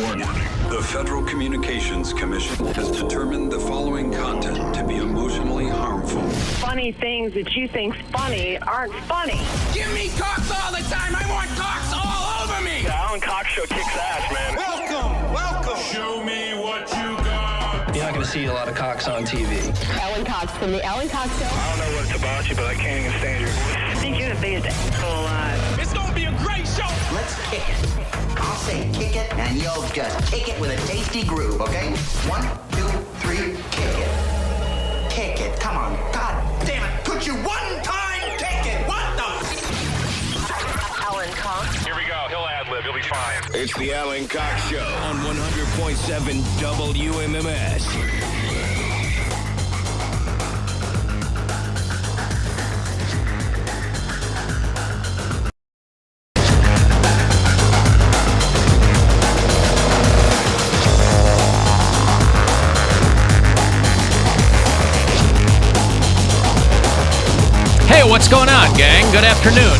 Warning. The Federal Communications Commission has determined the following content to be emotionally harmful. Funny things that you think's funny aren't funny. Give me cocks all the time. I want cocks all over me. The Alan Cox Show kicks ass, man. Welcome. Show me what you got. You're not going to see a lot of cocks on TV. Alan Cox from the Alan Cox Show. I don't know what it's about you, but I can't even stand your voice. I think you're the biggest asshole alive. It's gonna be a great show. Let's kick it. I'll say kick it, and you'll just kick it with a tasty groove, okay? 1, 2, 3, kick it. Kick it. Come on. God damn it. Could you one time kick it? What the? Alan Cox. Here we go. He'll ad-lib. He'll be fine. It's the Alan Cox Show on 100.7 WMMS. Hey, what's going on, gang? Good afternoon.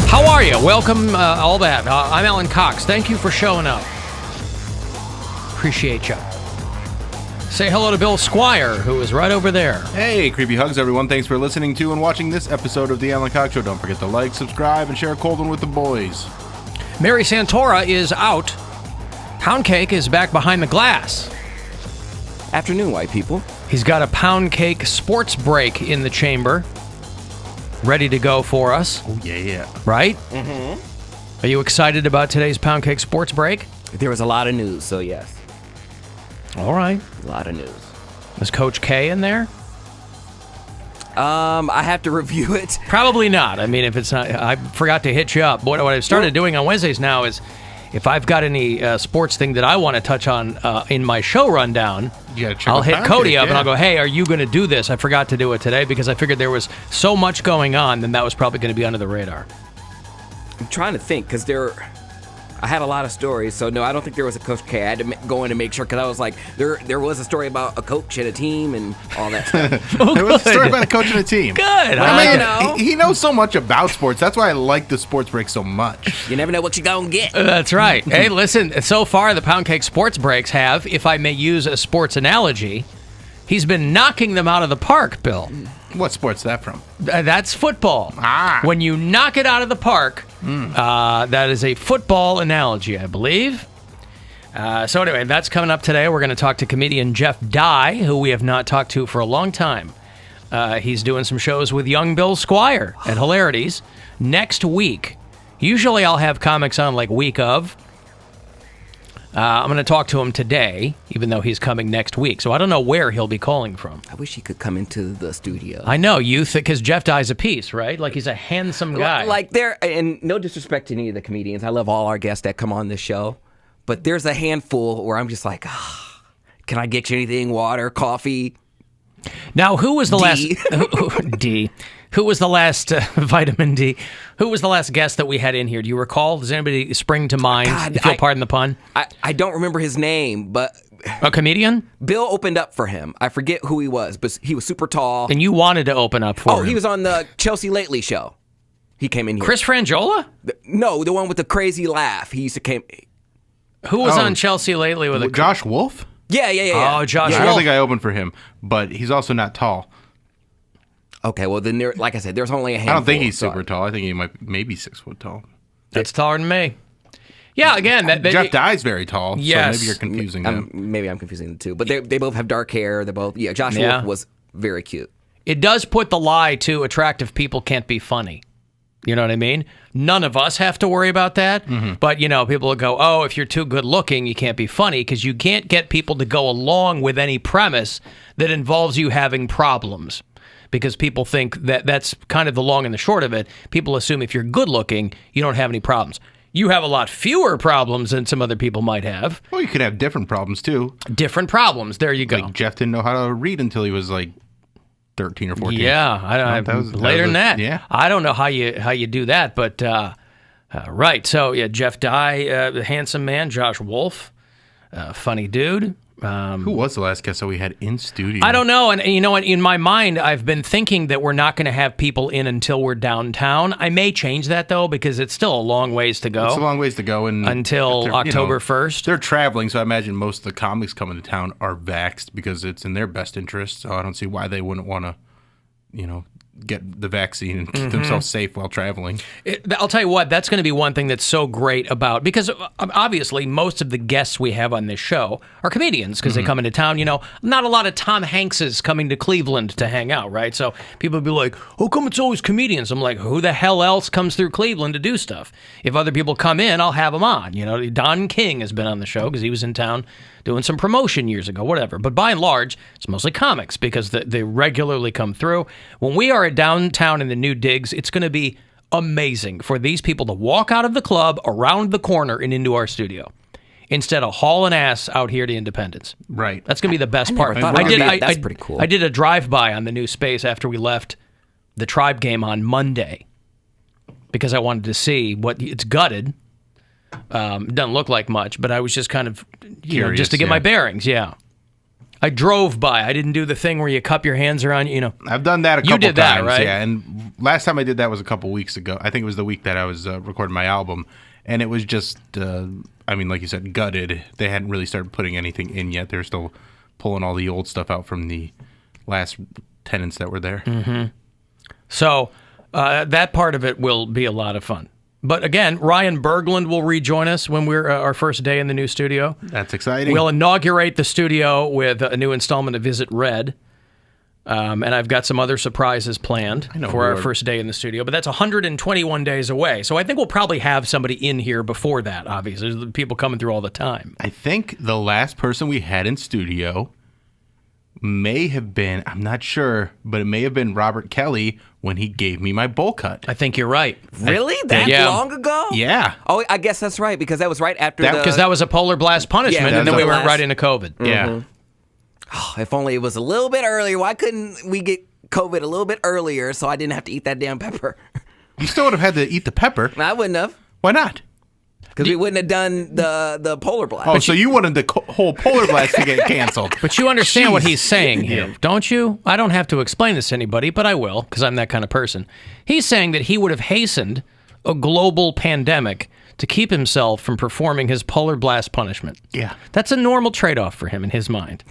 How are you? Welcome, all that. I'm Alan Cox. Thank you for showing up. Appreciate you. Say hello to Bill Squire, who is right over there. Hey, creepy hugs, everyone. Thanks for listening to and watching this episode of the Alan Cox Show. Don't forget to like, subscribe, and share a cold one with the boys. Mary Santora is out. Poundcake is back behind the glass. Afternoon, white people. He's got a Poundcake sports break in the chamber, ready to go for us. Oh, yeah. Right? Mm-hmm. Are you excited about today's Poundcake sports break? There was a lot of news, so yes. All right. A lot of news. Is Coach K in there? I have to review it. Probably not. I mean, if it's not, I forgot to hit you up. What I've started doing on Wednesdays now is, if I've got any sports thing that I want to touch on in my show rundown, I'll hit Cody up and I'll go, hey, are you going to do this? I forgot to do it today because I figured there was so much going on, then that was probably going to be under the radar. I'm trying to think because I had a lot of stories, so no, I don't think there was a Coach K. I had to go in and make sure because I was like, there was a story about a coach and a team and all that stuff. There was a story about a coach and a team. Good. I mean, he knows so much about sports. That's why I like the sports break so much. You never know what you're going to get. That's right. Hey, listen, so far the Poundcake sports breaks have, if I may use a sports analogy, he's been knocking them out of the park, Bill. What sport's that from? That's football. When you knock it out of the park, that is a football analogy, I believe. So anyway, that's coming up today. We're going to talk to comedian Jeff Dye, who we have not talked to for a long time. He's doing some shows with young Bill Squire at Hilarities next week. Usually I'll have comics on like week of. I'm going to talk to him today, even though he's coming next week. So I don't know where he'll be calling from. I wish he could come into the studio. I know, because Jeff Dye's a piece, right? Like, he's a handsome guy. Like, and no disrespect to any of the comedians. I love all our guests that come on this show. But there's a handful where I'm just like, can I get you anything? Water, coffee? Now, who was the last... D. Who was the last vitamin D? Who was the last guest that we had in here? Do you recall? Does anybody spring to mind? God, if you'll pardon the pun. I don't remember his name, but... A comedian? Bill opened up for him. I forget who he was, but he was super tall. And you wanted to open up for him. Oh, he was on the Chelsea Lately show. He came in here. Chris Frangiola? No, the one with the crazy laugh. He used to came... Who was on Chelsea Lately with a... Josh Wolf? Yeah. Oh, Josh Wolf. I don't think I opened for him, but he's also not tall. Okay, well then, like I said, there's only a handful. I don't think he's super tall. I think he might maybe 6 foot tall. That's taller than me. Yeah, again, Jeff Dye's very tall. Yes. So maybe you're confusing them. Maybe I'm confusing the two, but they both have dark hair. They're both Josh Wolf was very cute. It does put the lie to attractive people can't be funny. You know what I mean? None of us have to worry about that. Mm-hmm. But, people will go, oh, if you're too good looking, you can't be funny, because you can't get people to go along with any premise that involves you having problems. Because people think that that's kind of the long and the short of it. People assume if you're good looking, you don't have any problems. You have a lot fewer problems than some other people might have. Well, you could have different problems, too. Different problems. There you go. Like Jeff didn't know how to read until he was like 13 or 14. Yeah, later than that. Yeah. I don't know how you do that, but right. So, Jeff Dye, the handsome man, Josh Wolf, funny dude. Who was the last guest that we had in studio? I don't know. And you know what? In my mind, I've been thinking that we're not going to have people in until we're downtown. I may change that, though, because it's still a long ways to go. It's a long ways to go. And until October 1st. They're traveling, so I imagine most of the comics coming to town are vaxxed because it's in their best interest. So I don't see why they wouldn't want to, get the vaccine and keep themselves safe while traveling. I'll tell you what, that's going to be one thing that's so great about, because obviously most of the guests we have on this show are comedians because they come into town. Not a lot of Tom Hankses coming to Cleveland to hang out, right? So people be like, how come it's always comedians? I'm like, who the hell else comes through Cleveland to do stuff? If other people come in, I'll have them on. Don King has been on the show because he was in town doing some promotion years ago, whatever. But by and large, it's mostly comics because they regularly come through. When we are at downtown in the new digs, it's going to be amazing for these people to walk out of the club, around the corner, and into our studio instead of hauling ass out here to Independence. Right. That's going to be the best part. That's pretty cool. I did a drive-by on the new space after we left the Tribe game on Monday because I wanted to see what it's gutted. It doesn't look like much, but I was just kind of, Curious, just to get my bearings, I drove by. I didn't do the thing where you cup your hands around, I've done that a couple times. You did that, right? Yeah, and last time I did that was a couple weeks ago. I think it was the week that I was recording my album, and it was just, like you said, gutted. They hadn't really started putting anything in yet. They were still pulling all the old stuff out from the last tenants that were there. Mm-hmm. So that part of it will be a lot of fun. But again, Ryan Berglund will rejoin us when we're our first day in the new studio. That's exciting. We'll inaugurate the studio with a new installment of Visit Red. And I've got some other surprises planned for our first day in the studio. But that's 121 days away. So I think we'll probably have somebody in here before that, obviously. There's people coming through all the time. I think the last person we had in studio may have been, I'm not sure, but it may have been Robert Kelly when he gave me my bowl cut. I think you're right. Really? That long ago? Yeah. Oh, I guess that's right, because that was right after because that was a polar blast punishment, and then we went right into COVID. Mm-hmm. Yeah. Oh, if only it was a little bit earlier. Why couldn't we get COVID a little bit earlier so I didn't have to eat that damn pepper? You still would have had to eat the pepper. I wouldn't have. Why not? Because we wouldn't have done the polar blast. Oh, so you wanted the whole polar blast to get canceled. But you understand what he's saying here, don't you? I don't have to explain this to anybody, but I will, because I'm that kind of person. He's saying that he would have hastened a global pandemic to keep himself from performing his polar blast punishment. Yeah. That's a normal trade-off for him in his mind.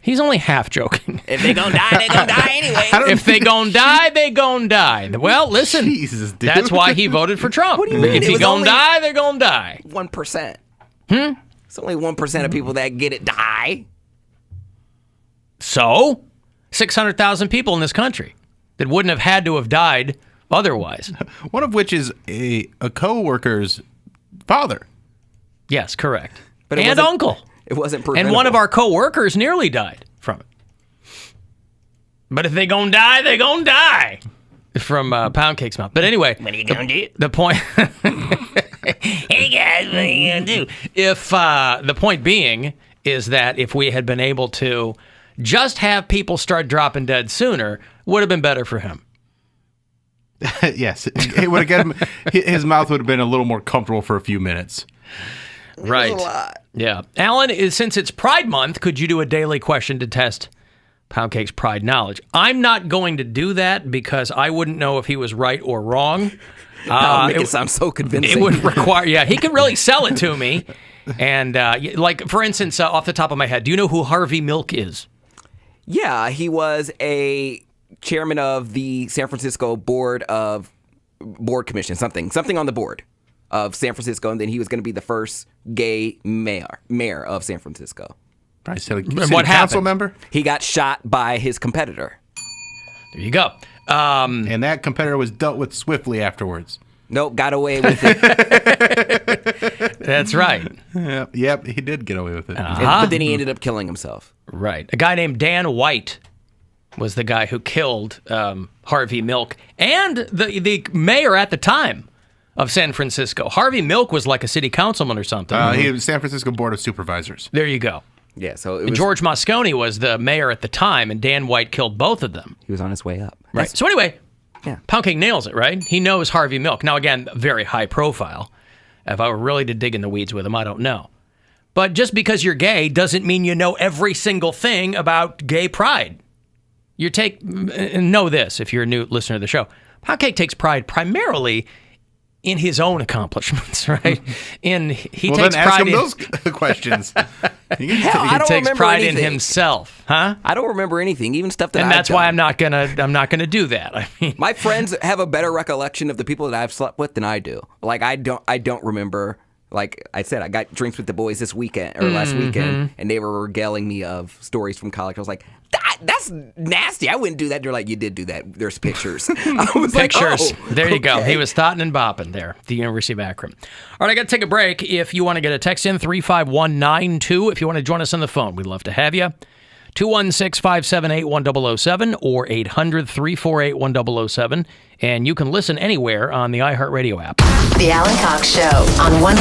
He's only half joking. If they gonna die, they gonna die anyway. If they gonna die, they gonna die. Well, listen, Jesus, dude. That's why he voted for Trump. What do you mean? If he gonna die, they're gonna die. 1%. It's only 1% of people that get it die. So, 600,000 people in this country that wouldn't have had to have died otherwise. One of which is a co-worker's father. Yes, correct. But and uncle. It wasn't And preventable. one of our co-workers nearly died from it. But if they gonna die, they gonna die. From Poundcake's mouth. But anyway. What are you gonna do? The point... Hey guys, what are you gonna do? If the point being is that if we had been able to just have people start dropping dead sooner, would have been better for him. Yes. It would have his mouth would have been a little more comfortable for a few minutes. Right. A lot. Yeah. Alan, since it's Pride Month, could you do a daily question to test Poundcake's Pride knowledge? I'm not going to do that because I wouldn't know if he was right or wrong. Make it sound so convincing. It would require, he can really sell it to me. And like, for instance, off the top of my head, do you know who Harvey Milk is? Yeah, he was a chairman of the San Francisco Board Commission, something on the board of San Francisco, and then he was going to be the first gay mayor of San Francisco. Probably city what council happened? member? He got shot by his competitor. There you go. And that competitor was dealt with swiftly afterwards. Nope, got away with it. That's right. Yep, he did get away with it. But then he ended up killing himself. Right. A guy named Dan White was the guy who killed Harvey Milk and the mayor at the time of San Francisco. Harvey Milk was like a city councilman or something. He was San Francisco Board of Supervisors. There you go. Yeah, so And George Moscone was the mayor at the time, and Dan White killed both of them. he was on his way up. Right. So anyway, Yeah. Poundcake nails it, right? He knows Harvey Milk. Now, again, very high profile. If I were really to dig in the weeds with him, I don't know. But just because you're gay doesn't mean you know every single thing about gay pride. Know this if you're a new listener to the show. Poundcake takes pride primarily in his own accomplishments, right? He takes then ask pride him in those questions. he takes pride in himself, huh? I don't remember anything, even stuff that. And I've that's why done. I'm not gonna do that. I mean, my friends have a better recollection of the people that I've slept with than I do. Like I don't remember. Like I said, I got drinks with the boys this weekend or last weekend, and they were regaling me of stories from college. I was like, that's nasty. I wouldn't do that. They're like, you did do that. There's pictures. I was pictures. Like, there you okay. go. He was thotting and bopping there at the University of Akron. All right, I got to take a break. If you want to get a text in, 35192. If you want to join us on the phone, we'd love to have you. 216-578-1007 or 800-348-1007. And you can listen anywhere on the iHeartRadio app. The Alan Cox Show on one.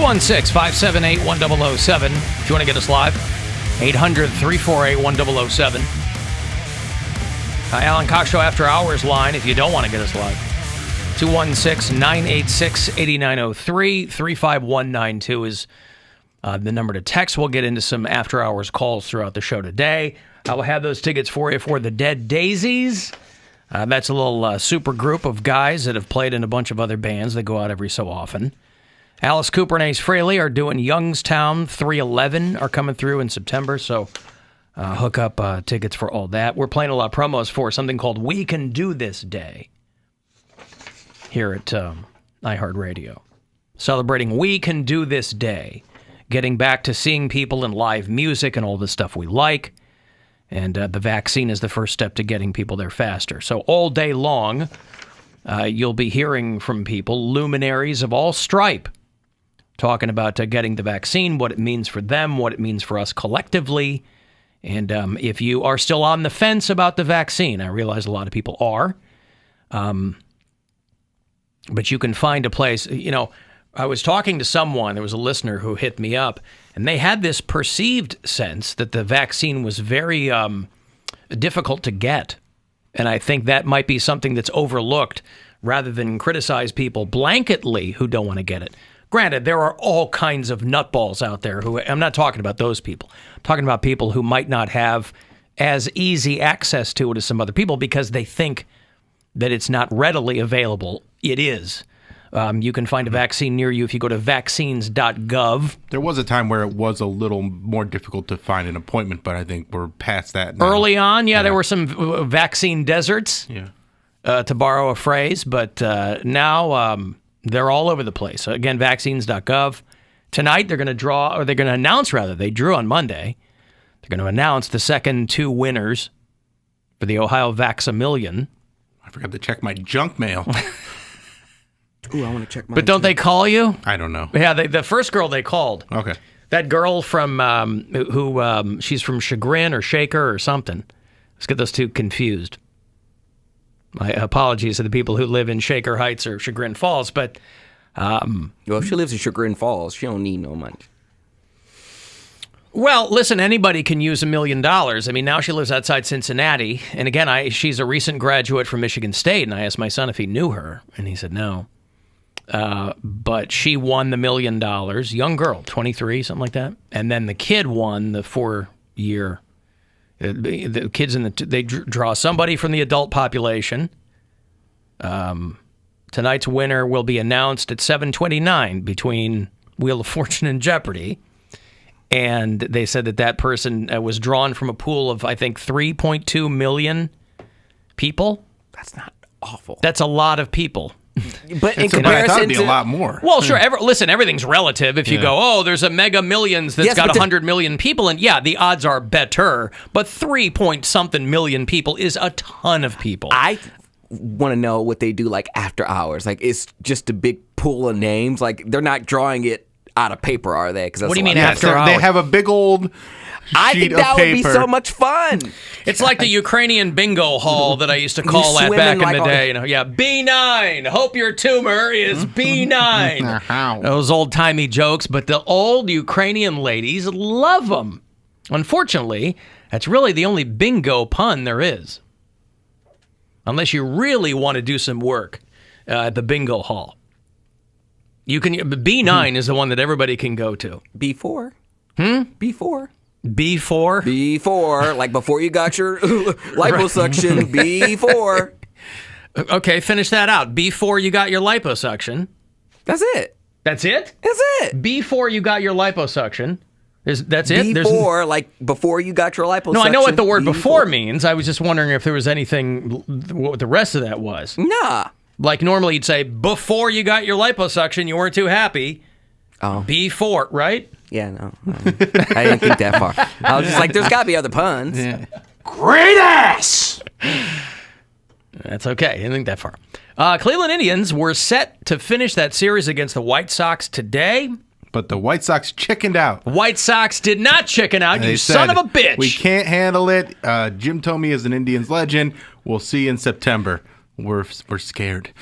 216-578-1007. If you want to get us live, 800-348-1007. Alan Cox Show After Hours line if you don't want to get us live. 216-986-8903. 35192 is the number to text. We'll get into some After Hours calls throughout the show today. I will have those tickets for you for the Dead Daisies. That's a little super group of guys that have played in a bunch of other bands that go out every so often. Alice Cooper and Ace Frehley are doing Youngstown 311 are coming through in September, so hook up tickets for all that. We're playing a lot of promos for something called We Can Do This Day here at iHeartRadio. Celebrating We Can Do This Day. Getting back to seeing people in live music and all the stuff we like. And the vaccine is the first step to getting people there faster. So all day long, you'll be hearing from people, luminaries of all stripe, talking about getting the vaccine, what it means for them, what it means for us collectively. And if you are still on the fence about the vaccine, I realize a lot of people are, but you can find a place. You know, I was talking to someone, there was a listener who hit me up, and they had this perceived sense that the vaccine was very difficult to get. And I think that might be something that's overlooked rather than criticize people blanketly who don't want to get it. Granted, there are all kinds of nutballs out there who, I'm not talking about those people. I'm talking about people who might not have as easy access to it as some other people because they think that it's not readily available. It is. You can find a vaccine near you if you go to vaccines.gov. There was a time where it was a little more difficult to find an appointment, but I think we're past that now. Early on, there were some vaccine deserts, to borrow a phrase, but now they're all over the place. So again, vaccines.gov. Tonight, they're going to announce, they drew on Monday. They're going to announce the second two winners for the Ohio Vax-A-Million. I forgot to check my junk mail. Ooh, I want to check mine. But don't they call you? I don't know. Yeah, the first girl they called. Okay. That girl from who she's from Chagrin or Shaker or something. Let's get those two confused. My apologies to the people who live in Shaker Heights or Chagrin Falls, but well, if she lives in Chagrin Falls, she don't need no money. Well, listen, anybody can use $1 million. I mean, now she lives outside Cincinnati, and again, she's a recent graduate from Michigan State, and I asked my son if he knew her, and he said no. But she won the $1 million. Young girl, 23, something like that. And then the kid won the 4-year. The kids they draw somebody from the adult population. Tonight's winner will be announced at 7:29 between Wheel of Fortune and Jeopardy. And they said that person was drawn from a pool of, I think, 3.2 million people. That's not awful. That's a lot of people. But in I thought comparison it'd be a lot more. Well, sure. Listen, everything's relative. If you go, there's a Mega Millions that's got 100 million people, and the odds are better. But 3-point-something million people is a ton of people. I want to know what they do like after hours. Like, it's just a big pool of names. Like, they're not drawing it out of paper, are they? What do you mean after hours? They have a big old I sheet think of that would be paper. so much fun. It's like the Ukrainian bingo hall that I used to call at back in the day. B9. Hope your tumor is B9. Those old-timey jokes, but the old Ukrainian ladies love them. Unfortunately, that's really the only bingo pun there is. Unless you really want to do some work at the bingo hall. You can. B9 is the one that everybody can go to. B4. B4? B4, like before you got your liposuction, B4. Okay, finish that out. Before you got your liposuction. That's it. That's it? That's it. Before you got your liposuction. That's it? Before, like before you got your liposuction. No, I know what the word before means. I was just wondering if there was anything, what the rest of that was. Nah. Like normally you'd say, before you got your liposuction, you weren't too happy. Oh. Before, right? Yeah, no. I didn't think that far. I was just like, there's got to be other puns. Yeah. Great ass! That's okay. I didn't think that far. Cleveland Indians were set to finish that series against the White Sox today. But the White Sox chickened out. White Sox did not chicken out, you son of a bitch. We can't handle it. Jim Thome is an Indians legend. We'll see you in September. We're scared.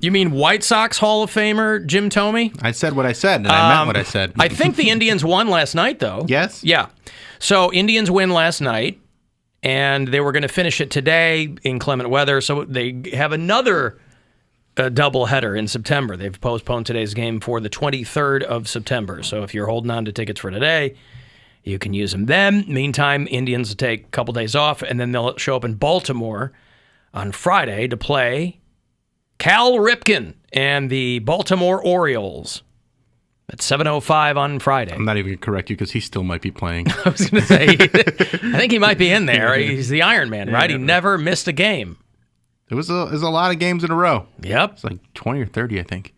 You mean White Sox Hall of Famer Jim Thome? I said what I said, and I meant what I said. I think the Indians won last night, though. Yes? Yeah. So Indians win last night, and they were going to finish it today in clement weather. So they have another doubleheader in September. They've postponed today's game for the 23rd of September. So if you're holding on to tickets for today, you can use them then. Meantime, Indians will take a couple days off, and then they'll show up in Baltimore on Friday to play Cal Ripken and the Baltimore Orioles at 7:05 on Friday. I'm not even going to correct you because he still might be playing. I was going to say, I think he might be in there. He's the Iron Man, right? He never missed a game. It was a lot of games in a row. Yep. It's like 20 or 30, I think.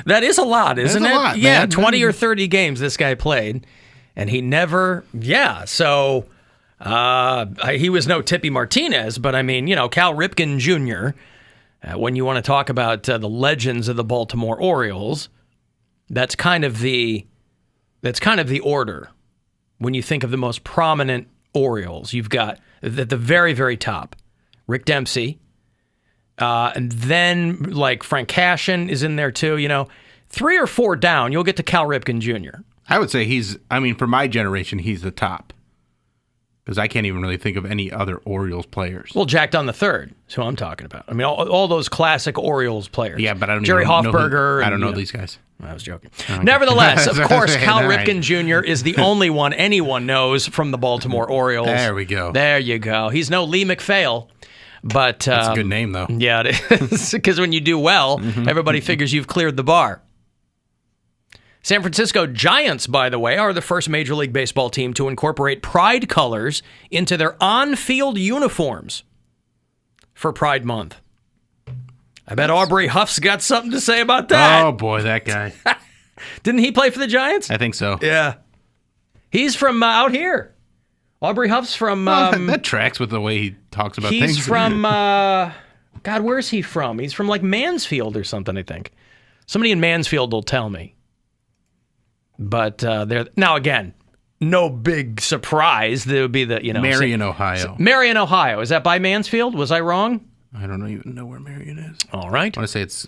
That is a lot, isn't it? That's a lot, yeah, man. 20 or 30 games this guy played, and he never, so he was no Tippy Martinez, but I mean, Cal Ripken Jr., when you want to talk about the legends of the Baltimore Orioles, that's kind of the order. When you think of the most prominent Orioles, you've got at the very, very top, Rick Dempsey, and then like Frank Cashin is in there too. 3 or 4 down, you'll get to Cal Ripken Jr. I would say for my generation, he's the top. Because I can't even really think of any other Orioles players. Well, Jack Dunn III is who I'm talking about. I mean, all those classic Orioles players. Yeah, but I don't Jerry even know Hoffberger. I don't know these guys. I was joking. Okay. Nevertheless, of course, Cal Ripken Jr. is the only one anyone knows from the Baltimore Orioles. There we go. There you go. He's no Lee McPhail, but... That's a good name, though. Yeah, it is. Because when you do well, everybody figures you've cleared the bar. San Francisco Giants, by the way, are the first Major League Baseball team to incorporate pride colors into their on-field uniforms for Pride Month. I bet Aubrey Huff's got something to say about that. Oh, boy, that guy. Didn't he play for the Giants? I think so. Yeah. He's from out here. Aubrey Huff's from... that tracks with the way he talks about things. He's from... God, where's he from? He's from, like, Mansfield or something, I think. Somebody in Mansfield will tell me. But now again, no big surprise. There would be the Marion, Ohio. Marion, Ohio. Is that by Mansfield? Was I wrong? I don't even know where Marion is. All right. I want to say it's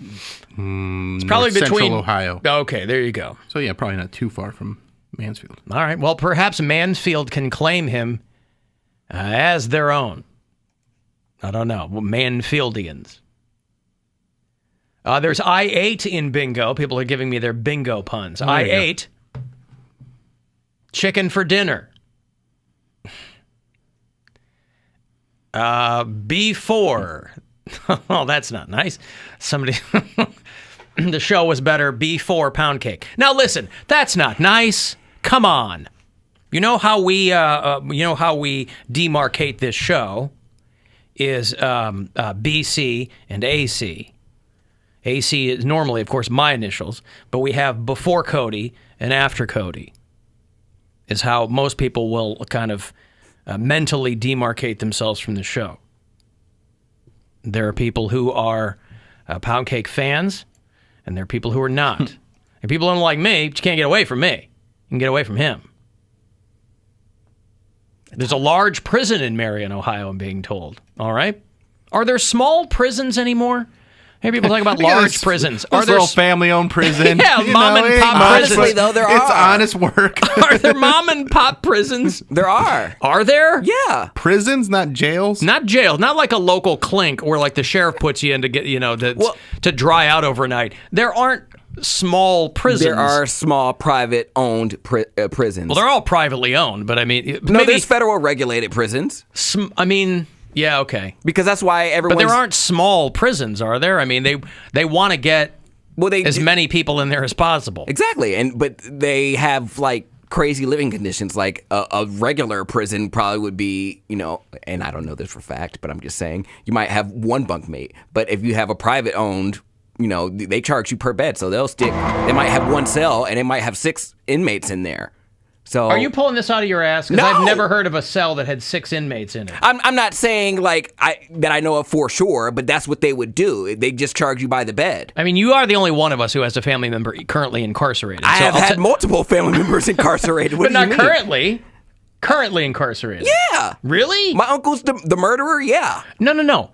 probably between Central Ohio. Okay, there you go. So yeah, probably not too far from Mansfield. All right. Well, perhaps Mansfield can claim him as their own. I don't know. Manfieldians. There's I ate in bingo. People are giving me their bingo puns. I ate chicken for dinner. Before. Oh, that's not nice. Somebody. The show was better before Poundcake. Now listen, that's not nice. Come on. You know how we demarcate this show is BC and AC. AC is normally, of course, my initials, but we have before Cody and after Cody is how most people will kind of mentally demarcate themselves from the show. There are people who are Poundcake fans, and there are people who are not. And people don't like me, but you can't get away from me. You can get away from him. There's a large prison in Marion, Ohio, I'm being told. All right? Are there small prisons anymore? Hey, people talk about large prisons. Are there little family-owned prison? Yeah, mom and pop prisons. Honestly, though, there are. It's honest work. Are there mom and pop prisons? There are. Are there? Yeah. Prisons, not jails? Not jails. Not like a local clink where like the sheriff puts you in to get, to dry out overnight. There aren't small prisons. There are small private-owned prisons. Well, they're all privately owned, but I mean... No, there's federal regulated prisons. Yeah, okay. Because that's why everyone's... But there aren't small prisons, are there? I mean, they want to get as many people in there as possible. Exactly, but they have like crazy living conditions. Like a regular prison probably would be, and I don't know this for a fact, but I'm just saying, you might have one bunkmate. But if you have a private-owned, they charge you per bed, so they might have one cell, and they might have 6 inmates in there. So, are you pulling this out of your ass? Because I've never heard of a cell that had 6 inmates in it. I'm not saying that I know of for sure, but that's what they would do. They just charge you by the bed. I mean, you are the only one of us who has a family member currently incarcerated. I have had multiple family members incarcerated. But not currently. Currently incarcerated. Yeah. Really? My uncle's the murderer? Yeah. No.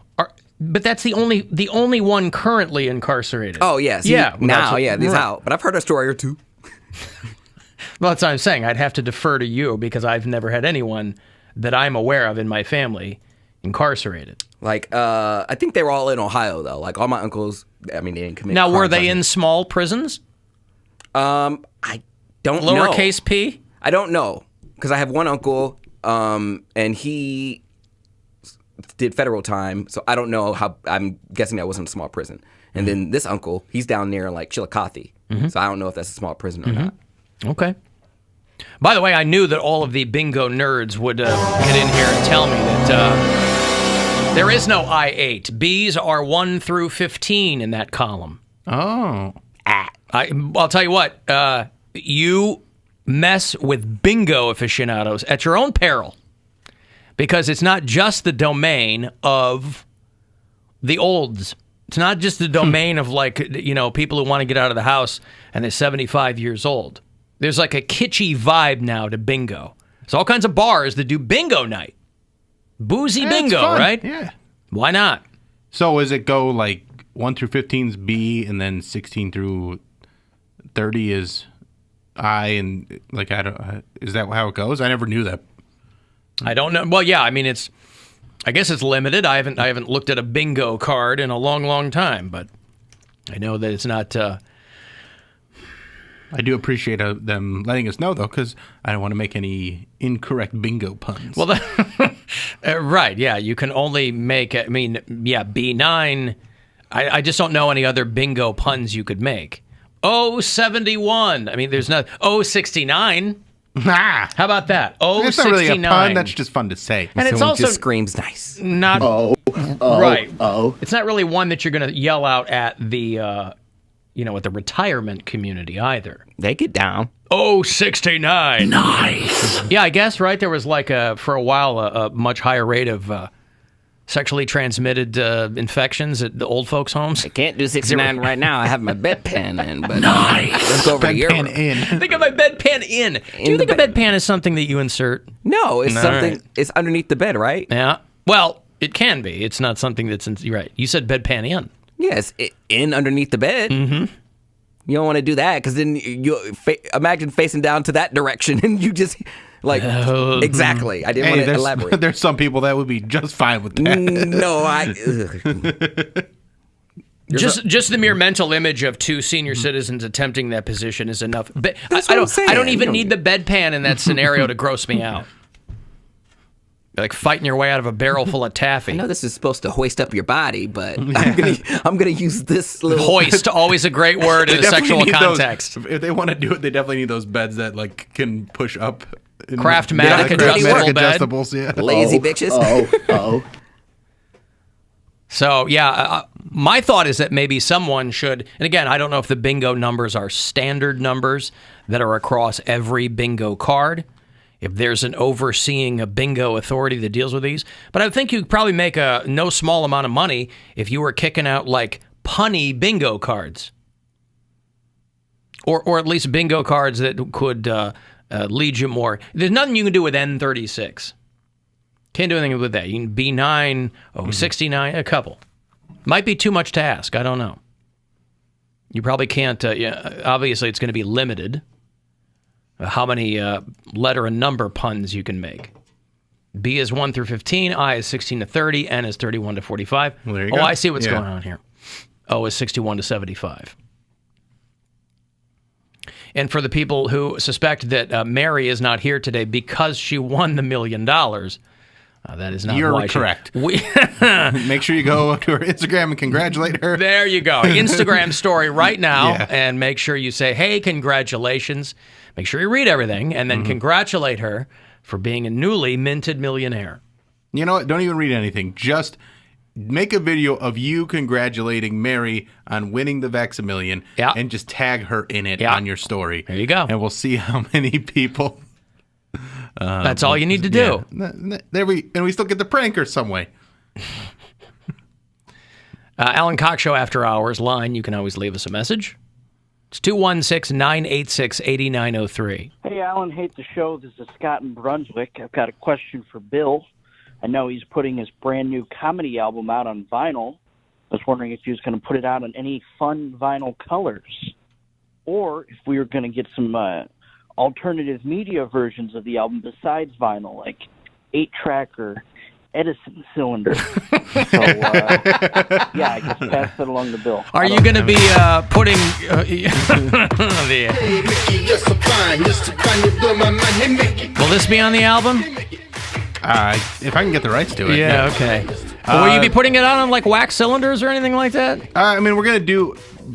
But that's the only one currently incarcerated. Oh, yes. Yeah. Now, he's right. out. But I've heard a story or two. Well, that's what I'm saying. I'd have to defer to you because I've never had anyone that I'm aware of in my family incarcerated. Like, I think they were all in Ohio, though. Like, all my uncles, I mean, they didn't commit Now, were crimes. they in small prisons? I don't know. Lowercase p? I don't know. Because I have one uncle, and he did federal time, so I don't know how. I'm guessing that wasn't a small prison. And then this uncle, he's down near, like, Chillicothe. So I don't know if that's a small prison or not. Okay. By the way, I knew that all of the bingo nerds would get in here and tell me that there is no I-8. B's are 1 through 15 in that column. Oh. I'll tell you what. You mess with bingo aficionados at your own peril. Because it's not just the domain of the olds. It's not just the domain of, like, people who want to get out of the house and they're 75 years old. There's like a kitschy vibe now to bingo. There's all kinds of bars that do bingo night. Boozy bingo, right? Yeah. Why not? So does it go like 1 through 15 is B, and then 16 through 30 is I, and like is that how it goes? I never knew that. I don't know. Well, yeah. I mean, I guess it's limited. I haven't looked at a bingo card in a long, long time, but I know that it's not. I do appreciate them letting us know, though, because I don't want to make any incorrect bingo puns. Well, right, yeah. You can only make, B9. I just don't know any other bingo puns you could make. 071. I mean, there's no 069. How about that? 069. That's not really a pun. That's just fun to say. And it's also just screams nice. Not right. It's not really one that you're going to yell out at the at the retirement community either. They get down. 069. Nice. Yeah, I guess, right? There was for a while, a much higher rate of sexually transmitted infections at the old folks' homes. I can't do 69 right now. I have my bedpan in, but let's go over to Europe. Think of my bedpan in. Do you think a bedpan is something that you insert? No, it's something. Right. It's underneath the bed, right? Yeah. Well, it can be. It's not something that's right. You said bedpan in. Yes, in underneath the bed. Mm-hmm. You don't want to do that because then you imagine facing down to that direction and you just exactly. I didn't want to elaborate. There's some people that would be just fine with that. Just the mere mental image of two senior citizens attempting that position is enough. But I don't even need the bedpan in that scenario to gross me out. Like fighting your way out of a barrel full of taffy. I know this is supposed to hoist up your body, but I'm gonna use this little hoist. Always a great word in a sexual context. If they want to do it, they definitely need those beds that can push up. Craftmatic adjustables. Yeah. Lazy bitches. So yeah, my thought is that maybe someone should. And again, I don't know if the bingo numbers are standard numbers that are across every bingo card. If there's an overseeing a bingo authority that deals with these. But I think you could probably make a no small amount of money if you were kicking out like punny bingo cards. Or at least bingo cards that could lead you more. There's nothing you can do with N36. Can't do anything with that. You can B9, 069, a couple. Might be too much to ask. I don't know. You probably can't. Obviously, it's going to be limited. How many letter and number puns you can make. B is 1 through 15, I is 16 to 30, N is 31 to 45. Well, there you go. I see what's going on here. O is 61 to 75. And for the people who suspect that Mary is not here today because she won the $1 million, that is not You're correct. Make sure you go to her Instagram and congratulate her. There you go. Instagram story right now, and make sure you say, hey, congratulations. Make sure you read everything, and then congratulate her for being a newly minted millionaire. You know what? Don't even read anything. Just make a video of you congratulating Mary on winning the Vax-A-Million, and just tag her in it on your story. There you go. And we'll see how many people. That's all you need to do. Yeah. We still get the prank her some way. Alan Cox Show After Hours line. You can always leave us a message. It's 216-986-8903. Hey, Alan, hate the show. This is Scott in Brunswick. I've got a question for Bill. I know he's putting his brand new comedy album out on vinyl. I was wondering if he was going to put it out on any fun vinyl colors, or if we were going to get some alternative media versions of the album besides vinyl, like 8-track or Edison cylinder. So, yeah, I guess pass that along to Bill. Are you going to be putting Will this be on the album? If I can get the rights to it. Yeah, okay. Will you be putting it out on like wax cylinders or anything like that? I mean, we're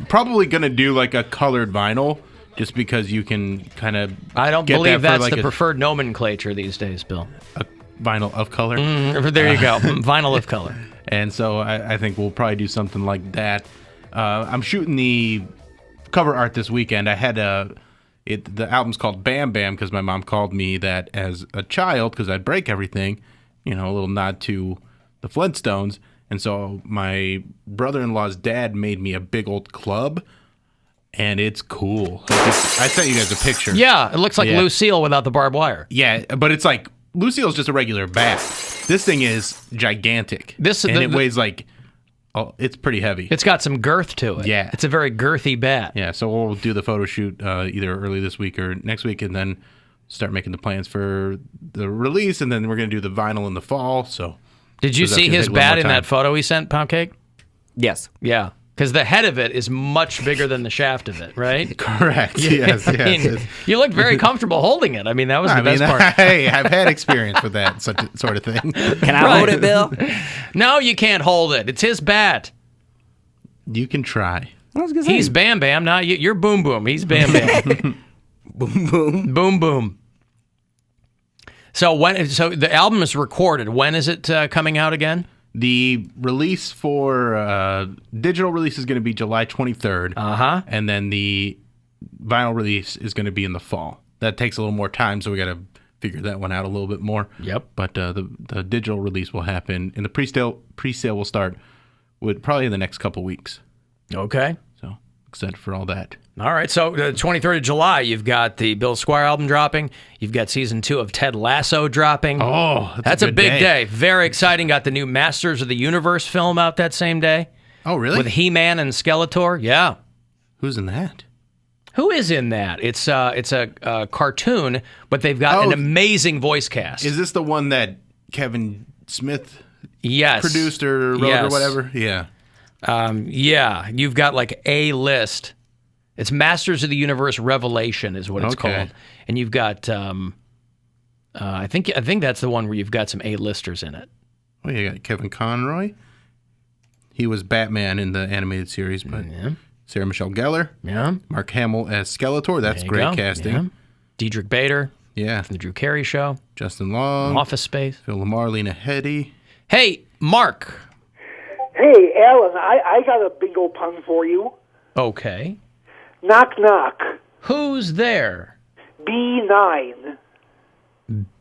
probably gonna do like a colored vinyl, just because you can kind of. I don't believe that's the preferred nomenclature these days, Bill. A vinyl of color. There you go, vinyl of color. And so I think we'll probably do something like that. I'm shooting the cover art this weekend. I had the album's called Bam Bam because my mom called me that as a child because I'd break everything. A little nod to the Flintstones. And so my brother-in-law's dad made me a big old club, and it's cool. I sent you guys a picture. Yeah, it looks like Lucille without the barbed wire. Yeah, but it's like Lucille's just a regular bat. This thing is gigantic. It weighs like, it's pretty heavy. It's got some girth to it. Yeah. It's a very girthy bat. Yeah, so we'll do the photo shoot either early this week or next week, and then start making the plans for the release, and then we're going to do the vinyl in the fall. So, did you see his bat in that photo he sent, Poundcake? Yes. Yeah, because the head of it is much bigger than the shaft of it, right? Correct. Yes. You looked very comfortable holding it. I mean, that was the best part. Hey, I've had experience with that sort of thing. Can I hold it, Bill? No, you can't hold it. It's his bat. You can try. He's Bam Bam, not you. You're Boom Boom. He's Bam Bam. Boom Boom. Boom Boom. So the album is recorded. When is it coming out again? The release for digital release is going to be July 23rd. Uh-huh. And then the vinyl release is going to be in the fall. That takes a little more time, so we got to figure that one out a little bit more. Yep. But the digital release will happen, and the pre-sale will start probably in the next couple weeks. Okay. So excited for all that. All right, so the 23rd of July, you've got the Bill Squire album dropping. You've got season 2 of Ted Lasso dropping. Oh, that's a big day. Very exciting. Got the new Masters of the Universe film out that same day. Oh, really? With He-Man and Skeletor. Yeah. Who's in that? Who is in that? It's a cartoon, but they've got an amazing voice cast. Is this the one that Kevin Smith produced or wrote or whatever? Yeah. Yeah. You've got like a list. It's Masters of the Universe Revelation is what it's called. And you've got, I think that's the one where you've got some A-listers in it. Well, you got Kevin Conroy. He was Batman in the animated series, but Sarah Michelle Gellar. Yeah. Mark Hamill as Skeletor. That's great casting. Yeah. Diedrich Bader. Yeah. From the Drew Carey Show. Justin Long. Office Space. Phil Lamar, Lena Headey. Hey, Mark. Hey, Alan, I got a bingo pun for you. Okay. Knock, knock. Who's there? B9.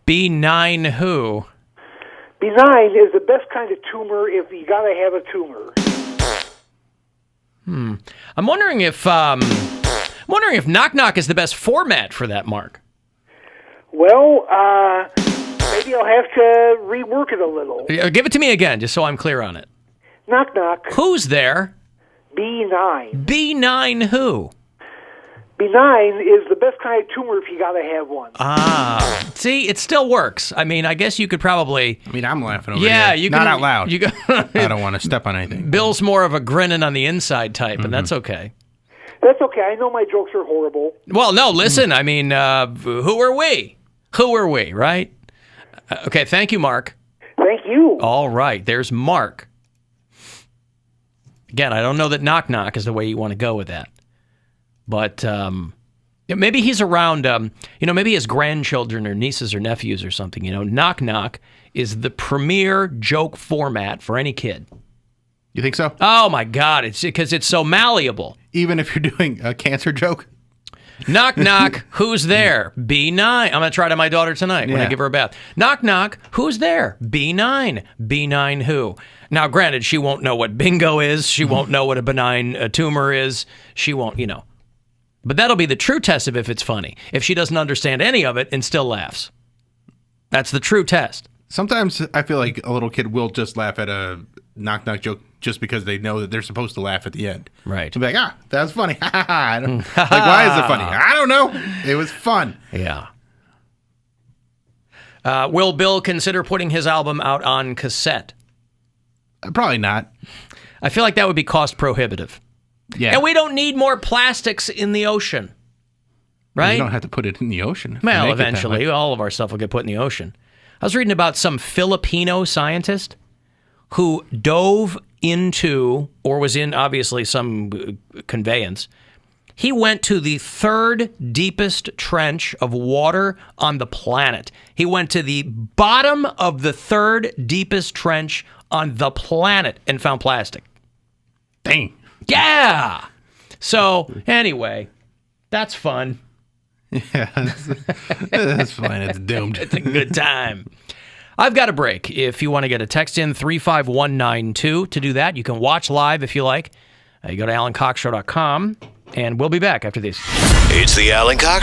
B9 who? B9 is the best kind of tumor if you gotta have a tumor. I'm wondering if Knock Knock is the best format for that, Mark. Well, maybe I'll have to rework it a little. Give it to me again, just so I'm clear on it. Knock, knock. Who's there? B9. B9 who? B9 is the best kind of tumor if you gotta have one. Ah, see, it still works. I mean, I guess you could probably. I mean, I'm laughing over here. Yeah, you can. Not out loud. You I don't want to step on anything. Bill's more of a grinning on the inside type, and that's okay. That's okay. I know my jokes are horrible. Well, no, listen. I mean, who are we? Who are we, right? Okay, thank you, Mark. Thank you. All right, there's Mark. Again, I don't know that Knock Knock is the way you want to go with that. But maybe he's around, maybe his grandchildren or nieces or nephews or something. Knock Knock is the premier joke format for any kid. You think so? Oh, my God. It's because it's so malleable. Even if you're doing a cancer joke? Knock, knock, who's there? B9. I'm going to try it on my daughter tonight when I give her a bath. Knock, knock, who's there? B9. B9 who? Now, granted, she won't know what bingo is. She won't know what a benign tumor is. She won't, But that'll be the true test of if it's funny. If she doesn't understand any of it and still laughs. That's the true test. Sometimes I feel like a little kid will just laugh at a knock-knock joke just because they know that they're supposed to laugh at the end. Right. To be like, that's funny. Like, why is it funny? I don't know. It was fun. Yeah. Will Bill consider putting his album out on cassette? Probably not. I feel like that would be cost prohibitive. Yeah. And we don't need more plastics in the ocean. Right? You don't have to put it in the ocean. Well, eventually, all of our stuff will get put in the ocean. I was reading about some Filipino scientist who dove into, or was in, obviously, some conveyance. He went to the third deepest trench of water on the planet. He went to the bottom of the third deepest trench on the planet and found plastic. Dang. Yeah. So, anyway, that's fun. Yeah, that's fine. It's doomed. It's a good time. I've got a break. If you want to get a text in, 35192. To do that, you can watch live if you like. You go to alancoxshow.com, and we'll be back after this. It's the Alan Cox.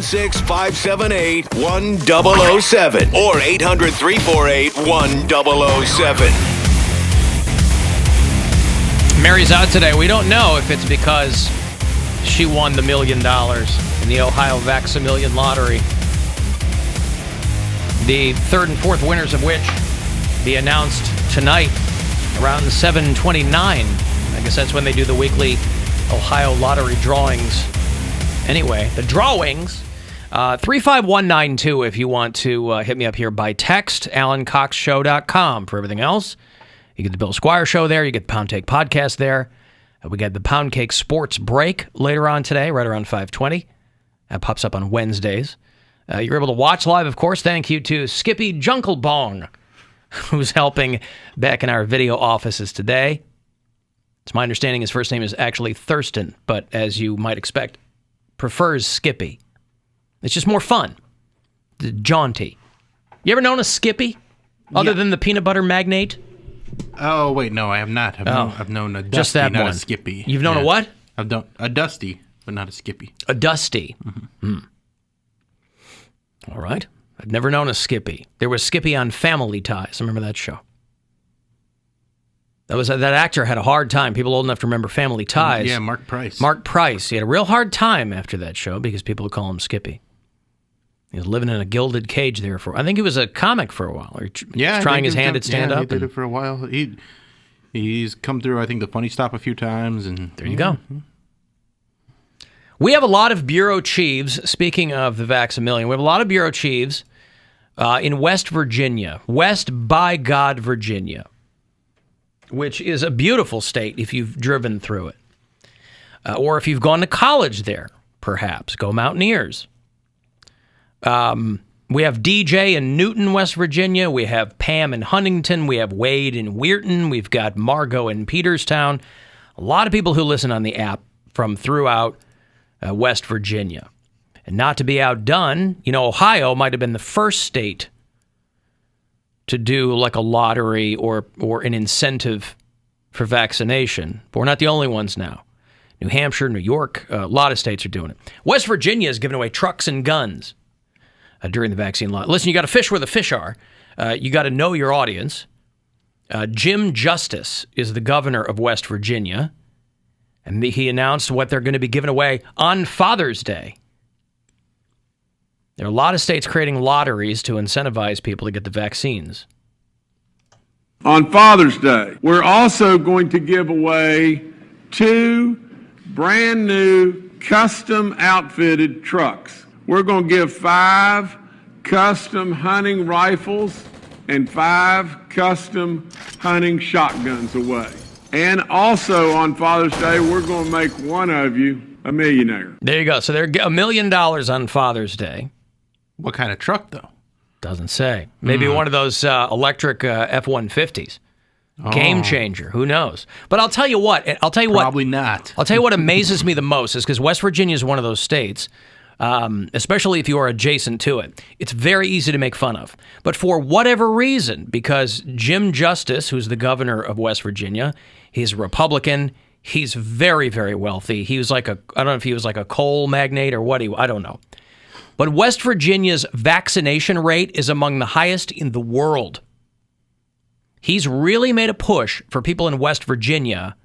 816-578-1007 or 800-348-1007. Mary's out today. We don't know if it's because she won the $1 million in the Ohio Vax-A-Million lottery. The third and fourth winners of which be announced tonight around 7:29. I guess that's when they do the weekly Ohio lottery drawings. Anyway, the drawings. 35192 if you want to hit me up here by text. AlanCoxShow.com for everything else. You get the Bill Squire Show there. You get the Poundcake podcast there. We got the Poundcake Sports Break later on today, right around 5:20. That pops up on Wednesdays. You're able to watch live, of course. Thank you to Skippy Junklebong, who's helping back in our video offices today. It's my understanding his first name is actually Thurston, but as you might expect, prefers Skippy. It's just more fun. Jaunty. You ever known a Skippy other than the peanut butter magnate? Oh, wait, no, I have not. I've known a Dusty, just that not one. a Skippy. You've known a what? I've known a Dusty, but not a Skippy. A Dusty. Mm-hmm. All right. I've never known a Skippy. There was Skippy on Family Ties. Remember that show? That actor had a hard time. People old enough to remember Family Ties. Yeah, Mark Price. Mark Price. He had a real hard time after that show because people would call him Skippy. He was living in a gilded cage there for. I think he was a comic for a while. Or trying his hand at stand-up. He did it for a while. He's come through, I think, the Funny Stop a few times. And there you go. We have a lot of bureau chiefs. Speaking of the Vax-A-Million, we have a lot of bureau chiefs in West Virginia, West by God, Virginia, which is a beautiful state if you've driven through it, or if you've gone to college there. Perhaps go Mountaineers. We have DJ in Newton, West Virginia. We have Pam in Huntington. We have Wade in Weirton. We've got Margot in Peterstown. A lot of people who listen on the app from throughout West Virginia. And not to be outdone, Ohio might have been the first state to do like a lottery or an incentive for vaccination. But we're not the only ones now. New Hampshire, New York, a lot of states are doing it. West Virginia is giving away trucks and guns during the vaccine lot. Listen, you got to fish where the fish are. You got to know your audience. Jim Justice is the governor of West Virginia. And he announced what they're going to be giving away on Father's Day. There are a lot of states creating lotteries to incentivize people to get the vaccines. On Father's Day, we're also going to give away 2 brand new custom outfitted trucks. We're going to give 5 custom hunting rifles and 5 custom hunting shotguns away. And also on Father's Day, we're going to make one of you a millionaire. There you go. So they're $1 million on Father's Day. What kind of truck, though? Doesn't say. Maybe one of those electric F-150s. Game changer. Who knows? But I'll tell you what. Probably not. I'll tell you what amazes me the most is because West Virginia is one of those states, especially if you are adjacent to it. It's very easy to make fun of. But for whatever reason, because Jim Justice, who's the governor of West Virginia, he's a Republican. He's very, very wealthy. He was I don't know if he was like a coal magnate or what I don't know. But West Virginia's vaccination rate is among the highest in the world. He's really made a push for people in West Virginia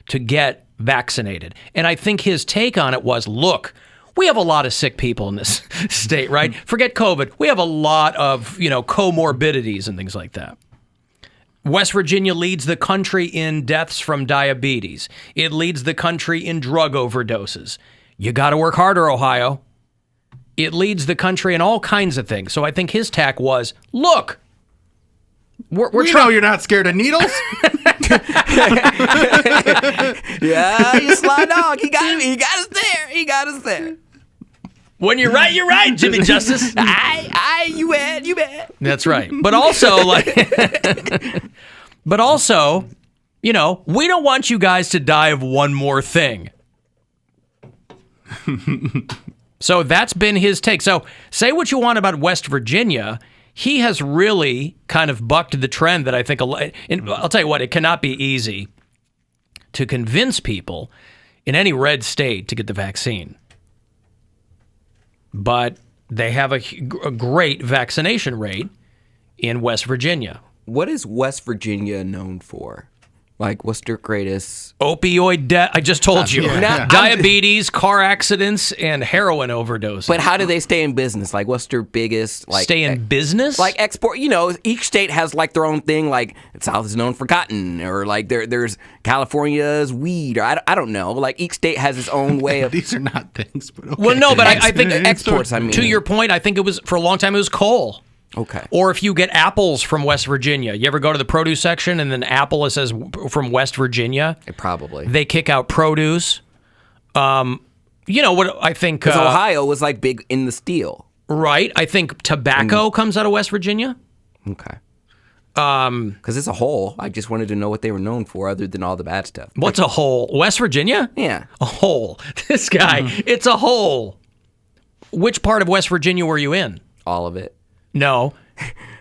to get vaccinated. And I think his take on it was, look, we have a lot of sick people in this state, right? Forget COVID. We have a lot of, comorbidities and things like that. West Virginia leads the country in deaths from diabetes. It leads the country in drug overdoses. You got to work harder, Ohio. It leads the country in all kinds of things. So I think his tack was, look, we're trying. You're not scared of needles? Yeah, you sly dog. He got us there. When you're right, Jimmy Justice. You bet. That's right. But also, we don't want you guys to die of one more thing. So that's been his take. So say what you want about West Virginia. He has really kind of bucked the trend that I think, and I'll tell you what, it cannot be easy to convince people in any red state to get the vaccine. but they have a great vaccination rate in West Virginia. What is West Virginia known for? Like, what's their greatest... Opioid death. I just told you. Yeah. Diabetes, car accidents, and heroin overdoses. But how do they stay in business? Like, what's their biggest... Like, stay in business? Like, export... You know, each state has, like, their own thing. Like, South is known for cotton. Or, like, there's California's weed. Or I don't know. Like, each state has its own way of... These are not things, but okay. Well, no, but I think... Exports, I mean. To your point, I think it was... For a long time, it was coal. Okay. Or if you get apples from West Virginia, you ever go to the produce section and then apple, it says from West Virginia? Probably. They kick out produce. You know what I think... Because Ohio was like big in the steel. Right. I think tobacco comes out of West Virginia. Okay. Because it's a hole. I just wanted to know what they were known for other than all the bad stuff. What's a hole? West Virginia? Yeah. A hole. This guy, it's a hole. Which part of West Virginia were you in? All of it. No.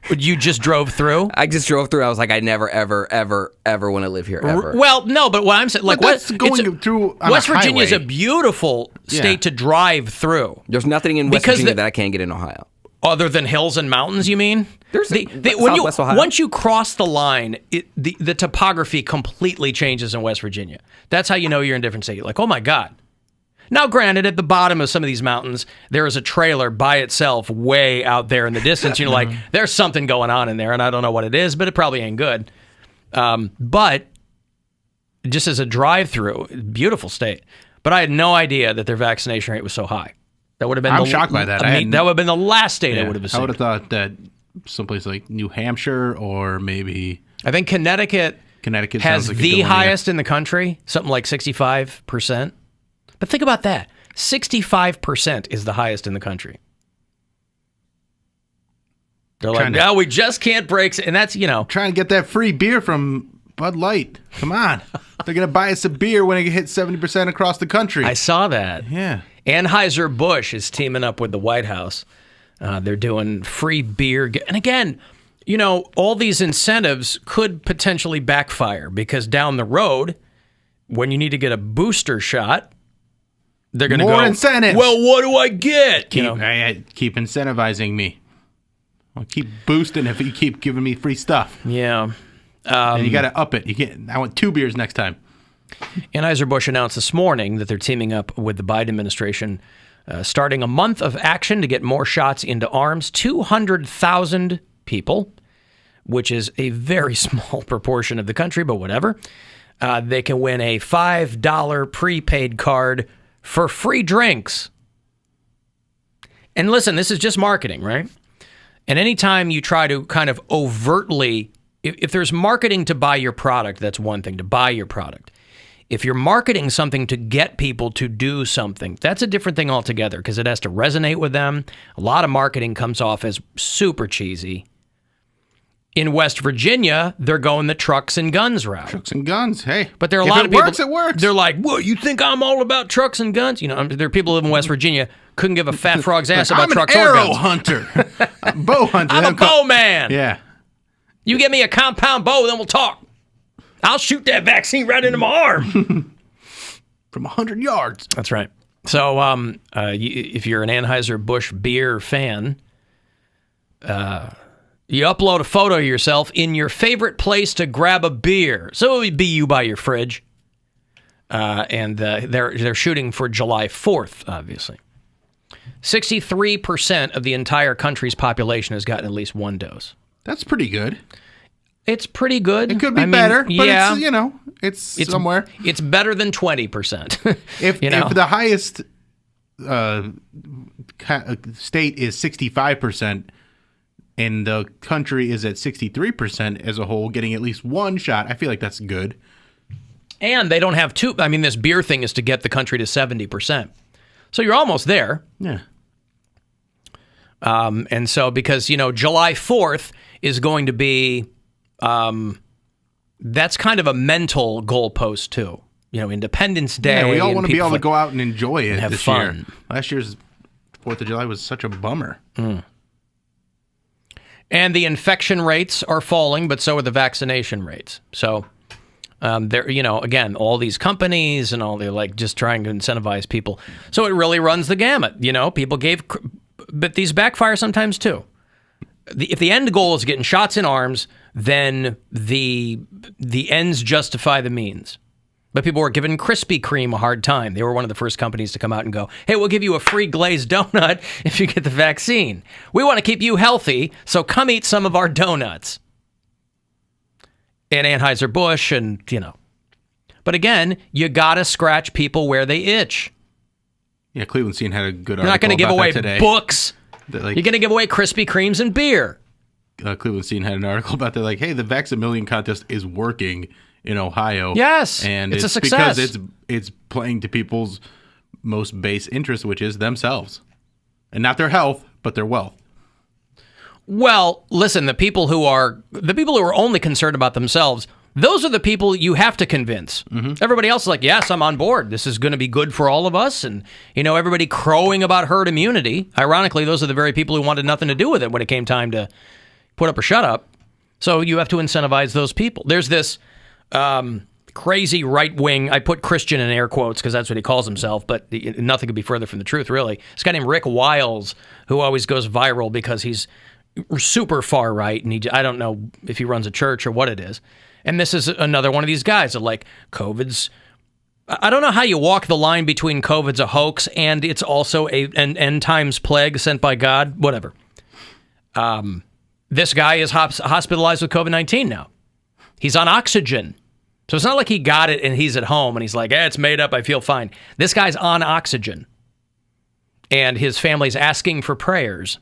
You just drove through? I just drove through. I was like, I never, ever, ever, ever want to live here, ever. Well, no, but what I'm saying, like, West Virginia is a beautiful state to drive through. There's nothing in West Virginia that I can't get in Ohio. Other than hills and mountains, you mean? There's once you cross the line, the topography completely changes in West Virginia. That's how you know you're in a different state. Like, oh my God. Now, granted, at the bottom of some of these mountains, there is a trailer by itself way out there in the distance. You're like, there's something going on in there, and I don't know what it is, but it probably ain't good. But just as a drive-through, beautiful state. But I had no idea that their vaccination rate was so high. That would have been. I'm shocked by that. That would have been the last state I would have assumed. I would have thought that someplace like New Hampshire or maybe. I think Connecticut has like the highest in the country, something like 65%. But think about that. 65% is the highest in the country. They're like, no, we just can't break. And that's, Trying to get that free beer from Bud Light. Come on. They're going to buy us a beer when it hits 70% across the country. I saw that. Yeah. Anheuser-Busch is teaming up with the White House. They're doing free beer. And again, all these incentives could potentially backfire because down the road, when you need to get a booster shot, they're going to go, more incentives. Well, what do I get? Keep incentivizing me. I'll keep boosting if you keep giving me free stuff. Yeah. And you got to up it. I want 2 beers next time. Anheuser-Busch announced this morning that they're teaming up with the Biden administration, starting a month of action to get more shots into arms. 200,000 people, which is a very small proportion of the country, but whatever. They can win a $5 prepaid card for free drinks. And listen, this is just marketing, right? And anytime you try to kind of overtly, if there's marketing to buy your product, that's one thing, to buy your product. If you're marketing something to get people to do something, that's a different thing altogether because it has to resonate with them. A lot of marketing comes off as super cheesy. In West Virginia, they're going the trucks and guns route. Trucks and guns, hey. But there are a lot of people. It works. They're like, "Well, you think I'm all about trucks and guns?" There are people who live in West Virginia couldn't give a fat frog's ass about trucks or guns. I'm an arrow hunter, a bow hunter. I'm a bow man. Yeah. You get me a compound bow, then we'll talk. I'll shoot that vaccine right into my arm from 100 yards. That's right. So, if you're an Anheuser-Busch beer fan, you upload a photo of yourself in your favorite place to grab a beer. So it would be you by your fridge. And they're shooting for July 4th, obviously. 63% of the entire country's population has gotten at least one dose. That's pretty good. It's pretty good. It could be better, but yeah, it's somewhere. It's better than 20%. If the highest state is 65%, and the country is at 63% as a whole, getting at least one shot, I feel like that's good. And they don't have two. I mean, this beer thing is to get the country to 70%. So you're almost there. Yeah. And so because, July 4th is going to be, that's kind of a mental goalpost too. Independence Day. Yeah, we all want to be able to go out and enjoy it have this fun. year. Last year's 4th of July was such a bummer. And the infection rates are falling, but so are the vaccination rates. So They're, again, all these companies and all, they're like just trying to incentivize people. So it really runs the gamut. People but these backfire sometimes too. If the end goal is getting shots in arms, then the ends justify the means. But people were giving Krispy Kreme a hard time. They were one of the first companies to come out and go, hey, we'll give you a free glazed donut if you get the vaccine. We want to keep you healthy, so come eat some of our donuts. And Anheuser-Busch and, But again, you got to scratch people where they itch. Yeah, Cleveland Scene had a good article. You're not going to give away today. Books. You're going to give away Krispy Kremes and beer. Cleveland Scene had an article about that, like, hey, the Vax-A-Million contest is working in Ohio. Yes, and it's a success. Because it's playing to people's most base interest, which is themselves. And not their health, but their wealth. Well, listen, the people who are only concerned about themselves, those are the people you have to convince. Mm-hmm. Everybody else is like, yes, I'm on board. This is going to be good for all of us. And, everybody crowing about herd immunity. Ironically, those are the very people who wanted nothing to do with it when it came time to put up or shut up. So you have to incentivize those people. There's this crazy right-wing, I put Christian in air quotes because that's what he calls himself, but nothing could be further from the truth, really. This guy named Rick Wiles, who always goes viral because he's super far right, and I don't know if he runs a church or what it is. And this is another one of these guys that like COVID's. I don't know how you walk the line between COVID's a hoax and it's also an end times plague sent by God. Whatever. This guy is hospitalized with COVID-19 now. He's on oxygen, so it's not like he got it and he's at home and he's like, it's made up. I feel fine. This guy's on oxygen, and his family's asking for prayers.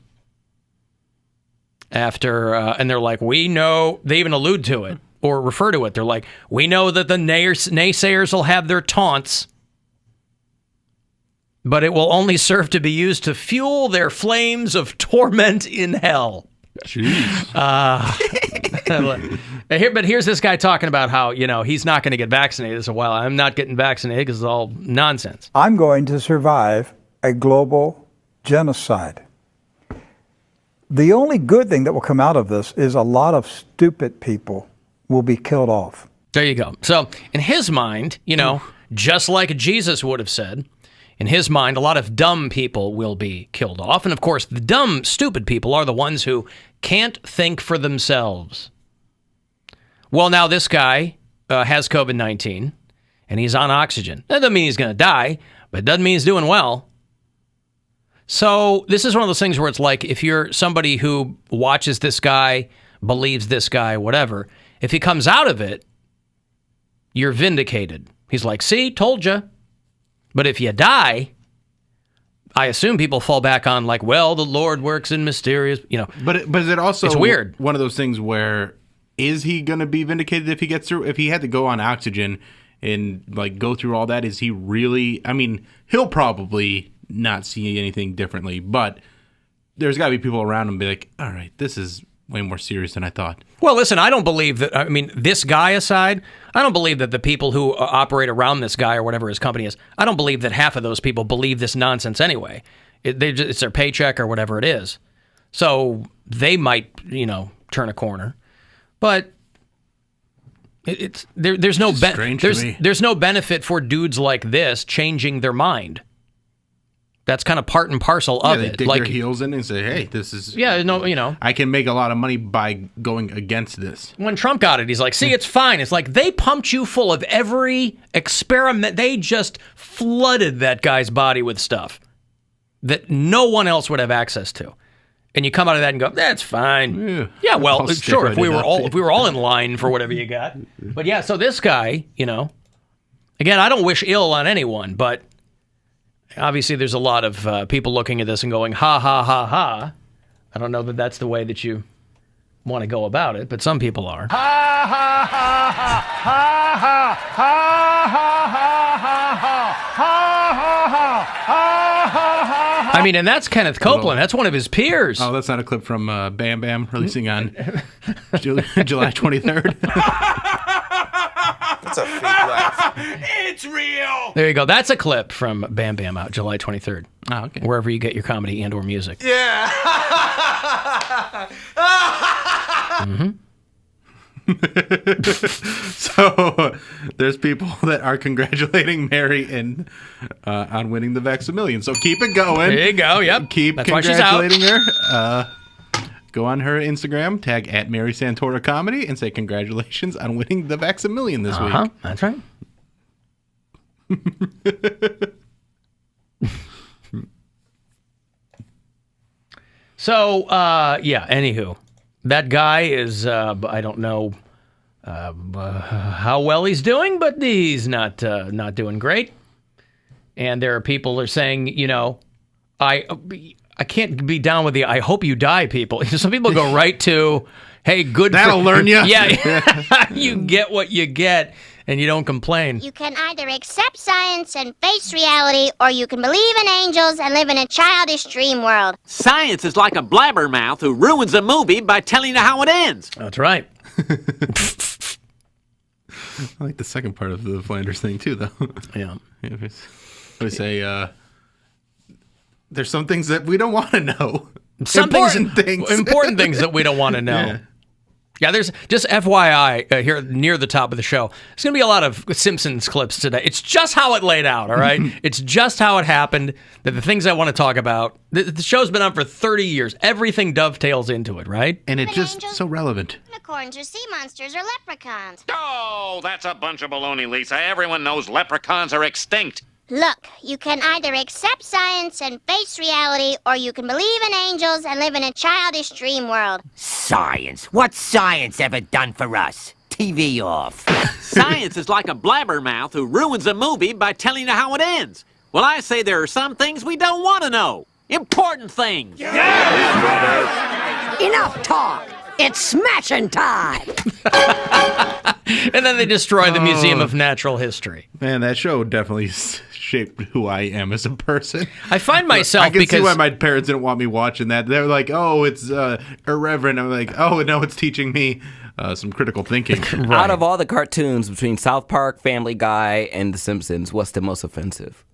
And they're like, we know, they even allude to it or refer to it. They're like, we know that the naysayers will have their taunts, but it will only serve to be used to fuel their flames of torment in hell. Jeez. But here's this guy talking about how, he's not going to get vaccinated. So, well, I'm not getting vaccinated because it's all nonsense. I'm going to survive a global genocide. The only good thing that will come out of this is a lot of stupid people will be killed off. There you go. So in his mind, just like Jesus would have said, in his mind, a lot of dumb people will be killed off. And of course, the dumb, stupid people are the ones who can't think for themselves. Well, now this guy has COVID-19 and he's on oxygen. That doesn't mean he's going to die, but it doesn't mean he's doing well. So this is one of those things where it's like, if you're somebody who watches this guy, believes this guy, whatever, if he comes out of it, you're vindicated. He's like, see, told you. But if you die, I assume people fall back on like, well, the Lord works in mysterious, But is it also it's weird. One of those things where is he going to be vindicated if he gets through? If he had to go on oxygen and like go through all that, is he really? I mean, he'll probably not see anything differently, but there's got to be people around him be like, all right, this is way more serious than I thought. Well, listen, I don't believe that, this guy aside, I don't believe that the people who operate around this guy or whatever his company is, I don't believe that half of those people believe this nonsense anyway. It's their paycheck or whatever it is. So they might, turn a corner. But there's no there's no benefit for dudes like this changing their mind. That's kind of part and parcel of they it. dig their heels in and say, hey, this is... Yeah, no, I can make a lot of money by going against this. When Trump got it, he's like, see, it's fine. It's like they pumped you full of every experiment. They just flooded that guy's body with stuff that no one else would have access to. And you come out of that and go, that's fine. Yeah, well, sure, if we were all in line for whatever you got. But yeah, so this guy, again, I don't wish ill on anyone, but obviously there's a lot of people looking at this and going, ha, ha, ha, ha. I don't know that that's the way that you want to go about it, but some people are. Ha ha ha ha ha ha ha ha ha ha ha ha. I mean, and that's Kenneth Copeland. That's one of his peers. Oh, that's not a clip from Bam Bam releasing on July 23rd. That's a fake laugh. It's real. There you go. That's a clip from Bam Bam out July 23rd. Oh, okay. Wherever you get your comedy and or music. Yeah. Mm-hmm. So there's people that are congratulating Mary on winning the Vax-A-Million. So keep it going. There you go. Yep. Keep That's why she's out. congratulating her. Go on her Instagram, tag at Mary Santora Comedy, and say congratulations on winning the Vax-A-Million this week. That's right. So, anywho, that guy is, I don't know how well he's doing, but he's not doing great. And there are people that are saying, I can't be down with the I hope you die people. Some people go right to, hey, good. That'll learn you. Yeah, you get what you get, and you don't complain. You can either accept science and face reality, or you can believe in angels and live in a childish dream world. Science is like a blabbermouth who ruins a movie by telling you how it ends. That's right. I like the second part of the Flanders thing, too, though. Yeah. We say, there's some things that we don't want to know. Important things that we don't want to know. Yeah, there's just FYI here near the top of the show. There's going to be a lot of Simpsons clips today. It's just how it laid out, all right? It's just how it happened, that the things I want to talk about. The show's been on for 30 years. Everything dovetails into it, right? And it's just so relevant. Unicorns or sea monsters or leprechauns. Oh, that's a bunch of baloney, Lisa. Everyone knows leprechauns are extinct. Look, you can either accept science and face reality, or you can believe in angels and live in a childish dream world. Science? What's science ever done for us? TV off. Science is like a blabbermouth who ruins a movie by telling you how it ends. Well, I say there are some things we don't want to know. Important things. Enough talk. It's smashing time. And then they destroy the Museum of Natural History. Man, that show definitely shaped who I am as a person. I find myself I can because see why my parents didn't want me watching that. They're like, "Oh, it's irreverent." I'm like, "Oh no, it's teaching me some critical thinking." Right. Out of all the cartoons between South Park, Family Guy, and The Simpsons, what's the most offensive?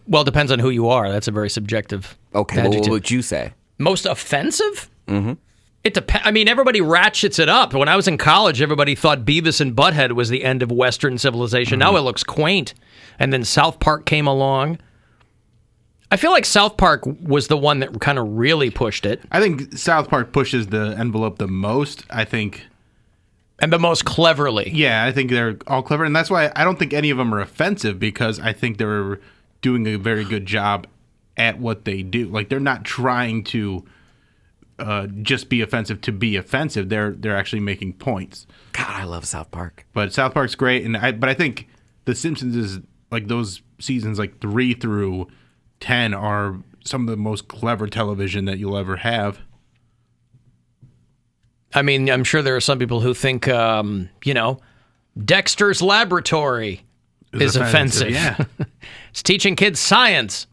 Well, depends on who you are. That's a very subjective. Okay, well, what would you say? Most offensive? Mm-hmm. It depends. I mean, everybody ratchets it up. When I was in college, everybody thought Beavis and Butthead was the end of Western civilization. Now it looks quaint. And then South Park came along. I feel like South Park was the one that kind of really pushed it. I think South Park pushes the envelope the most. And the most cleverly. Yeah, I think they're all clever. And that's why I don't think any of them are offensive, because I think they're doing a very good job at what they do. Like, they're not trying to just be offensive to be offensive. They're actually making points. God, I love South Park. But South Park's great, but I think The Simpsons is like those seasons like 3 through 10 are some of the most clever television that you'll ever have. I mean, I'm sure there are some people who think, Dexter's Laboratory is offensive. Yeah, it's teaching kids science.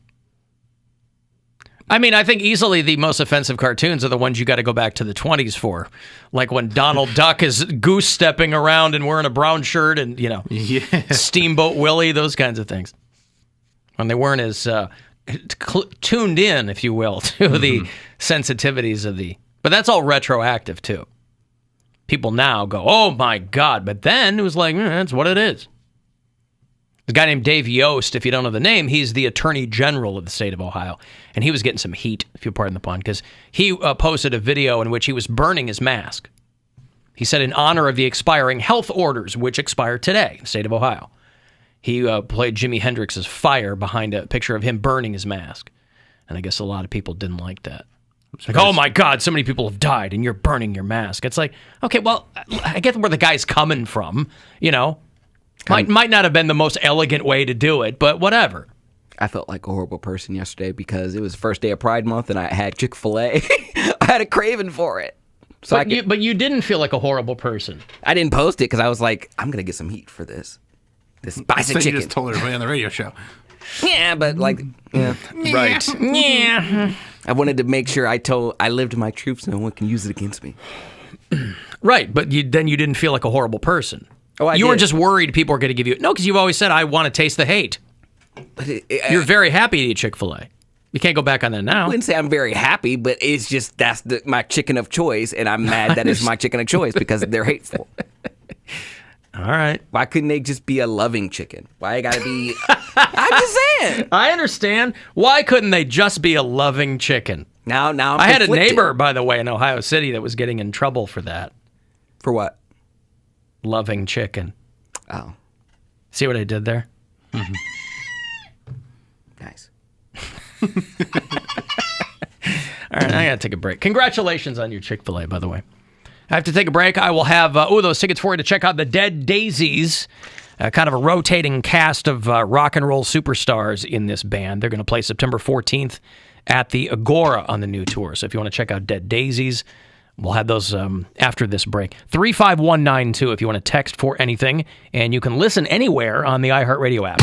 I mean, I think easily the most offensive cartoons are the ones you got to go back to the 20s for. Like when Donald Duck is goose stepping around and wearing a brown shirt and, Steamboat Willie, those kinds of things. When they weren't as tuned in, if you will, to the sensitivities of the... But that's all retroactive, too. People now go, oh, my God. But then it was like, that's what it is. A guy named Dave Yost, if you don't know the name, he's the Attorney General of the state of Ohio. And he was getting some heat, if you pardon the pun, because he posted a video in which he was burning his mask. He said in honor of the expiring health orders, which expire today in the state of Ohio. He played Jimi Hendrix's Fire behind a picture of him burning his mask. And I guess a lot of people didn't like that. Like, oh my God, so many people have died and you're burning your mask. It's like, okay, well, I get where the guy's coming from, Might not have been the most elegant way to do it, but whatever. I felt like a horrible person yesterday because it was the first day of Pride Month and I had Chick-fil-A. I had a craving for it. So but you didn't feel like a horrible person. I didn't post it because I was like, I'm going to get some heat for this. This spicy chicken. You just told everybody on the radio show. Yeah, but yeah. Right. Yeah. I wanted to make sure I lived my truth so no one can use it against me. Right, but then you didn't feel like a horrible person. Oh, you weren't just worried people were going to give you... No, because you've always said, I want to taste the hate. But you're very happy to eat Chick-fil-A. You can't go back on that now. I wouldn't say I'm very happy, but it's just that's my chicken of choice, and I'm mad that it's my chicken of choice because they're hateful. All right. Why couldn't they just be a loving chicken? Why it got to be... I'm just saying. I understand. Why couldn't they just be a loving chicken? Now I'm I had a conflicted. neighbor, by the way, in Ohio City that was getting in trouble for that. For what? Loving chicken. Oh. See what I did there? Mm-hmm. Nice. All right, I got to take a break. Congratulations on your Chick-fil-A, by the way. I have to take a break. I will have those tickets for you to check out the Dead Daisies, kind of a rotating cast of rock and roll superstars in this band. They're going to play September 14th at the Agora on the new tour. So if you want to check out Dead Daisies, we'll have those after this break. 35192 if you want to text for anything, and you can listen anywhere on the iHeartRadio app.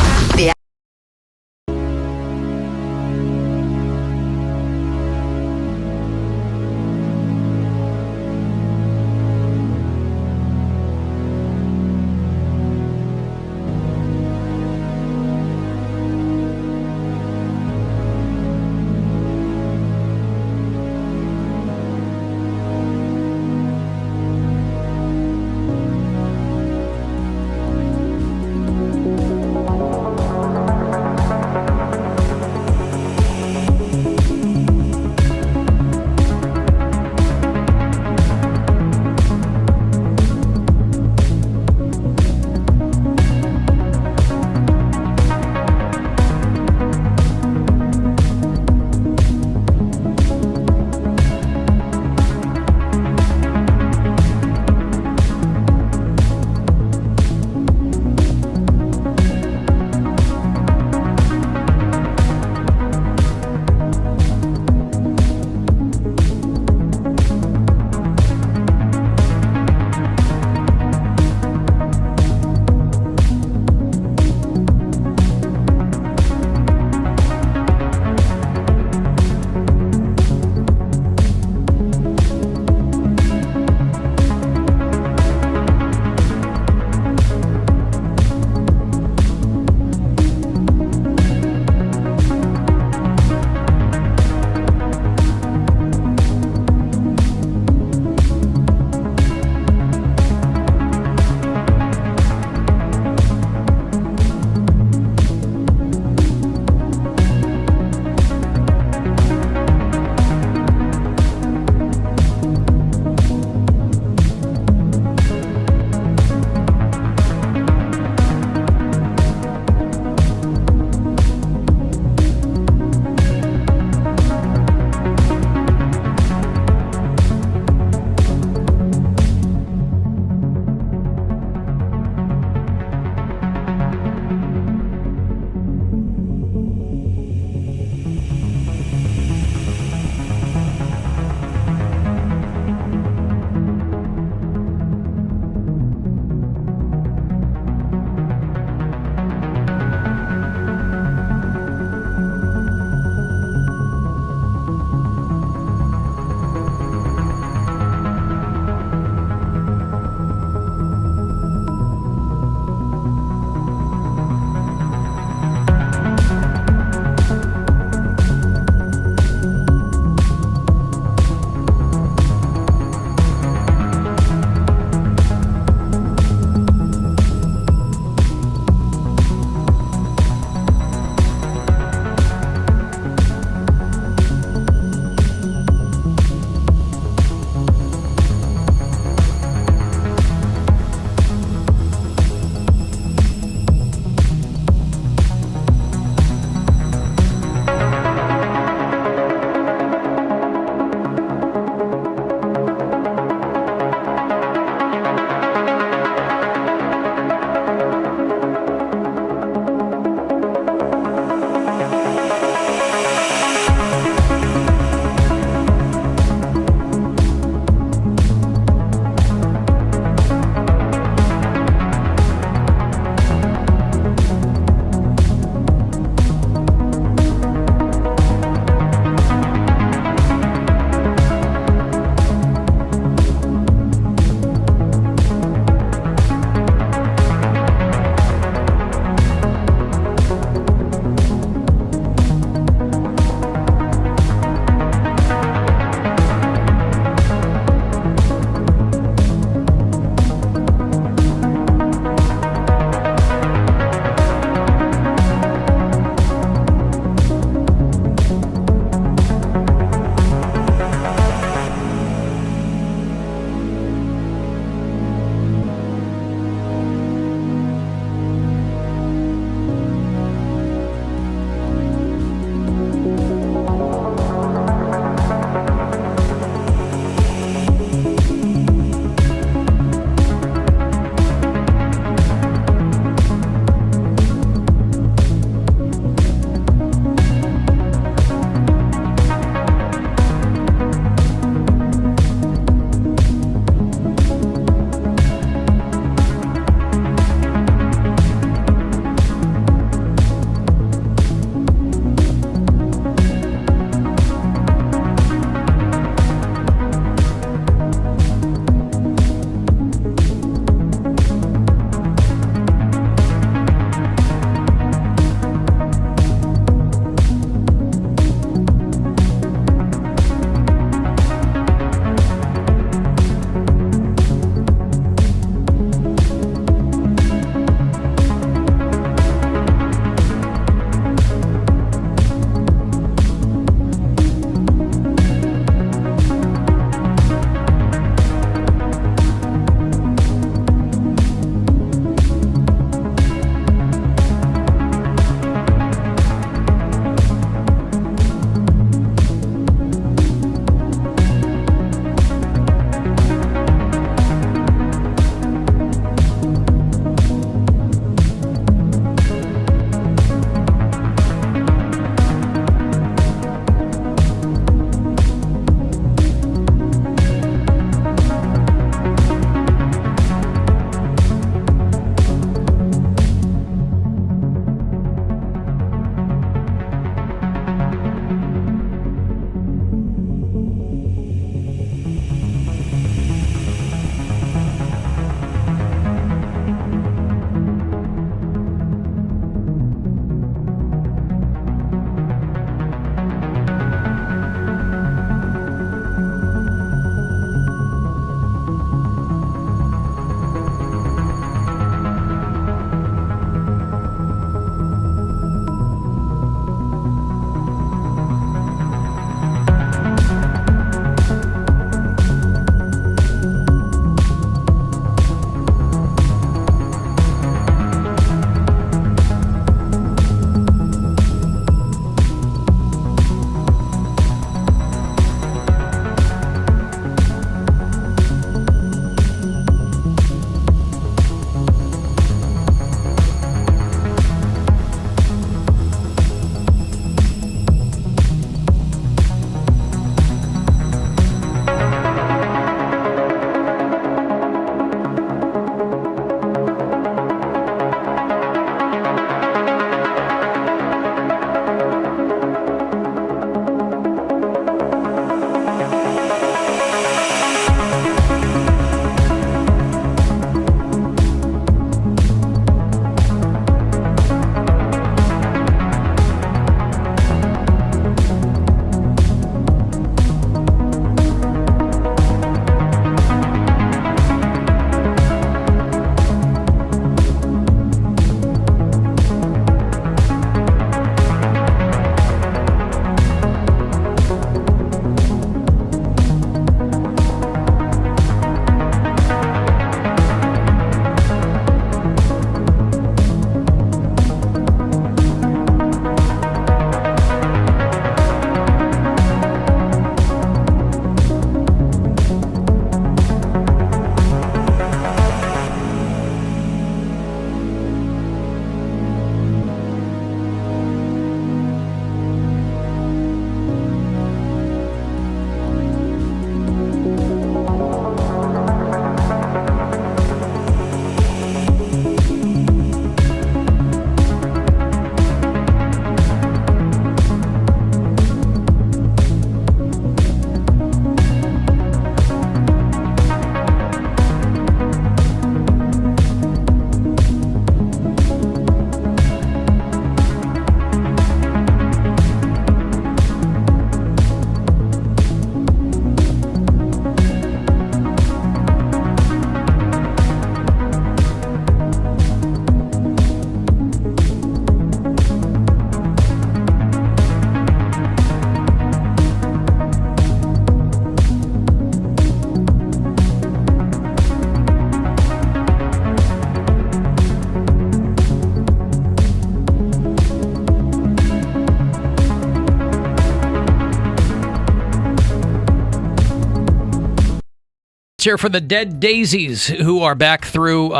It's here for the Dead Daisies, who are back through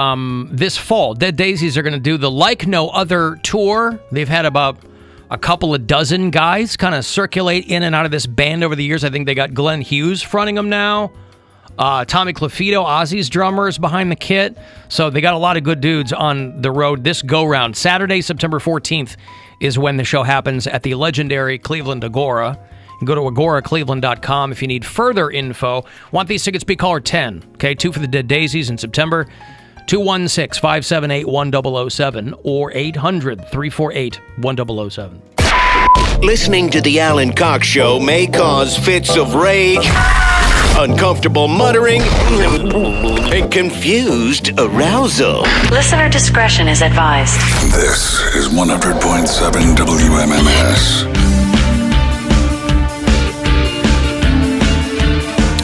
this fall. Dead Daisies are going to do the Like No Other tour. They've had about a couple of dozen guys kind of circulate in and out of this band over the years. I think they got Glenn Hughes fronting them now. Tommy Clufito, Ozzy's drummer, is behind the kit. So they got a lot of good dudes on the road this go-round. Saturday, September 14th is when the show happens at the legendary Cleveland Agora. You can go to agoracleveland.com if you need further info. Want these tickets? Be caller 10. Okay, 2 for the Dead Daisies in September. 216-578-1007 or 800-348-1007. Listening to the Alan Cox Show may cause fits of rage, uncomfortable muttering, and confused arousal. Listener discretion is advised. This is 100.7 WMMS.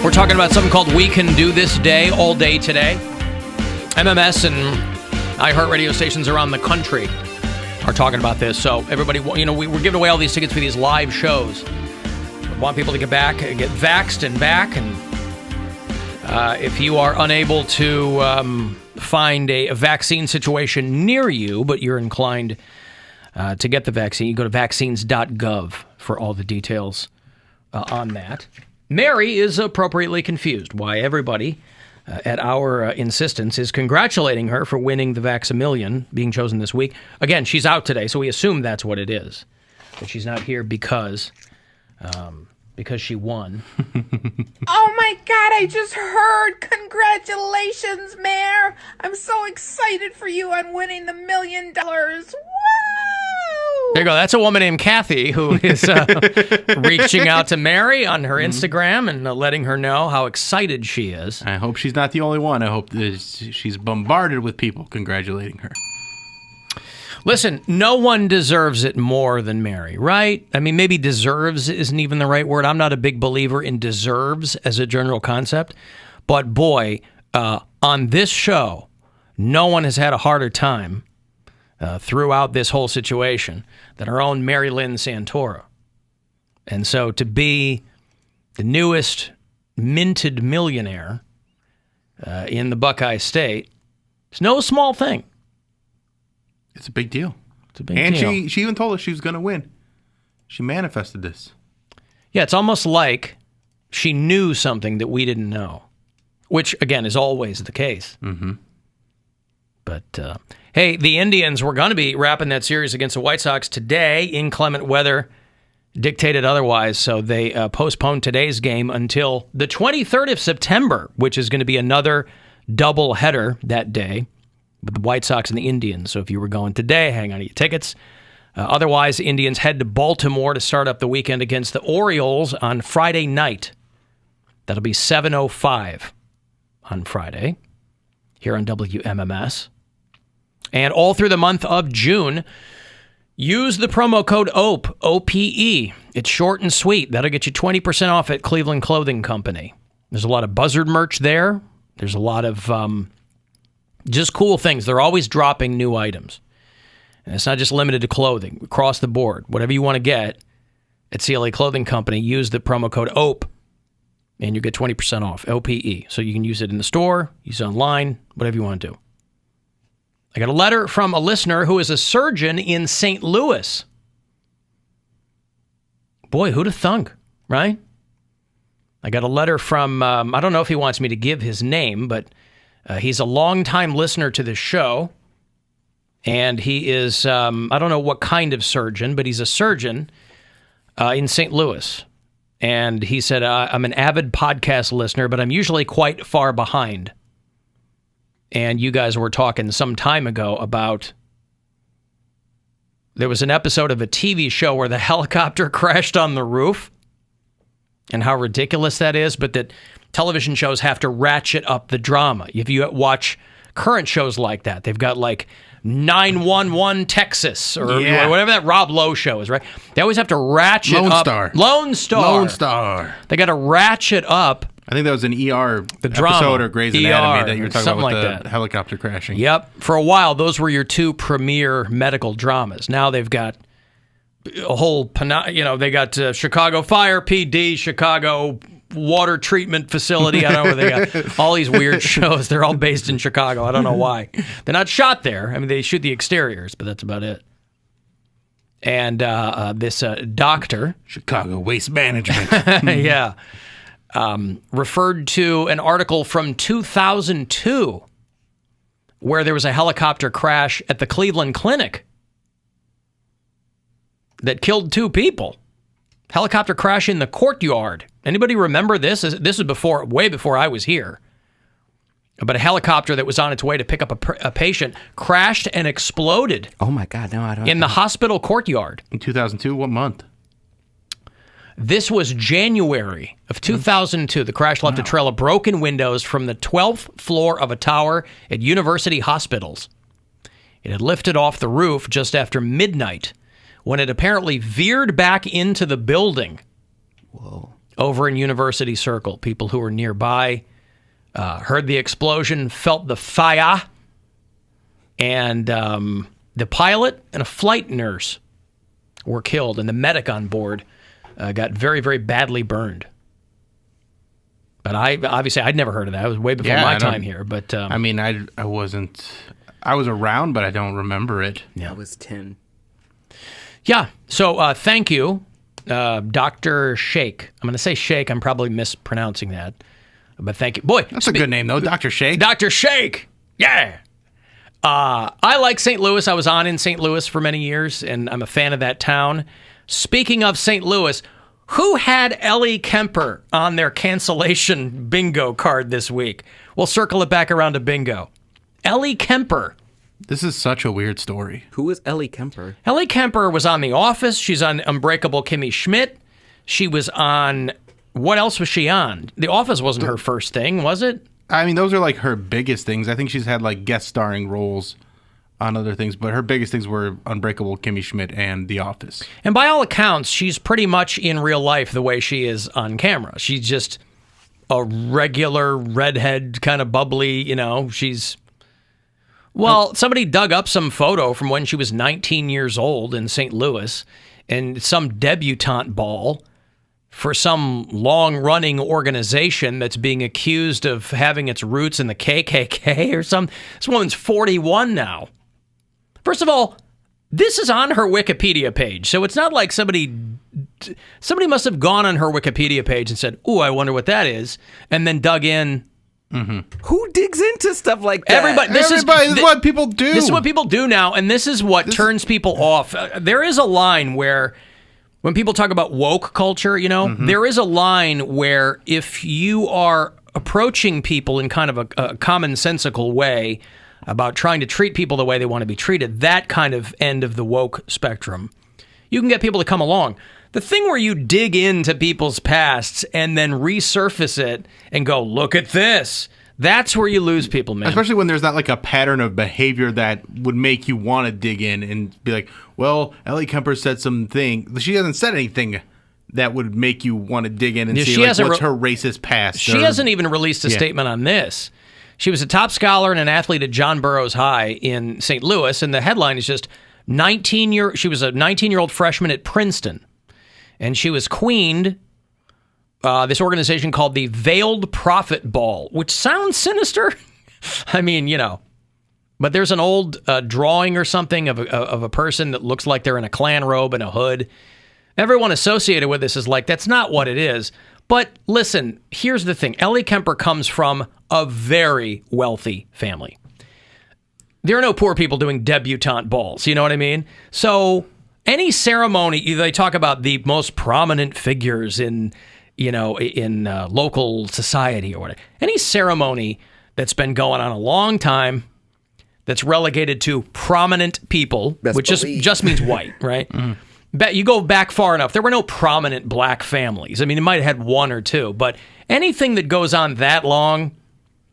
We're talking about something called We Can Do This Day, all day today. MMS and iHeartRadio stations around the country are talking about this. So everybody, we're giving away all these tickets for these live shows. We want people to get vaxxed and back. And if you are unable to find a vaccine situation near you, but you're inclined to get the vaccine, you go to vaccines.gov for all the details on that. Mary is appropriately confused why everybody, at our insistence, is congratulating her for winning the Vax-A-Million, being chosen this week. Again, she's out today, so we assume that's what it is. But she's not here because she won. Oh my God, I just heard. Congratulations, Mayor. I'm so excited for you on winning the $1 million. There you go. That's a woman named Kathy who is reaching out to Mary on her Instagram and letting her know how excited she is. I hope she's not the only one. I hope that she's bombarded with people congratulating her. Listen, no one deserves it more than Mary, right? I mean, maybe deserves isn't even the right word. I'm not a big believer in deserves as a general concept. But boy, on this show, no one has had a harder time throughout this whole situation than our own Mary Lynn Santora. And so to be the newest minted millionaire in the Buckeye State, it's no small thing. It's a big deal. It's a big deal. And she even told us she was going to win. She manifested this. Yeah, it's almost like she knew something that we didn't know, which, again, is always the case. Mm-hmm. But, hey, the Indians were going to be wrapping that series against the White Sox today. Inclement weather dictated otherwise, so they postponed today's game until the 23rd of September, which is going to be another doubleheader that day with the White Sox and the Indians. So if you were going today, hang on to your tickets. Otherwise, the Indians head to Baltimore to start up the weekend against the Orioles on Friday night. That'll be 7:05 on Friday here on WMMS. And all through the month of June, use the promo code OPE, O-P-E. It's short and sweet. That'll get you 20% off at Cleveland Clothing Company. There's a lot of Buzzard merch there. There's a lot of just cool things. They're always dropping new items. And it's not just limited to clothing. Across the board, whatever you want to get at CLA Clothing Company, use the promo code OPE, and you get 20% off, O-P-E. So you can use it in the store, use it online, whatever you want to do. I got a letter from a listener who is a surgeon in St. Louis. Boy, who'd have thunk, right? I got a letter from, I don't know if he wants me to give his name, but he's a longtime listener to this show. And he is, I don't know what kind of surgeon, but he's a surgeon in St. Louis. And he said, I'm an avid podcast listener, but I'm usually quite far behind. And you guys were talking some time ago about there was an episode of a TV show where the helicopter crashed on the roof and how ridiculous that is, but that television shows have to ratchet up the drama. If you watch current shows like that, they've got like 911 Texas or whatever that Rob Lowe show is, right? They always have to ratchet up. Lone Star. They got to ratchet up. I think that was an ER episode or Grey's Anatomy that you were talking about with the helicopter crashing. Yep. For a while, those were your two premier medical dramas. Now they've got a whole, they got Chicago Fire PD, Chicago water treatment facility. I don't know where they got all these weird shows. They're all based in Chicago. I don't know why. They're not shot there. I mean, they shoot the exteriors, but that's about it. And this doctor, Chicago Waste Management, yeah, referred to an article from 2002 where there was a helicopter crash at the Cleveland Clinic that killed 2 people. Helicopter crash in the courtyard. Anybody remember this? This was way before I was here. But a helicopter that was on its way to pick up a patient crashed and exploded. Oh my God! No, I don't. In the hospital courtyard. In 2002, what month? This was January of 2002. The crash left a trail of broken windows from the 12th floor of a tower at University Hospitals. It had lifted off the roof just after midnight when it apparently veered back into the building. Whoa. Over in University Circle. People who were nearby heard the explosion, felt the fire, and the pilot and a flight nurse were killed, and the medic on board got very, very badly burned. But I'd never heard of that. It was way before my time here. But I mean, I wasn't. I was around, but I don't remember it. Yeah, I was 10. Yeah. So thank you, Dr. Shake. I'm going to say Shake. I'm probably mispronouncing that. But thank you. Boy. That's a good name, though. Dr. Shake. Dr. Shake. Yeah. I like St. Louis. I was on in St. Louis for many years, and I'm a fan of that town. Speaking of St. Louis, who had Ellie Kemper on their cancellation bingo card this week? We'll circle it back around to bingo. Ellie Kemper. This is such a weird story. Who is Ellie Kemper? Ellie Kemper was on The Office. She's on Unbreakable Kimmy Schmidt. She was on... What else was she on? The Office wasn't her first thing, was it? I mean, those are like her biggest things. I think she's had like guest starring roles on other things, but her biggest things were Unbreakable Kimmy Schmidt and The Office. And by all accounts, she's pretty much in real life the way she is on camera. She's just a regular redhead, kind of bubbly, she's... Well, somebody dug up some photo from when she was 19 years old in St. Louis and some debutante ball for some long-running organization that's being accused of having its roots in the KKK or something. This woman's 41 now. First of all, this is on her Wikipedia page, so it's not like somebody must have gone on her Wikipedia page and said, "Ooh, I wonder what that is," and then dug in. Mm-hmm. Who digs into stuff like that? Everybody. This is what people do. This is what people do now, and this is what turns people off. There is a line where... When people talk about woke culture, there is a line where if you are approaching people in kind of a commonsensical way about trying to treat people the way they want to be treated, that kind of end of the woke spectrum, you can get people to come along. The thing where you dig into people's pasts and then resurface it and go, look at this, that's where you lose people, man. Especially when there's not like a pattern of behavior that would make you want to dig in and be like, well, Ellie Kemper said something. She hasn't said anything that would make you want to dig in and see what's her racist past. She hasn't even released a statement on this. She was a top scholar and an athlete at John Burroughs High in St. Louis, and the headline is just she was a 19-year-old freshman at Princeton, and she was queened this organization called the Veiled Prophet Ball, which sounds sinister. I mean, but there's an old drawing or something of a person that looks like they're in a Klan robe and a hood. Everyone associated with this is like, that's not what it is. But listen, here's the thing. Ellie Kemper comes from a very wealthy family. There are no poor people doing debutante balls. You know what I mean? So any ceremony, they talk about the most prominent figures in local society or whatever. Any ceremony that's been going on a long time that's relegated to prominent people, which just means white, right? You go back far enough. There were no prominent black families. I mean, it might have had one or two, but anything that goes on that long,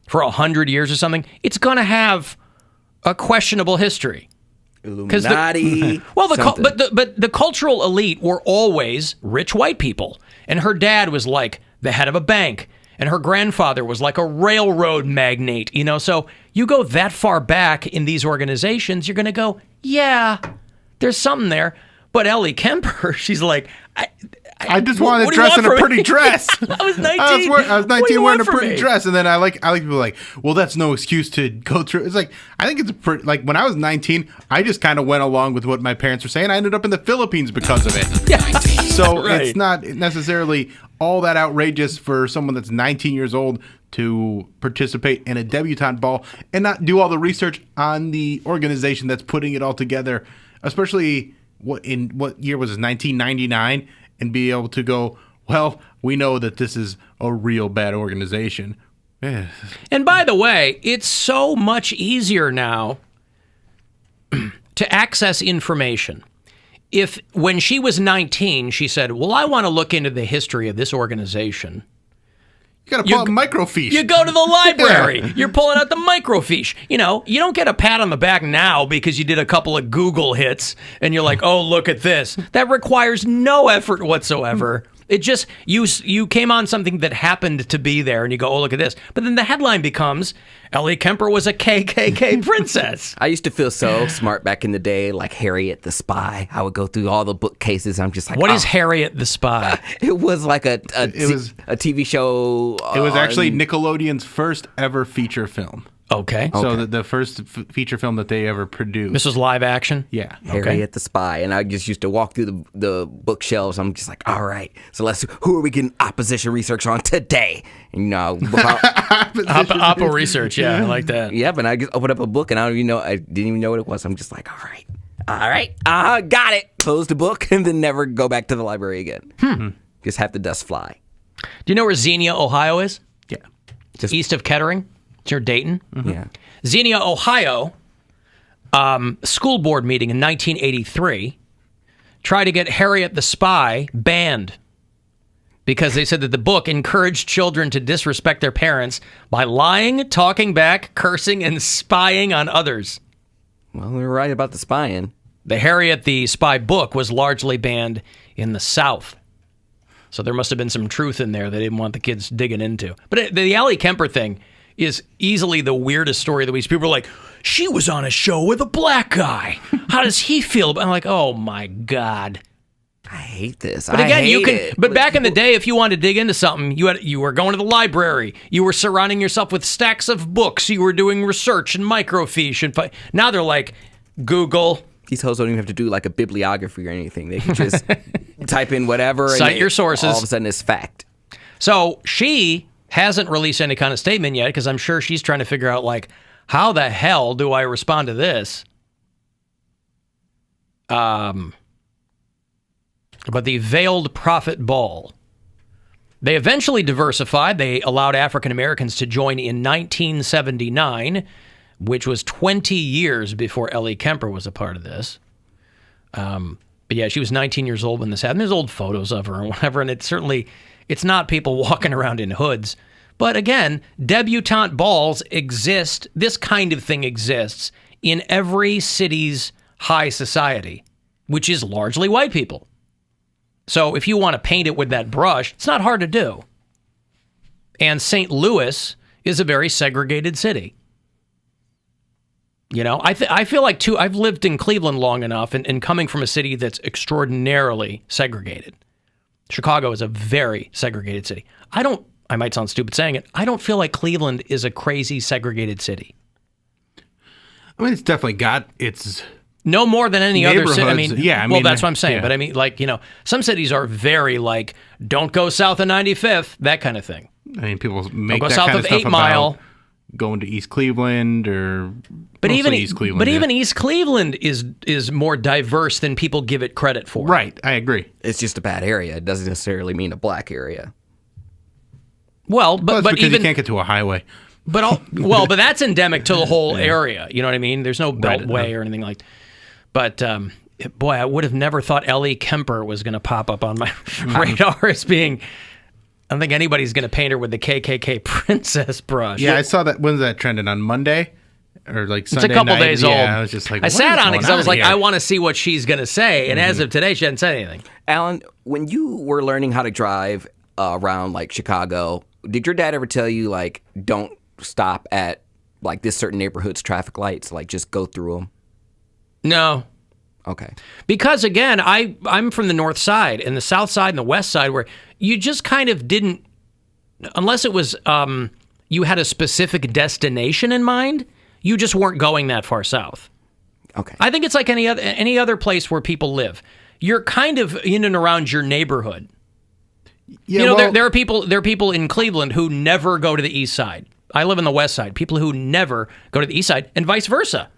for 100 years or something, it's going to have a questionable history. Illuminati. But the cultural elite were always rich white people. And her dad was like the head of a bank, and her grandfather was like a railroad magnate, So you go that far back in these organizations, you're going to go, yeah, there's something there. But Ellie Kemper, she's like, I just wanted to dress in a pretty dress. I was 19. I was 19 wearing a pretty me? dress, and then I like people like, well, that's no excuse to go through. It's like I think it's a pretty like when I was 19, I just kind of went along with what my parents were saying. I ended up in the Philippines because of it. Yeah. So Right. it's not necessarily all that outrageous for someone that's 19 years old to participate in a debutante ball and not do all the research on the organization that's putting it all together, especially what year was it, 1999, and be able to go, well, we know that this is a real bad organization. And by the way, it's so much easier now to access information. If when she was 19, she said, well, I want to look into the history of this organization. You got to pull out microfiche. You go to the library. You're pulling out the microfiche. You know, you don't get a pat on the back now because you did a couple of Google hits and you're like, oh, look at this. That requires no effort whatsoever. It just, you came on something that happened to be there and you go, oh, look at this. But then the headline becomes, Ellie Kemper was a KKK princess. I used to feel so smart back in the day, like Harriet the Spy. I would go through all the bookcases. I'm just like, what is Harriet the Spy? It was like a TV show. It was actually Nickelodeon's first ever feature film. Okay. So the first feature film that they ever produced. This was live action? Yeah. Harriet the Spy. And I just used to walk through the bookshelves. I'm just like, all right, so who are we getting opposition research on today? And, you know, Oppo research, yeah, I like that. Yeah, but I just opened up a book and I didn't even know what it was. I'm just like, all right, got it. Close the book and then never go back to the library again. Just have the dust fly. Do you know where Xenia, Ohio is? Yeah. Just east of Kettering. It's near Dayton. Yeah. Xenia, Ohio, school board meeting in 1983 tried to get Harriet the Spy banned because they said that the book encouraged children to disrespect their parents by lying, talking back, cursing, and spying on others. Well, we were right about the spying. The Harriet the Spy book was largely banned in the South. So there must have been some truth in there they didn't want the kids digging into. But the Ellie Kemper thing is easily the weirdest story of the week. People are like, she was on a show with a black guy. How does he feel? I'm like, oh my God. I hate this. But again, But back in the day, if you wanted to dig into something, you were going to the library. You were surrounding yourself with stacks of books. You were doing research and microfiche. And now they're like, Google. These hoes don't even have to do like a bibliography or anything. They can just type in whatever. Cite your sources. All of a sudden it's fact. So she hasn't released any kind of statement yet because I'm sure she's trying to figure out, like, how the hell do I respond to this? But the Veiled Prophet Ball. They eventually diversified. They allowed African Americans to join in 1979, which was 20 years before Ellie Kemper was a part of this. But yeah, she was 19 years old when this happened. There's old photos of her and whatever, and it's not people walking around in hoods. But again, debutante balls exist. This kind of thing exists in every city's high society, which is largely white people. So if you want to paint it with that brush, it's not hard to do. And St. Louis is a very segregated city. You know, I feel like, too, I've lived in Cleveland long enough and coming from a city that's extraordinarily segregated. Chicago is a very segregated city. I might sound stupid saying it, I don't feel like Cleveland is a crazy segregated city. I mean, it's definitely got its... No more than any other city. I mean, yeah, well, that's what I'm saying. Yeah. But I mean, like, you know, some cities are very like, don't go south of 95th, that kind of thing. I mean, people make don't go that south kind of of stuff 8 Mile. Going to East Cleveland or East Cleveland. But even East Cleveland is more diverse than people give it credit for. Right, I agree. It's just a bad area. It doesn't necessarily mean a black area. Well, but because even you can't get to a highway. But but that's endemic to the whole area. You know what I mean? There's no beltway or anything like that. But boy, I would have never thought Ellie Kemper was going to pop up on my radar as being. I don't think anybody's going to paint her with the KKK princess brush. Yeah, I saw that. When's that trending on Monday or like Sunday? It's a couple night? days old. I was just like, I sat on it because I was like, here? I want to see what she's going to say. And as of today, she hadn't said anything. Alan, when you were learning how to drive around like Chicago, did your dad ever tell you like don't stop at like this certain neighborhood's traffic lights, like just go through them? No. Okay. Because again, I'm from the north side and the south side and the west side where you just kind of didn't, unless it was you had a specific destination in mind, you just weren't going that far south. Okay. I think it's like any other place where people live. You're kind of in and around your neighborhood. Yeah, you know, well, there are people in Cleveland who never go to the east side. I live in the west side. People who never go to the east side, and vice versa.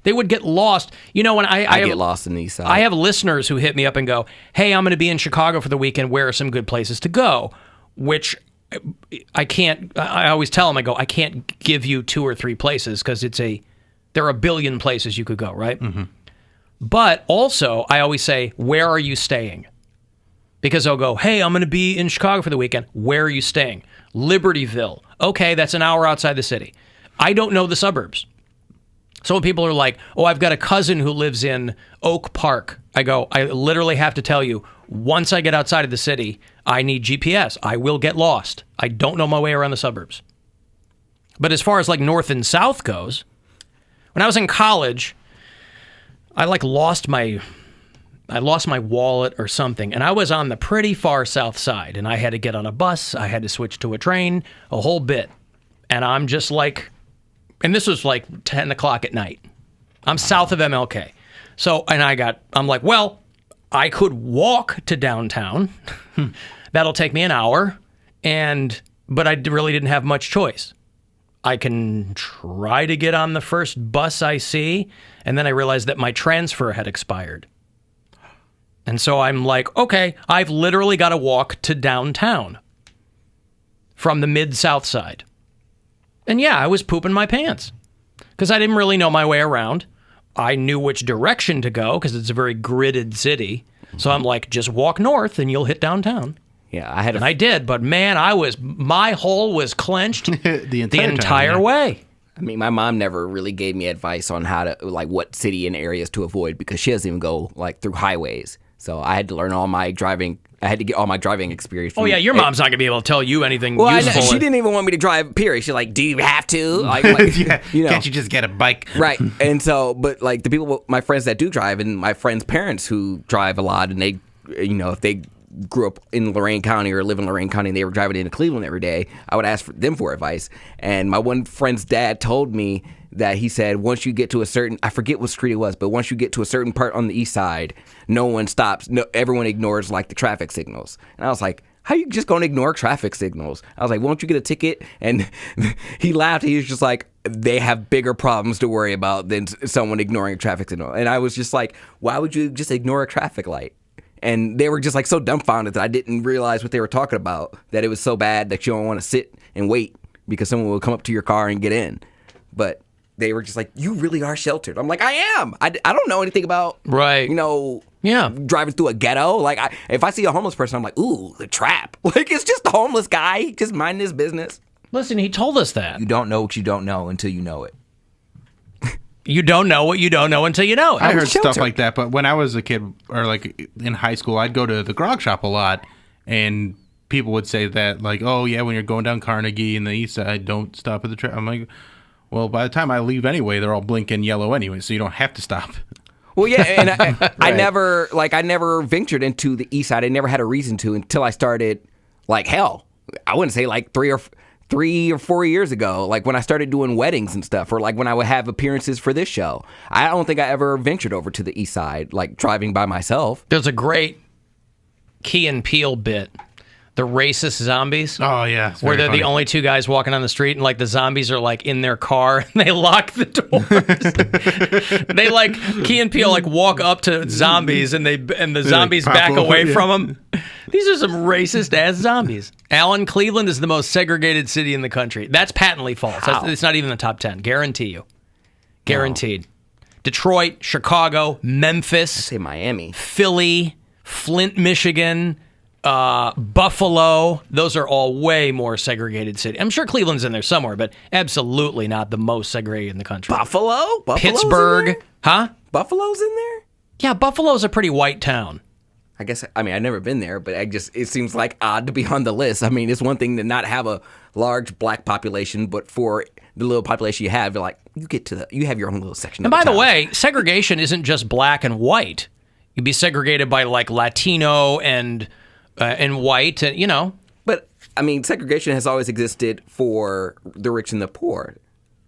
They would get lost. You know, when I get lost in the east side. I have listeners who hit me up and go, "Hey, I'm going to be in Chicago for the weekend. Where are some good places to go?" Which I can't. I always tell them, I go, I can't give you 2 or 3 places because there are a billion places you could go, right? Mm-hmm. But also, I always say, where are you staying? Because they'll go, hey, I'm going to be in Chicago for the weekend. Where are you staying? Libertyville. Okay, that's an hour outside the city. I don't know the suburbs. So when people are like, oh, I've got a cousin who lives in Oak Park, I go, I literally have to tell you, once I get outside of the city, I need GPS. I will get lost. I don't know my way around the suburbs. But as far as like north and south goes, when I was in college, I lost my wallet or something, and I was on the pretty far south side, and I had to get on a bus, I had to switch to a train, a whole bit. And I'm just like, and this was like 10 o'clock at night. I'm south of MLK. So, and I'm like, well, I could walk to downtown. That'll take me an hour, but I really didn't have much choice. I can try to get on the first bus I see, and then I realized that my transfer had expired. And so I'm like, okay, I've literally got to walk to downtown from the mid-south side. And yeah, I was pooping my pants because I didn't really know my way around. I knew which direction to go because it's a very gridded city. So I'm like, just walk north and you'll hit downtown. Yeah, I did, but man, my hole was clenched the entire way. I mean, my mom never really gave me advice on how to, like, what city and areas to avoid because she doesn't even go, like, through highways. So I had to learn all my driving. I had to get all my driving experience. Oh, yeah, your mom's not going to be able to tell you anything useful. She didn't even want me to drive, period. She's like, do you have to? Like, yeah. You know. Can't you just get a bike? Right. And so, but, like, the people, my friends that do drive and my friends' parents who drive a lot and they, you know, if they grew up in Lorain County or live in Lorain County and they were driving into Cleveland every day, I would ask them for advice. And my one friend's dad told me that he said once you get to a certain, I forget what street it was, but once you get to a certain part on the east side, no one stops. No, everyone ignores like the traffic signals. And I was like, how you just going to ignore traffic signals? I was like, won't you get a ticket? And he laughed. He was just like, they have bigger problems to worry about than someone ignoring a traffic signal. And I was just like, why would you just ignore a traffic light? And they were just like so dumbfounded that I didn't realize what they were talking about, that it was so bad that you don't want to sit and wait because someone will come up to your car and get in. But they were just like, you really are sheltered. I'm like, I am. I don't know anything about, right? You know, yeah, driving through a ghetto. Like, if I see a homeless person, I'm like, ooh, the trap. Like, it's just a homeless guy just minding his business. Listen, he told us that. You don't know what you don't know until you know it. You don't know what you don't know until you know it. I heard stuff like that, but when I was a kid or like in high school, I'd go to the grog shop a lot, and people would say that like, oh yeah, when you're going down Carnegie and the east side, don't stop at the train. I'm like, well, by the time I leave anyway, they're all blinking yellow anyway, so you don't have to stop. Well, yeah, and I never ventured into the east side. I never had a reason to until I started, like, hell, I wouldn't say like 3 or 4 years ago, like when I started doing weddings and stuff, or like when I would have appearances for this show. I don't think I ever ventured over to the east side, like driving by myself. There's a great Key and Peele bit, the racist zombies. Oh, yeah. Where they're the only two guys walking on the street, and like the zombies are like in their car, and they lock the doors. They like, Key and Peele like walk up to zombies, and the zombies back away from them. These are some racist ass zombies. Alan, Cleveland is the most segregated city in the country. That's patently false. It's not even the top 10. Guarantee you. Guaranteed. No. Detroit, Chicago, Memphis. I'd say Miami. Philly, Flint, Michigan, Buffalo. Those are all way more segregated cities. I'm sure Cleveland's in there somewhere, but absolutely not the most segregated in the country. Buffalo's Pittsburgh. in there? Huh? Buffalo's in there? Yeah, Buffalo's a pretty white town. I guess, I mean, I've never been there, but it seems like odd to be on the list. I mean, it's one thing to not have a large black population, but for the little population you have, you have your own little section. And by the way, segregation isn't just black and white. You'd be segregated by like Latino and white, and But I mean, segregation has always existed for the rich and the poor.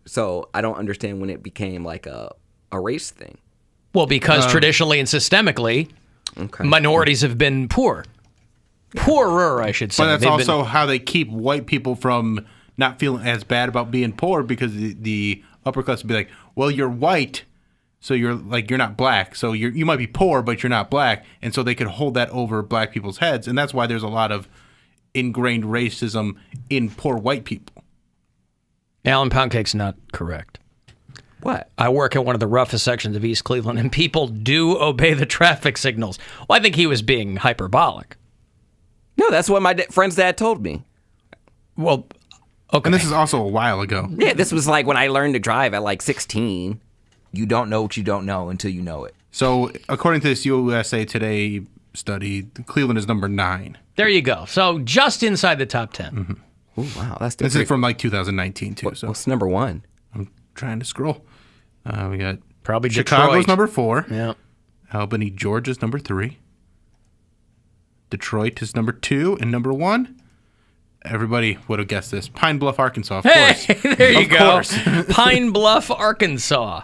So I don't understand when it became like a race thing. Well, because traditionally and systemically, minorities have been poor. Poorer, I should say. But that's also how they keep white people from not feeling as bad about being poor, because the upper class would be like, well, you're white, so you're not black. So you might be poor, but you're not black. And so they could hold that over black people's heads. And that's why there's a lot of ingrained racism in poor white people. Alan, Poundcake's not correct. What? I work in one of the roughest sections of East Cleveland, and people do obey the traffic signals. Well, I think he was being hyperbolic. No, that's what my friend's dad told me. Well, okay. And this is also a while ago. Yeah, this was like when I learned to drive at like 16. You don't know what you don't know until you know it. So, according to this USA Today study, Cleveland is number 9. There you go. So, just inside the top 10. Mm-hmm. Oh, wow. This is from like 2019, too. What's number 1? I'm trying to scroll. We got probably Chicago's Detroit. number 4. Yeah. Albany, Georgia's number 3. Detroit is number 2, and number 1. Everybody would have guessed this. Pine Bluff, Arkansas. Of course. There you of go. Course. Pine Bluff, Arkansas.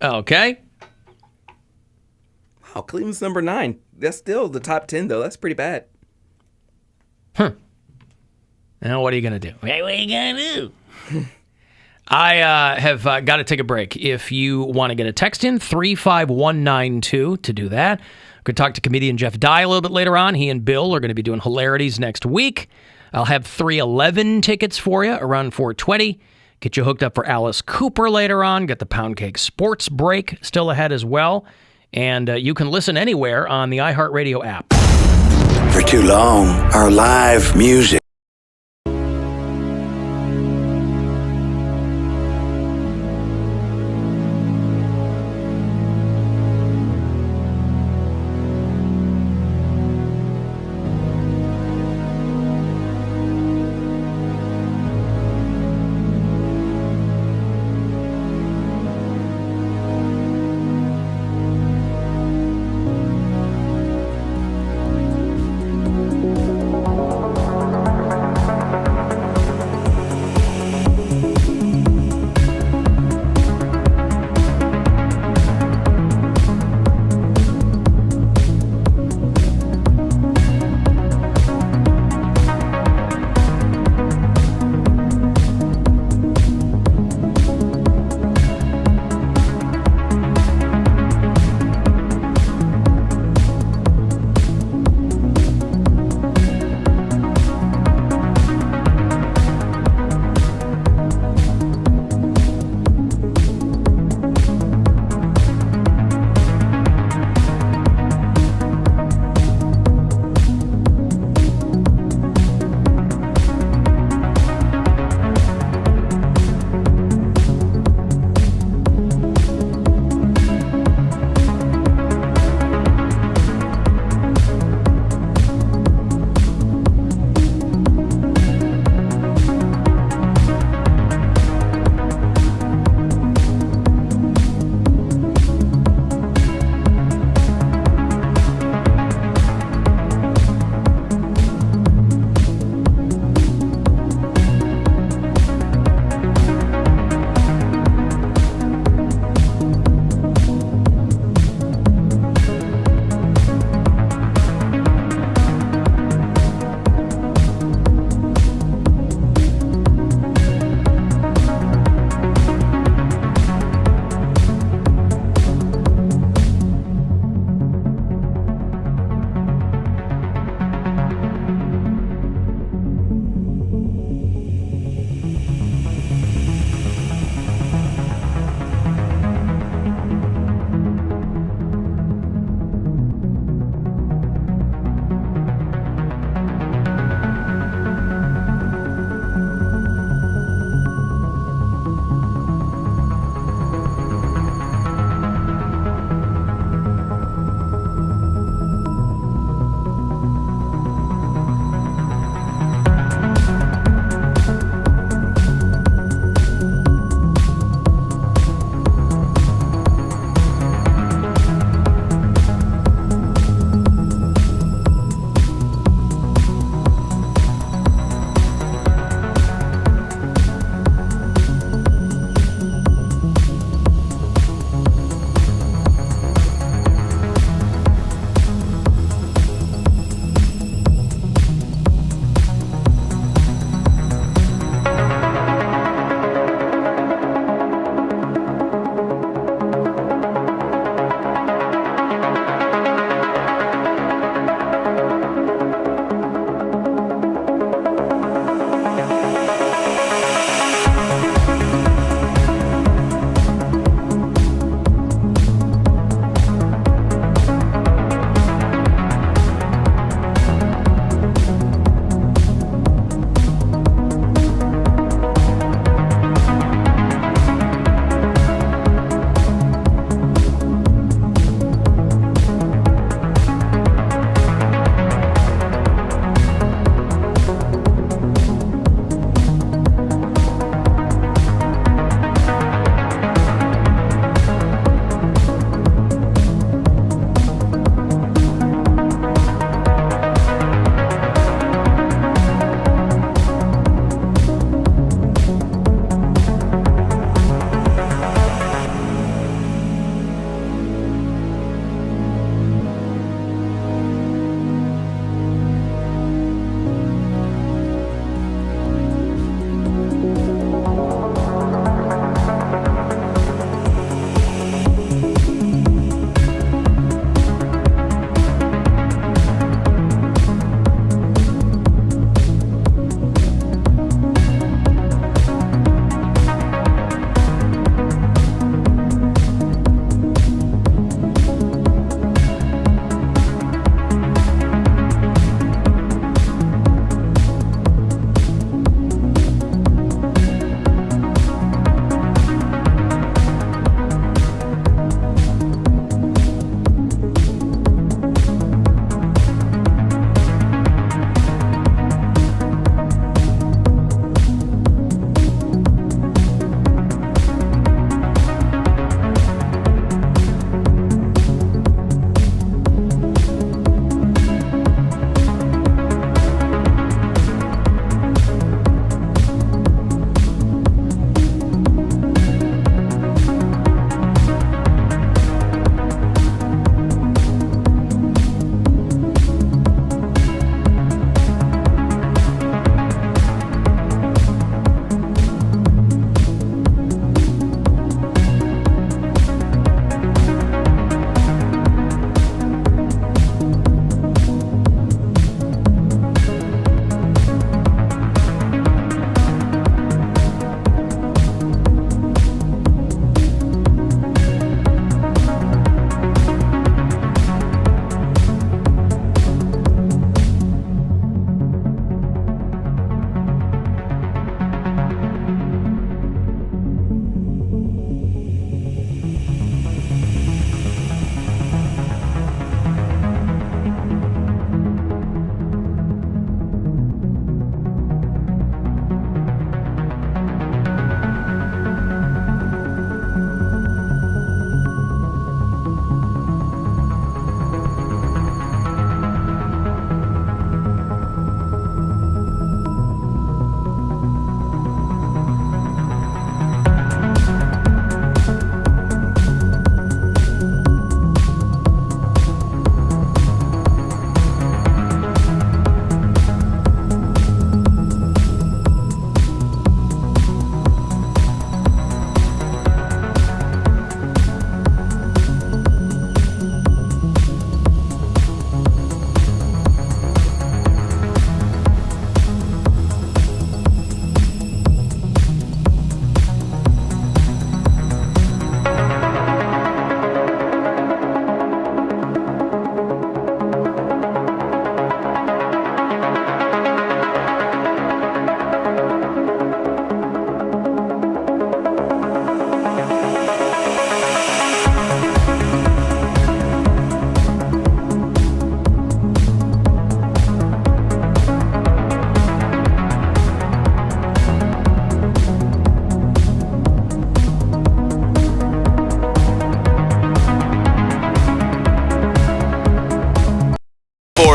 Okay. Wow, Cleveland's number 9. That's still the top 10, though. That's pretty bad. Now, what are you going to do? What are you going to do? I have got to take a break. If you want to get a text in, 35192 to do that. I'm going to talk to comedian Jeff Dye a little bit later on. He and Bill are going to be doing hilarities next week. I'll have 311 tickets for you around 420. Get you hooked up for Alice Cooper later on. Got the Poundcake Sports Break still ahead as well. And you can listen anywhere on the iHeartRadio app. For too long, our live music.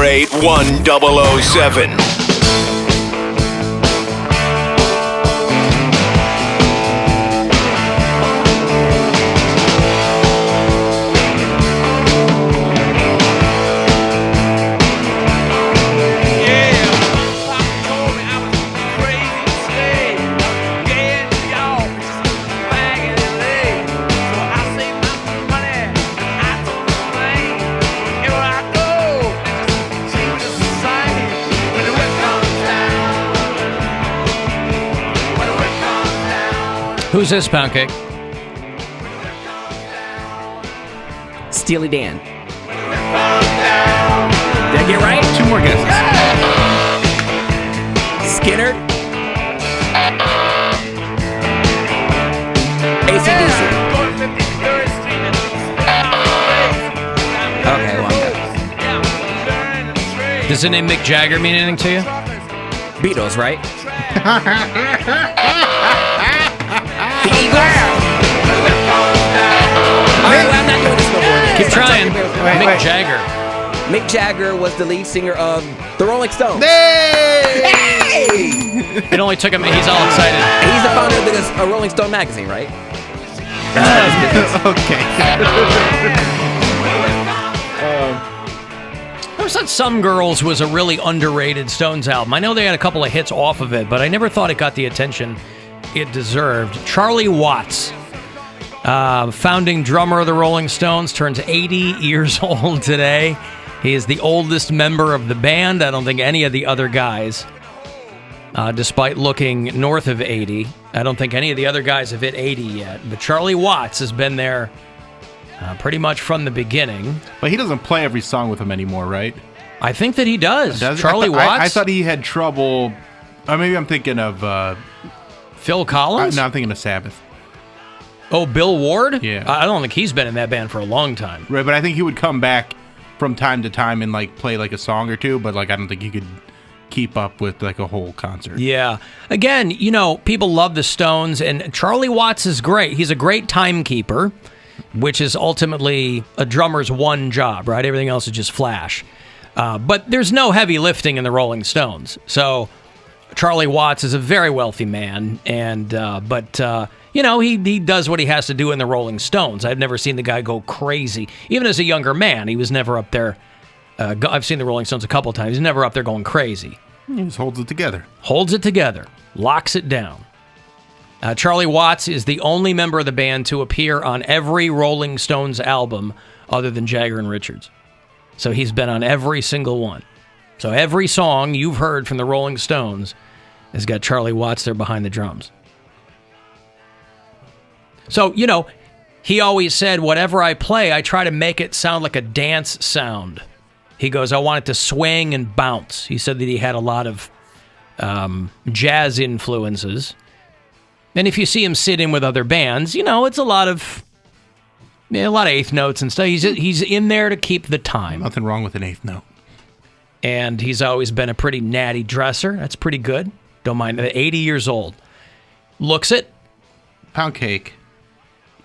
448-1007. Who's this, Poundcake? Steely Dan. Did I get right? 2 more guesses. Skinner. AC/DC. Okay, well, Does the name Mick Jagger mean anything to you? Beatles, right? The Eagles. All right, well, I'm not doing this no more. Keep trying. Mick Jagger. Mick Jagger was the lead singer of the Rolling Stones. Hey! It only took him. He's all excited. He's the founder of the Rolling Stone magazine, right? Okay. I always thought Some Girls was a really underrated Stones album. I know they had a couple of hits off of it, but I never thought it got the attention it deserved. Charlie Watts, founding drummer of the Rolling Stones, turns 80 years old today. He is the oldest member of the band. I don't think any of the other guys, despite looking north of 80, I don't think any of the other guys have hit 80 yet. But Charlie Watts has been there pretty much from the beginning. But he doesn't play every song with him anymore, right? I think that he does. Charlie Watts? I thought he had trouble. Or maybe I'm thinking of... Phil Collins? No, I'm thinking of Sabbath. Oh, Bill Ward? Yeah. I don't think he's been in that band for a long time. Right, but I think he would come back from time to time and like play like a song or two, but like I don't think he could keep up with like a whole concert. Yeah. Again, you know, people love the Stones, and Charlie Watts is great. He's a great timekeeper, which is ultimately a drummer's one job, right? Everything else is just flash. But there's no heavy lifting in the Rolling Stones. So Charlie Watts is a very wealthy man, and you know, he does what he has to do in the Rolling Stones. I've never seen the guy go crazy. Even as a younger man, he was never up there. I've seen the Rolling Stones a couple times. He's never up there going crazy. He just holds it together. Holds it together. Locks it down. Charlie Watts is the only member of the band to appear on every Rolling Stones album other than Jagger and Richards. So he's been on every single one. So every song you've heard from the Rolling Stones has got Charlie Watts there behind the drums. So, you know, he always said, whatever I play, I try to make it sound like a dance sound. He goes, I want it to swing and bounce. He said that he had a lot of jazz influences. And if you see him sit in with other bands, you know, it's a lot of eighth notes and stuff. He's in there to keep the time. Nothing wrong with an eighth note. And he's always been a pretty natty dresser. That's pretty good. Don't mind that. 80 years old. Looks it. Poundcake,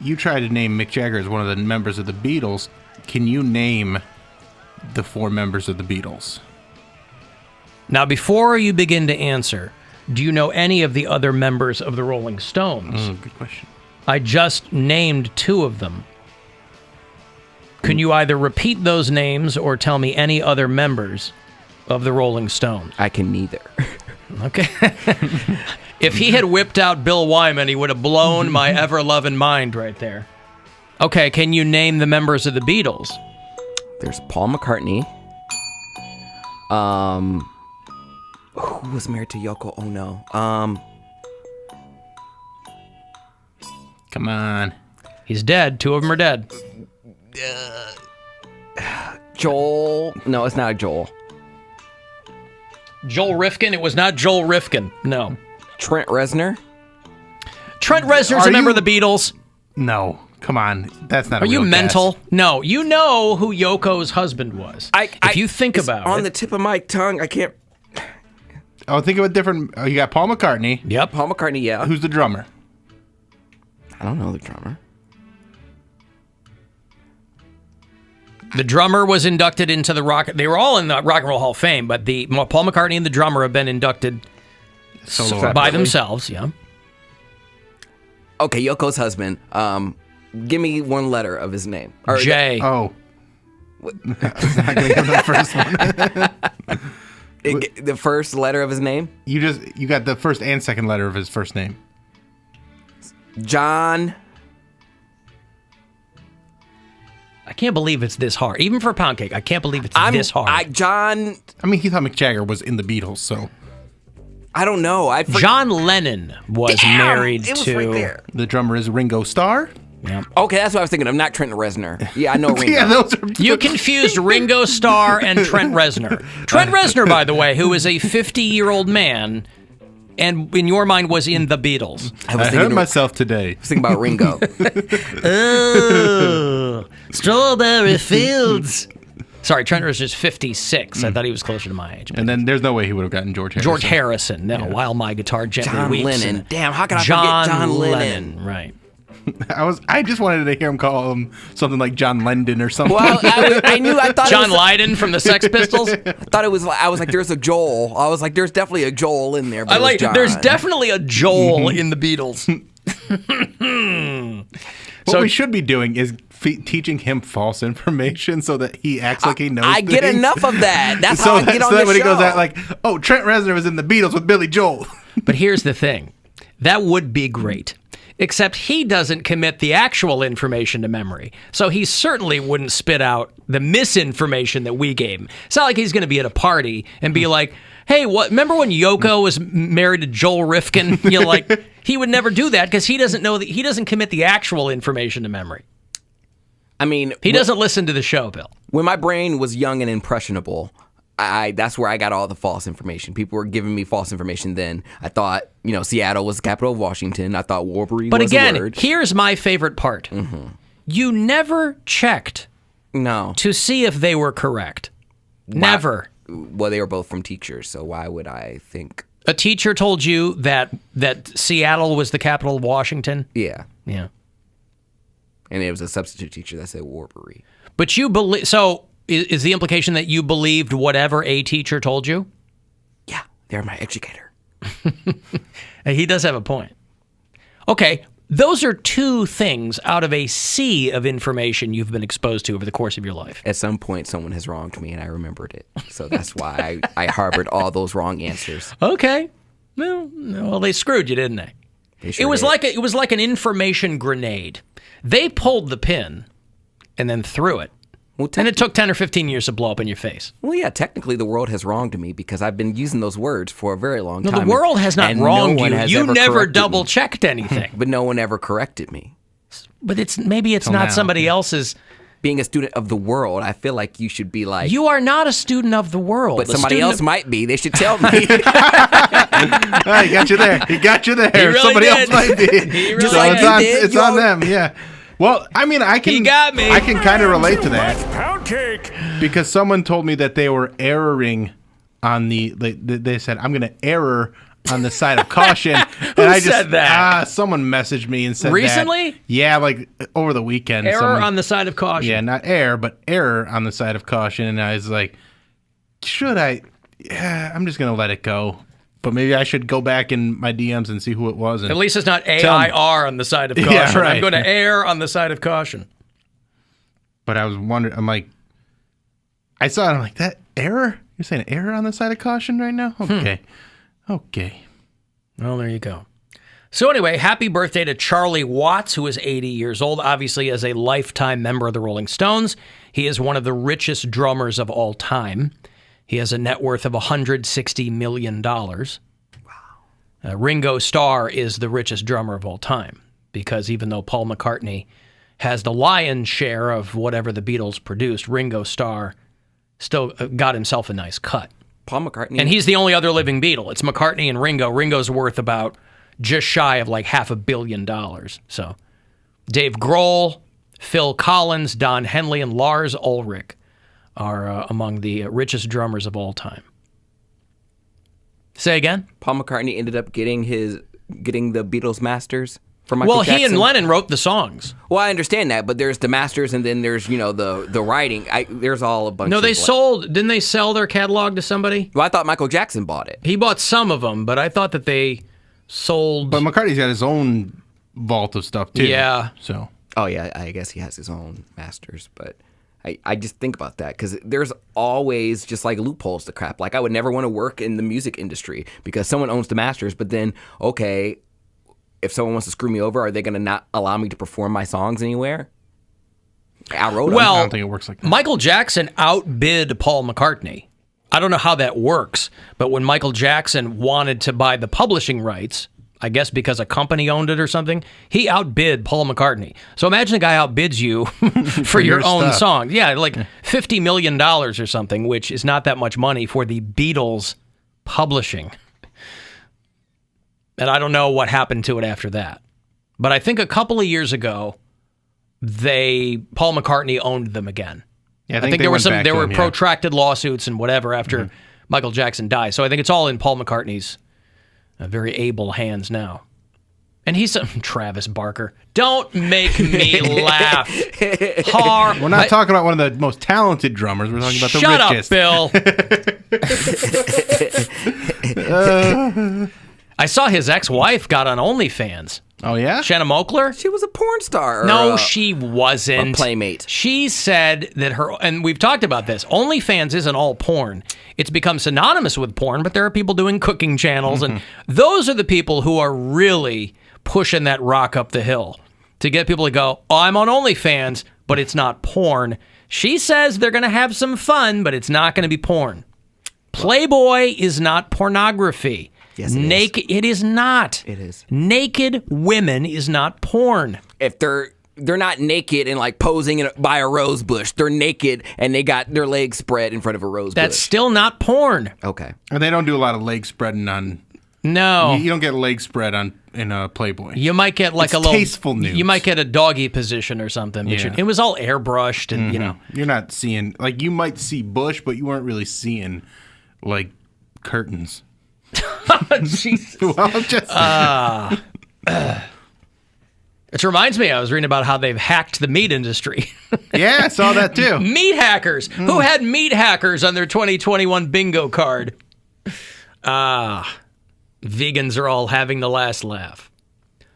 you tried to name Mick Jagger as one of the members of the Beatles. Can you name the 4 members of the Beatles? Now, before you begin to answer, do you know any of the other members of the Rolling Stones? Good question. I just named 2 of them. Can you either repeat those names or tell me any other members of the Rolling Stones? I can neither. Okay. If he had whipped out Bill Wyman, he would have blown my ever-loving mind right there. Okay, can you name the members of the Beatles? There's Paul McCartney. Who was married to Yoko Ono? Come on. He's dead. 2 of them are dead. Joel. No, it's not Joel. Joel Rifkin? It was not Joel Rifkin. No. Trent Reznor? Trent Reznor's a member of the Beatles. No. Come on. That's not Are a real you mental? guess. No. You know who Yoko's husband was. If you think about on it. the tip of my tongue. I can't. Oh, think of a different... you got Paul McCartney. Yep. Paul McCartney, yeah. Who's the drummer? I don't know the drummer. The drummer was inducted into the rock. They were all in the Rock and Roll Hall of Fame, but Paul McCartney and the drummer have been inducted by themselves. Yeah. Okay, Yoko's husband. Give me one letter of his name. J. Oh. It's not going to give the first one. The first letter of his name? You got the first and second letter of his first name. John. I can't believe it's this hard. Even for Poundcake, I can't believe it's this hard. I mean, he thought Mick Jagger was in the Beatles, so. I don't know. John Lennon was married it was to. right there. The drummer is Ringo Starr. Yeah. Okay, that's what I was thinking of. Not Trent Reznor. Yeah, I know Ringo. Yeah, those are You confused Ringo Starr and Trent Reznor. Trent Reznor, by the way, who is a 50-year-old man, and in your mind was in the Beatles. I heard myself today. I was thinking about Ringo. Oh, strawberry fields. Sorry, Trent Reznor's 56. I thought he was closer to my age. And then there's no way he would have gotten George Harrison. George Harrison. No, While My Guitar Gently John Weeps. Lennon. Damn, how could I forget John Lennon? Right. I just wanted to hear him call him something like John Lendon or something. Well, I thought John it was, Lydon from the Sex Pistols. I was like, there's a Joel. I was like, there's definitely a Joel in there. But There's definitely a Joel in the Beatles. What we should be doing is teaching him false information so that he acts like he knows. I get enough of that. That's so how I get on so the that when show. he goes out like, oh, Trent Reznor was in the Beatles with Billy Joel. But here's the thing. That would be great. Except he doesn't commit the actual information to memory. So he certainly wouldn't spit out the misinformation that we gave him. It's not like he's going to be at a party and be like, hey, remember when Yoko was married to Joel Rifkin? He would never do that because he doesn't know that he doesn't commit the actual information to memory. I mean, he doesn't listen to the show, Bill. When my brain was young and impressionable, that's where I got all the false information. People were giving me false information then. I thought, Seattle was the capital of Washington. I thought Warbury was a word. But again, here's my favorite part. Mm-hmm. You never checked to see if they were correct. Never. Well, they were both from teachers, so why would I think? A teacher told you that Seattle was the capital of Washington? Yeah. Yeah. And it was a substitute teacher that said Warbury. But you believe... So... Is the implication that you believed whatever a teacher told you? Yeah, they're my educator. He does have a point. Okay, those are two things out of a sea of information you've been exposed to over the course of your life. At some point, someone has wronged me, and I remembered it. So that's why I harbored all those wrong answers. Okay. Well, they screwed you, didn't they? It was like an information grenade. They pulled the pin and then threw it. Well, and it took 10 or 15 years to blow up in your face. Well, yeah, technically the world has wronged me because I've been using those words for a very long time. No, the world has not wronged you. You never double-checked anything. But no one ever corrected me. But maybe it's not somebody else's... Being a student of the world, I feel like you should be like... You are not a student of the world. But somebody else might be. They should tell me. He got you there. He got you there. Really somebody did. else might be. He really so it's on them, yeah. Well, I mean, I can kind of relate to that. Poundcake. Because someone told me that they were erroring on they said, I'm going to error on the side of caution. Who said that? Someone messaged me and said recently? That. Yeah, like over the weekend. Error on the side of caution. Yeah, not error, but error on the side of caution. And I was like, should I? Yeah, I'm just going to let it go. But maybe I should go back in my DMs and see who it was. And at least it's not AIR on the side of caution. Yeah, right. I'm going to err on the side of caution. But I was wondering, I'm like, I saw it, I'm like, that error? You're saying error on the side of caution right now? Okay. Okay. Well, there you go. So anyway, happy birthday to Charlie Watts, who is 80 years old, obviously as a lifetime member of the Rolling Stones. He is one of the richest drummers of all time. He has a net worth of $160 million. Wow. Ringo Starr is the richest drummer of all time because even though Paul McCartney has the lion's share of whatever the Beatles produced, Ringo Starr still got himself a nice cut. Paul McCartney. And he's the only other living Beatle. It's McCartney and Ringo. Ringo's worth about just shy of like $500 million. So Dave Grohl, Phil Collins, Don Henley, and Lars Ulrich are among the richest drummers of all time. Say again? Paul McCartney ended up getting the Beatles masters. For Michael Well, Jackson. he and Lennon wrote the songs. Well, I understand that, but there's the masters, and then there's the writing. There's all a bunch. No, of they sold. Didn't they sell their catalog to somebody? Well, I thought Michael Jackson bought it. He bought some of them, but I thought that they sold. But McCartney's got his own vault of stuff too. Yeah. So. Oh yeah, I guess he has his own masters, but I just think about that because there's always just like loopholes to crap. Like I would never want to work in the music industry because someone owns the masters, but then okay. If someone wants to screw me over, are they going to not allow me to perform my songs anywhere? I wrote them. Well, I don't think it works like that. Michael Jackson outbid Paul McCartney. I don't know how that works, but when Michael Jackson wanted to buy the publishing rights, I guess because a company owned it or something, he outbid Paul McCartney. So imagine a guy outbids you for your own stuff. song. Yeah, like $50 million or something, which is not that much money for the Beatles publishing. And I don't know what happened to it after that. But I think a couple of years ago, Paul McCartney owned them again. Yeah, I think there were yeah. protracted lawsuits and whatever after Michael Jackson died. So I think it's all in Paul McCartney's very able hands now. And he's Travis Barker. Don't make me laugh. We're not talking about one of the most talented drummers. We're talking about the Shut richest. up, Bill. I saw his ex-wife got on OnlyFans. Oh, yeah? Shanna Mokler? She was a porn star. No, she wasn't. A playmate. She said that and we've talked about this, OnlyFans isn't all porn. It's become synonymous with porn, but there are people doing cooking channels, and those are the people who are really pushing that rock up the hill to get people to go, oh, I'm on OnlyFans, but it's not porn. She says they're going to have some fun, but it's not going to be porn. Playboy is not pornography. Yes, it is. It is not. It is. Naked women is not porn. If they're not naked and like posing by a rose bush, they're naked and they got their legs spread in front of a rose bush. That's still not porn. Okay. And they don't do a lot of leg spreading on. No. You don't get a leg spread in a Playboy. You might get like It's a little tasteful nudes. You might get a doggy position or something. But Yeah. it was all airbrushed and you know. You're not seeing, like, you might see bush, but you weren't really seeing, like, curtains. Jesus. Well, I'm just. It reminds me, I was reading about how they've hacked the meat industry. Yeah, I saw that too. Meat hackers. Who had meat hackers on their 2021 bingo card? Vegans are all having the last laugh.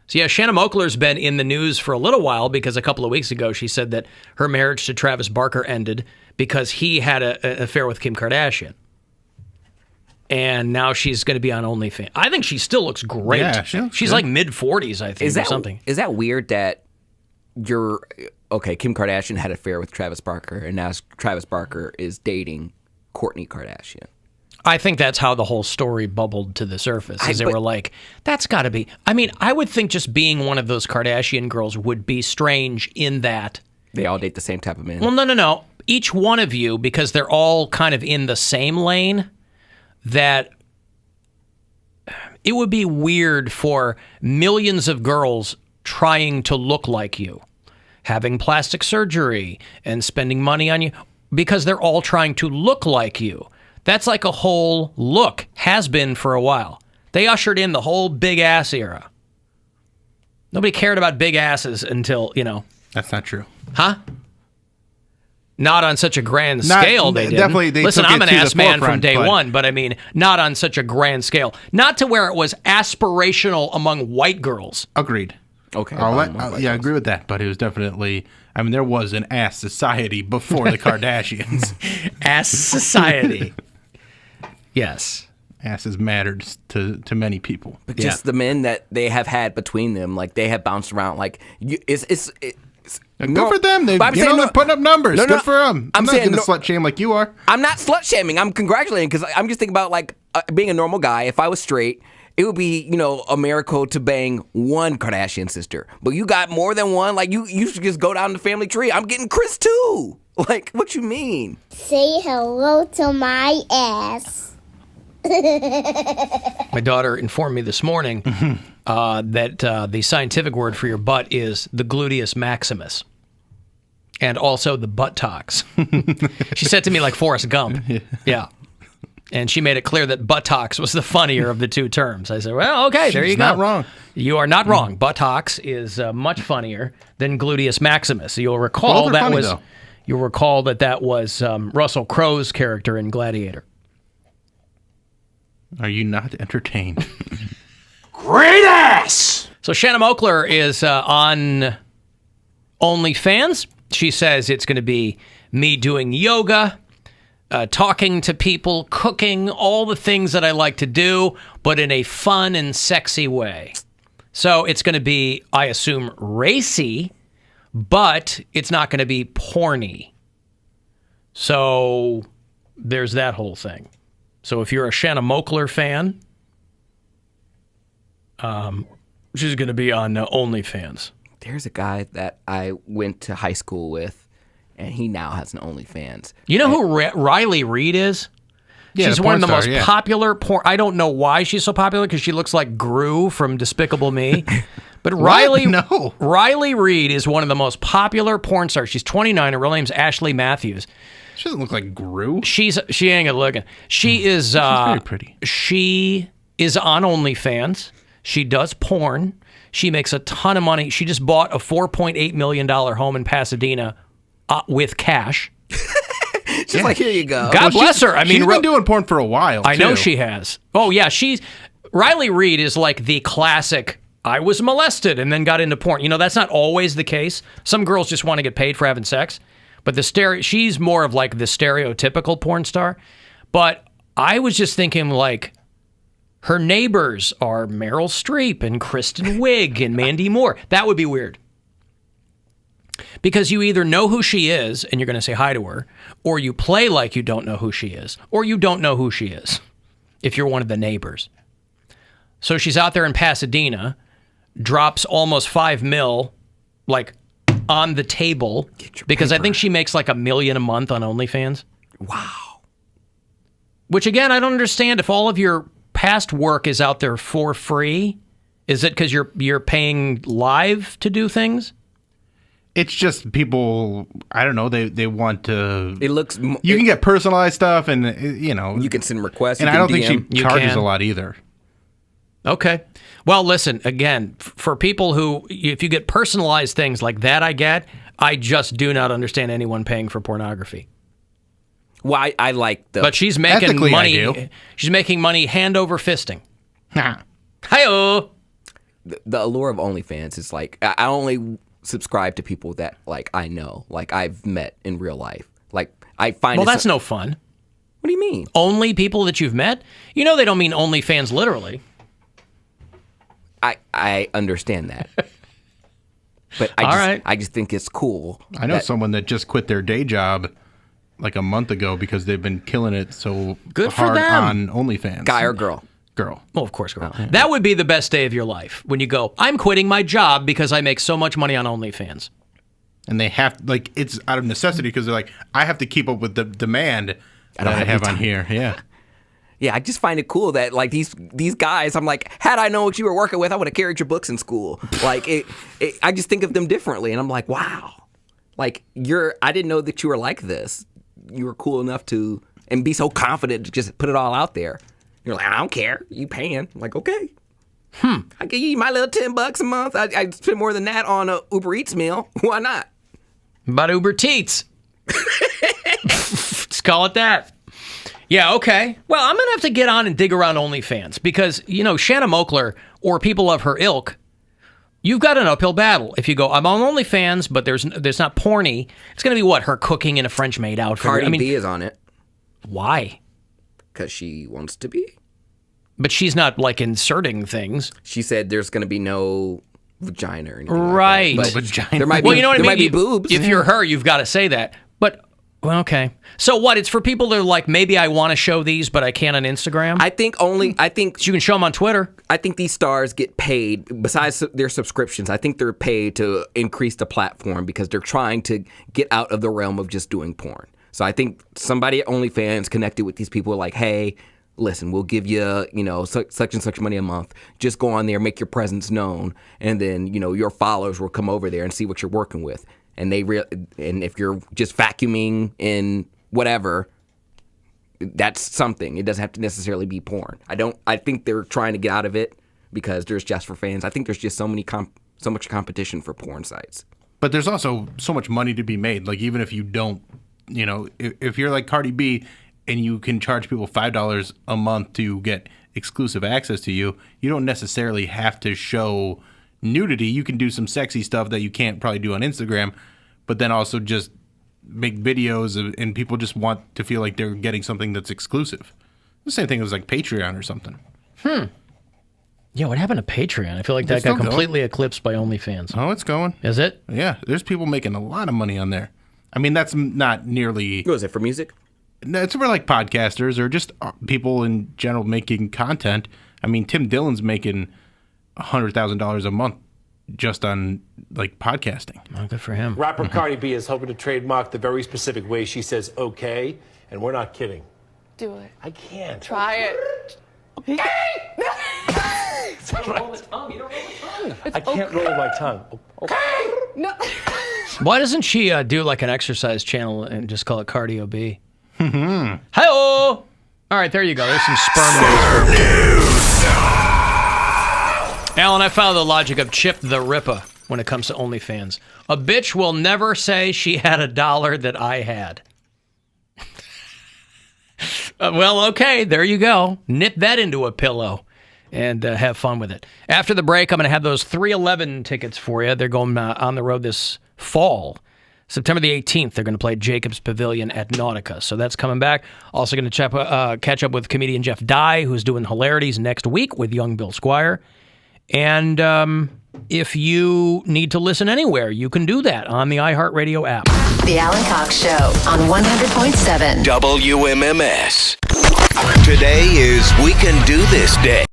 So yeah, Shanna Mokler's been in the news for a little while because a couple of weeks ago she said that her marriage to Travis Barker ended because he had an affair with Kim Kardashian. And now she's going to be on OnlyFans. I think she still looks great. Yeah, she's like mid-40s, I think, or something. Is that weird that Kim Kardashian had an affair with Travis Barker, and now Travis Barker is dating Kourtney Kardashian? I think that's how the whole story bubbled to the surface. They were like, that's got to be... I mean, I would think just being one of those Kardashian girls would be strange in that... They all date the same type of men. Well, no. Each one of you, because they're all kind of in the same lane... that it would be weird for millions of girls trying to look like you, having plastic surgery and spending money on you because they're all trying to look like you. That's like a whole look, has been for a while. They ushered in the whole big ass era. Nobody cared about big asses until, That's not true. Huh? Not on such a grand scale, they didn't. Definitely, they Listen, took I'm it an to the ass man from forefront, day but- one, but I mean, not on such a grand scale. Not to where it was aspirational among white girls. Agreed. Okay. I agree with that, but it was definitely... I mean, there was an ass society before the Kardashians. Ass society. Yes. Asses mattered to many people. But just the men that they have had between them, like they have bounced around. Like it's Good for them. They're putting up numbers. Good for them. I'm not going to slut shame like you are. I'm not slut shaming. I'm congratulating because I'm just thinking about like being a normal guy. If I was straight, it would be a miracle to bang one Kardashian sister. But you got more than one. Like you should just go down the family tree. I'm getting Chris too. Like what you mean? Say hello to my ass. My daughter informed me this morning that the scientific word for your butt is the gluteus maximus. And also the buttocks. She said to me like Forrest Gump. Yeah. And she made it clear that buttocks was the funnier of the two terms. I said, well, okay, there you go. She's not wrong. You are not wrong. Buttocks is much funnier than gluteus maximus. You'll recall that was Russell Crowe's character in Gladiator. Are you not entertained? Great ass! So Shannon Oakler is on OnlyFans. She says it's going to be me doing yoga, talking to people, cooking, all the things that I like to do, but in a fun and sexy way. So it's going to be, I assume, racy, but it's not going to be porny. So there's that whole thing. So if you're a Shannon Oakler fan, she's going to be on OnlyFans. There's a guy that I went to high school with, and he now has an OnlyFans. You know who Riley Reid is? Yeah, she's the one of the porn most star, yeah. popular porn. I don't know why she's so popular because she looks like Gru from Despicable Me. But Riley Reid is one of the most popular porn stars. She's 29. Her real name's Ashley Matthews. She doesn't look like Gru. She ain't good looking. She is. She's very pretty. She is on OnlyFans. She does porn. She makes a ton of money. She just bought a $4.8 million home in Pasadena with cash. She's like, here you go. God bless her. I mean, she's been doing porn for a while. I know too. she has. Oh yeah, Riley Reid is like the classic. I was molested and then got into porn. You know, that's not always the case. Some girls just want to get paid for having sex, but she's more of like the stereotypical porn star. But I was just thinking like, her neighbors are Meryl Streep and Kristen Wiig and Mandy Moore. That would be weird. Because you either know who she is and you're going to say hi to her, or you play like you don't know who she is, or you don't know who she is if you're one of the neighbors. So she's out there in Pasadena, drops almost $5 million, like, on the table, because I think she makes like $1 million a month on OnlyFans. Wow. Which, again, I don't understand if all of your past work is out there for free. Is it because you're paying live to do things? It's just people, I don't know, they want to... It looks... You can get personalized stuff and, you know... You can send requests. And I don't think she charges a lot either. Okay. Well, listen, again, for people who... If you get personalized things like that I just do not understand anyone paying for pornography. Well, I like the... But she's making money... She's making money hand over fisting. Hi-oh! The allure of OnlyFans is like... I only... subscribe to people that like I know, like I've met in real life. Like I find well, that's no fun. What do you mean? Only people that you've met? You know they don't mean OnlyFans literally. I understand that, but I just think it's cool. I know someone that just quit their day job like a month ago because they've been killing it so good hard for them. on OnlyFans. Guy or girl? Girl. Well, of course, girl. That would be the best day of your life when you go, I'm quitting my job because I make so much money on OnlyFans. And they have, like, it's out of necessity because they're like, I have to keep up with the demand that I have on here. Yeah. Yeah, I just find it cool that, like, these guys, I'm like, had I known what you were working with, I would have carried your books in school. Like, I just think of them differently. And I'm like, wow. Like, I didn't know that you were like this. You were cool enough to, and be so confident to just put it all out there. You're like, I don't care. You paying. I'm like, okay. I give you my little $10 a month. I spend more than that on a Uber Eats meal. Why not? But Uber Teats. Let's call it that. Yeah, okay. Well, I'm going to have to get on and dig around OnlyFans because, you know, Shannon Oakler or people of her ilk, you've got an uphill battle. If you go, I'm on OnlyFans, but there's not porny, it's going to be what? Her cooking in a French maid outfit. Cardi B is on it. Why? Because she wants to be. But she's not, like, inserting things. She said there's going to be no vagina or anything right. like that. No vagina. There might be, you know what I mean? There might be boobs. If you're her, you've got to say that. But, well, okay. So what? It's for people that are like, maybe I want to show these, but I can't on Instagram? I think you can show them on Twitter. I think these stars get paid, besides their subscriptions, I think they're paid to increase the platform because they're trying to get out of the realm of just doing porn. So I think somebody at OnlyFans connected with these people like, hey, listen, we'll give you, such and such money a month. Just go on there, make your presence known, and then, your followers will come over there and see what you're working with. And and if you're just vacuuming in whatever, that's something. It doesn't have to necessarily be porn. I think they're trying to get out of it because there's just for fans. I think there's just so much competition for porn sites. But there's also so much money to be made. Like, even if you don't, if you're like Cardi B and you can charge people $5 a month to get exclusive access to you, you don't necessarily have to show nudity. You can do some sexy stuff that you can't probably do on Instagram, but then also just make videos and people just want to feel like they're getting something that's exclusive. The same thing as like Patreon or something. Yeah, what happened to Patreon? I feel like that got completely eclipsed by OnlyFans. Oh, it's going. Is it? Yeah, there's people making a lot of money on there. I mean, that's not nearly... What is it, for music? No, it's for like podcasters or just people in general making content. I mean, Tim Dillon's making $100,000 a month just on like podcasting. Oh, good for him. Rapper Cardi B is hoping to trademark the very specific way she says okay, and we're not kidding. Do it. I can't. Try it. Okay. I can't roll my tongue. Okay. No. Why doesn't she do like an exercise channel and just call it Cardio B? Hi-oh! All right, there you go. There's some sperm news. Alan, I found the logic of Chip the Ripper when it comes to OnlyFans. A bitch will never say she had $1 that I had. Well, okay, there you go. Knit that into a pillow and have fun with it. After the break, I'm going to have those 311 tickets for you. They're going on the road this fall. September the 18th, they're going to play Jacobs Pavilion at Nautica. So that's coming back. Also going to catch up with comedian Jeff Dye, who's doing Hilarities next week with young Bill Squire. And if you need to listen anywhere, you can do that on the iHeartRadio app. The Alan Cox Show on 100.7 WMMS. Today is We Can Do This Day.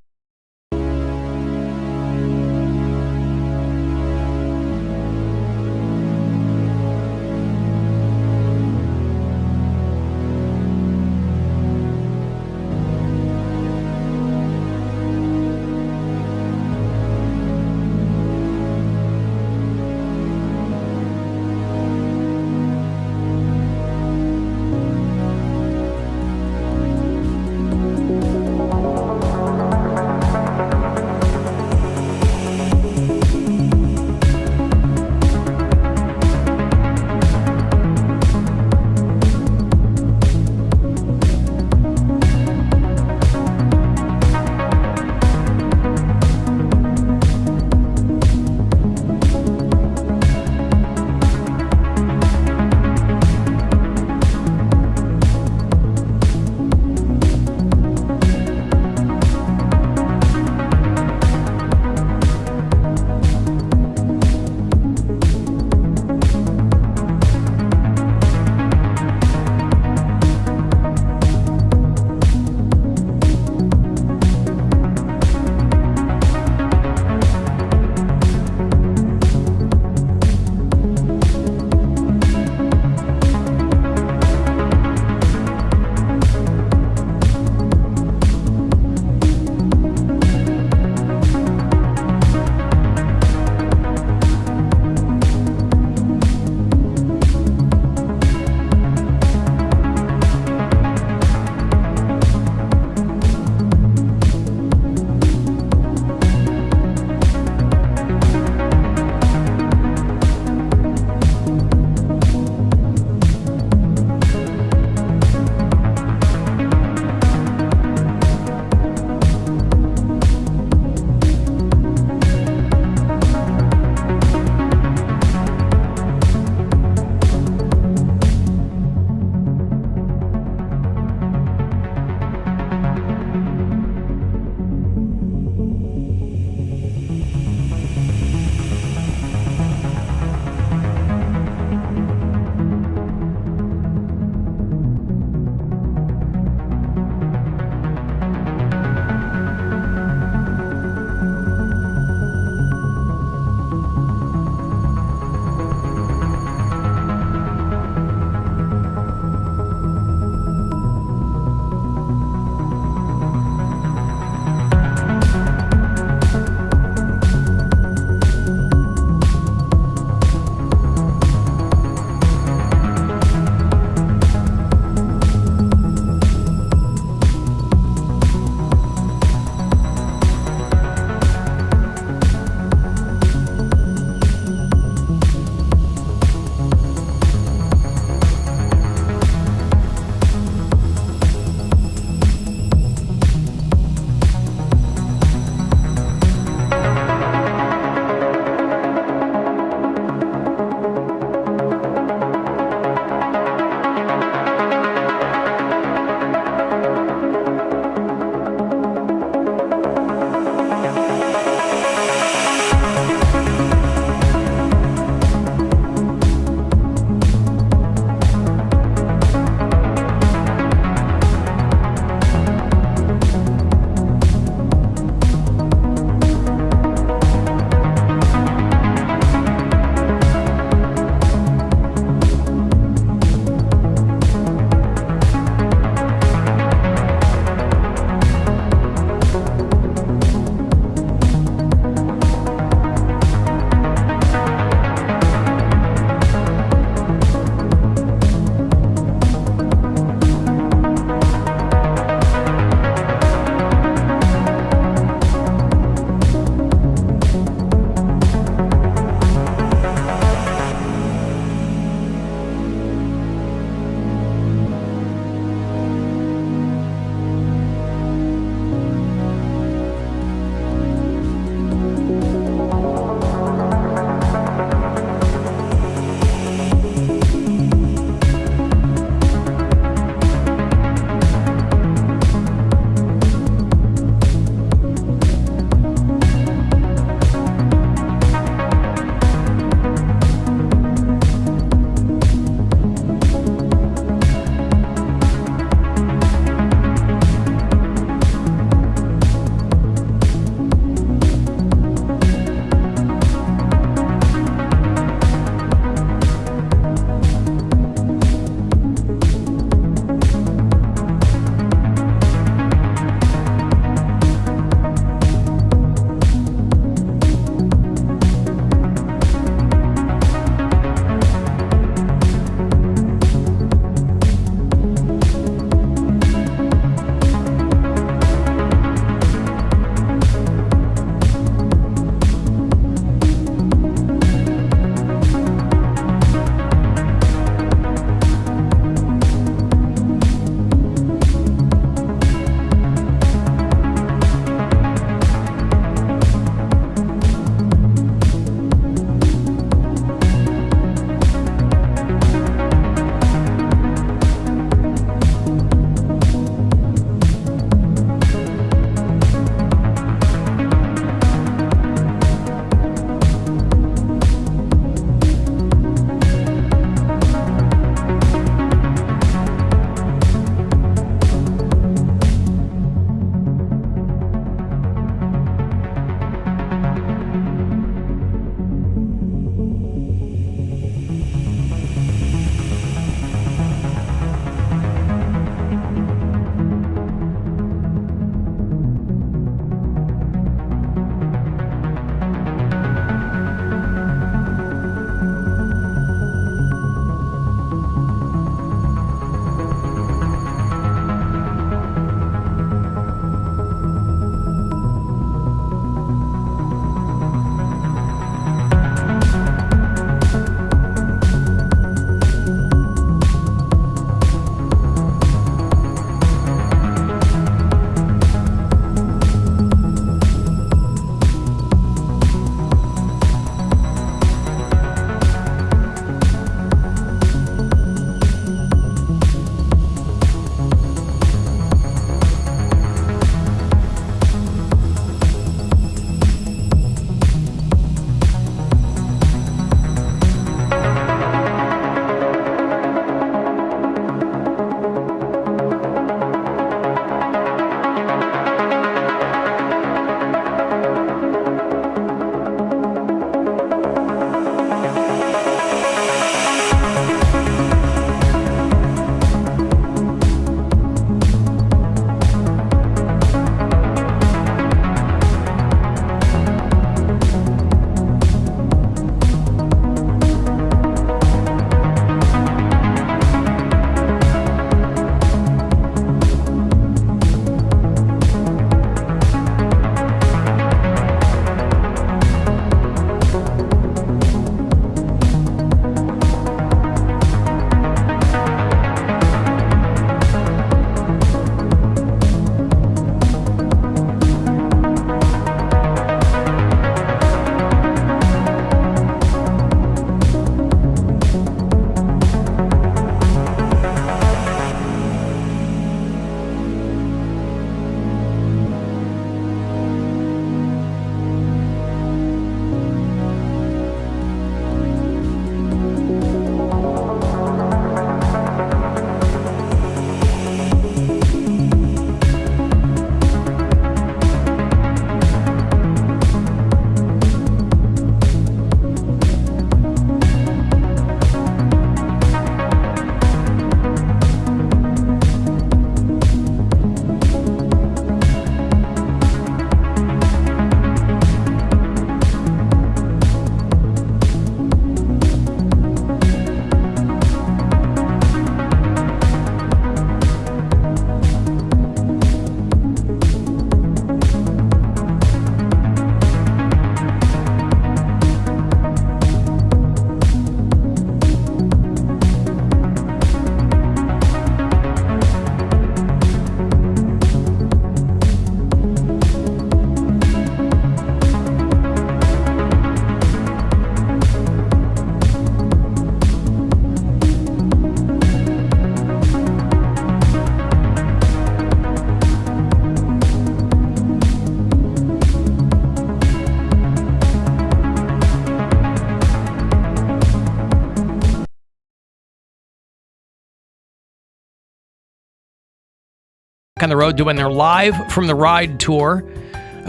On the road doing their Live from the Ride tour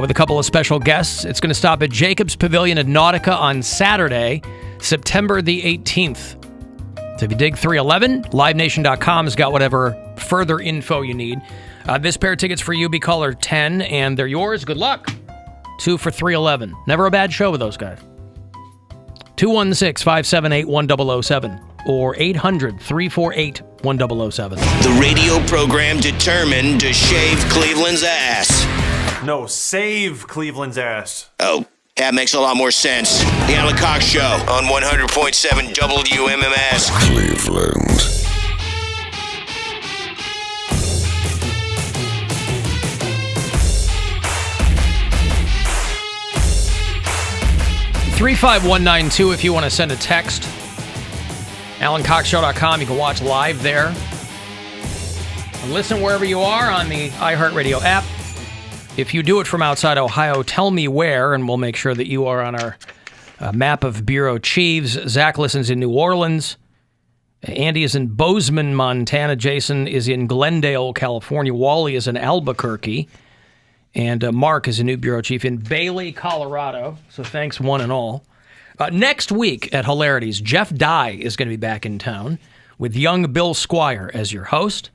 with a couple of special guests. It's going to stop at Jacobs Pavilion at Nautica on Saturday, September the 18th. So if you dig 311, livenation.com has got whatever further info you need. This pair of tickets for you, be caller 10, and they're yours. Good luck. 2 for 311. Never a bad show with those guys. 216-578-1007 or 800-348-1007. The radio program determined to shave Cleveland's ass. No, save Cleveland's ass. Oh, that makes a lot more sense. The Alan Cox Show on 100.7 WMMS. Cleveland. 35192 if you want to send a text. AlanCoxShow.com. You can watch live there. And listen wherever you are on the iHeartRadio app. If you do it from outside Ohio, tell me where, and we'll make sure that you are on our map of bureau chiefs. Zach listens in New Orleans. Andy is in Bozeman, Montana. Jason is in Glendale, California. Wally is in Albuquerque. And Mark is a new bureau chief in Bailey, Colorado. So thanks one and all. Next week at Hilarities, Jeff Dye is going to be back in town with young Bill Squire as your host.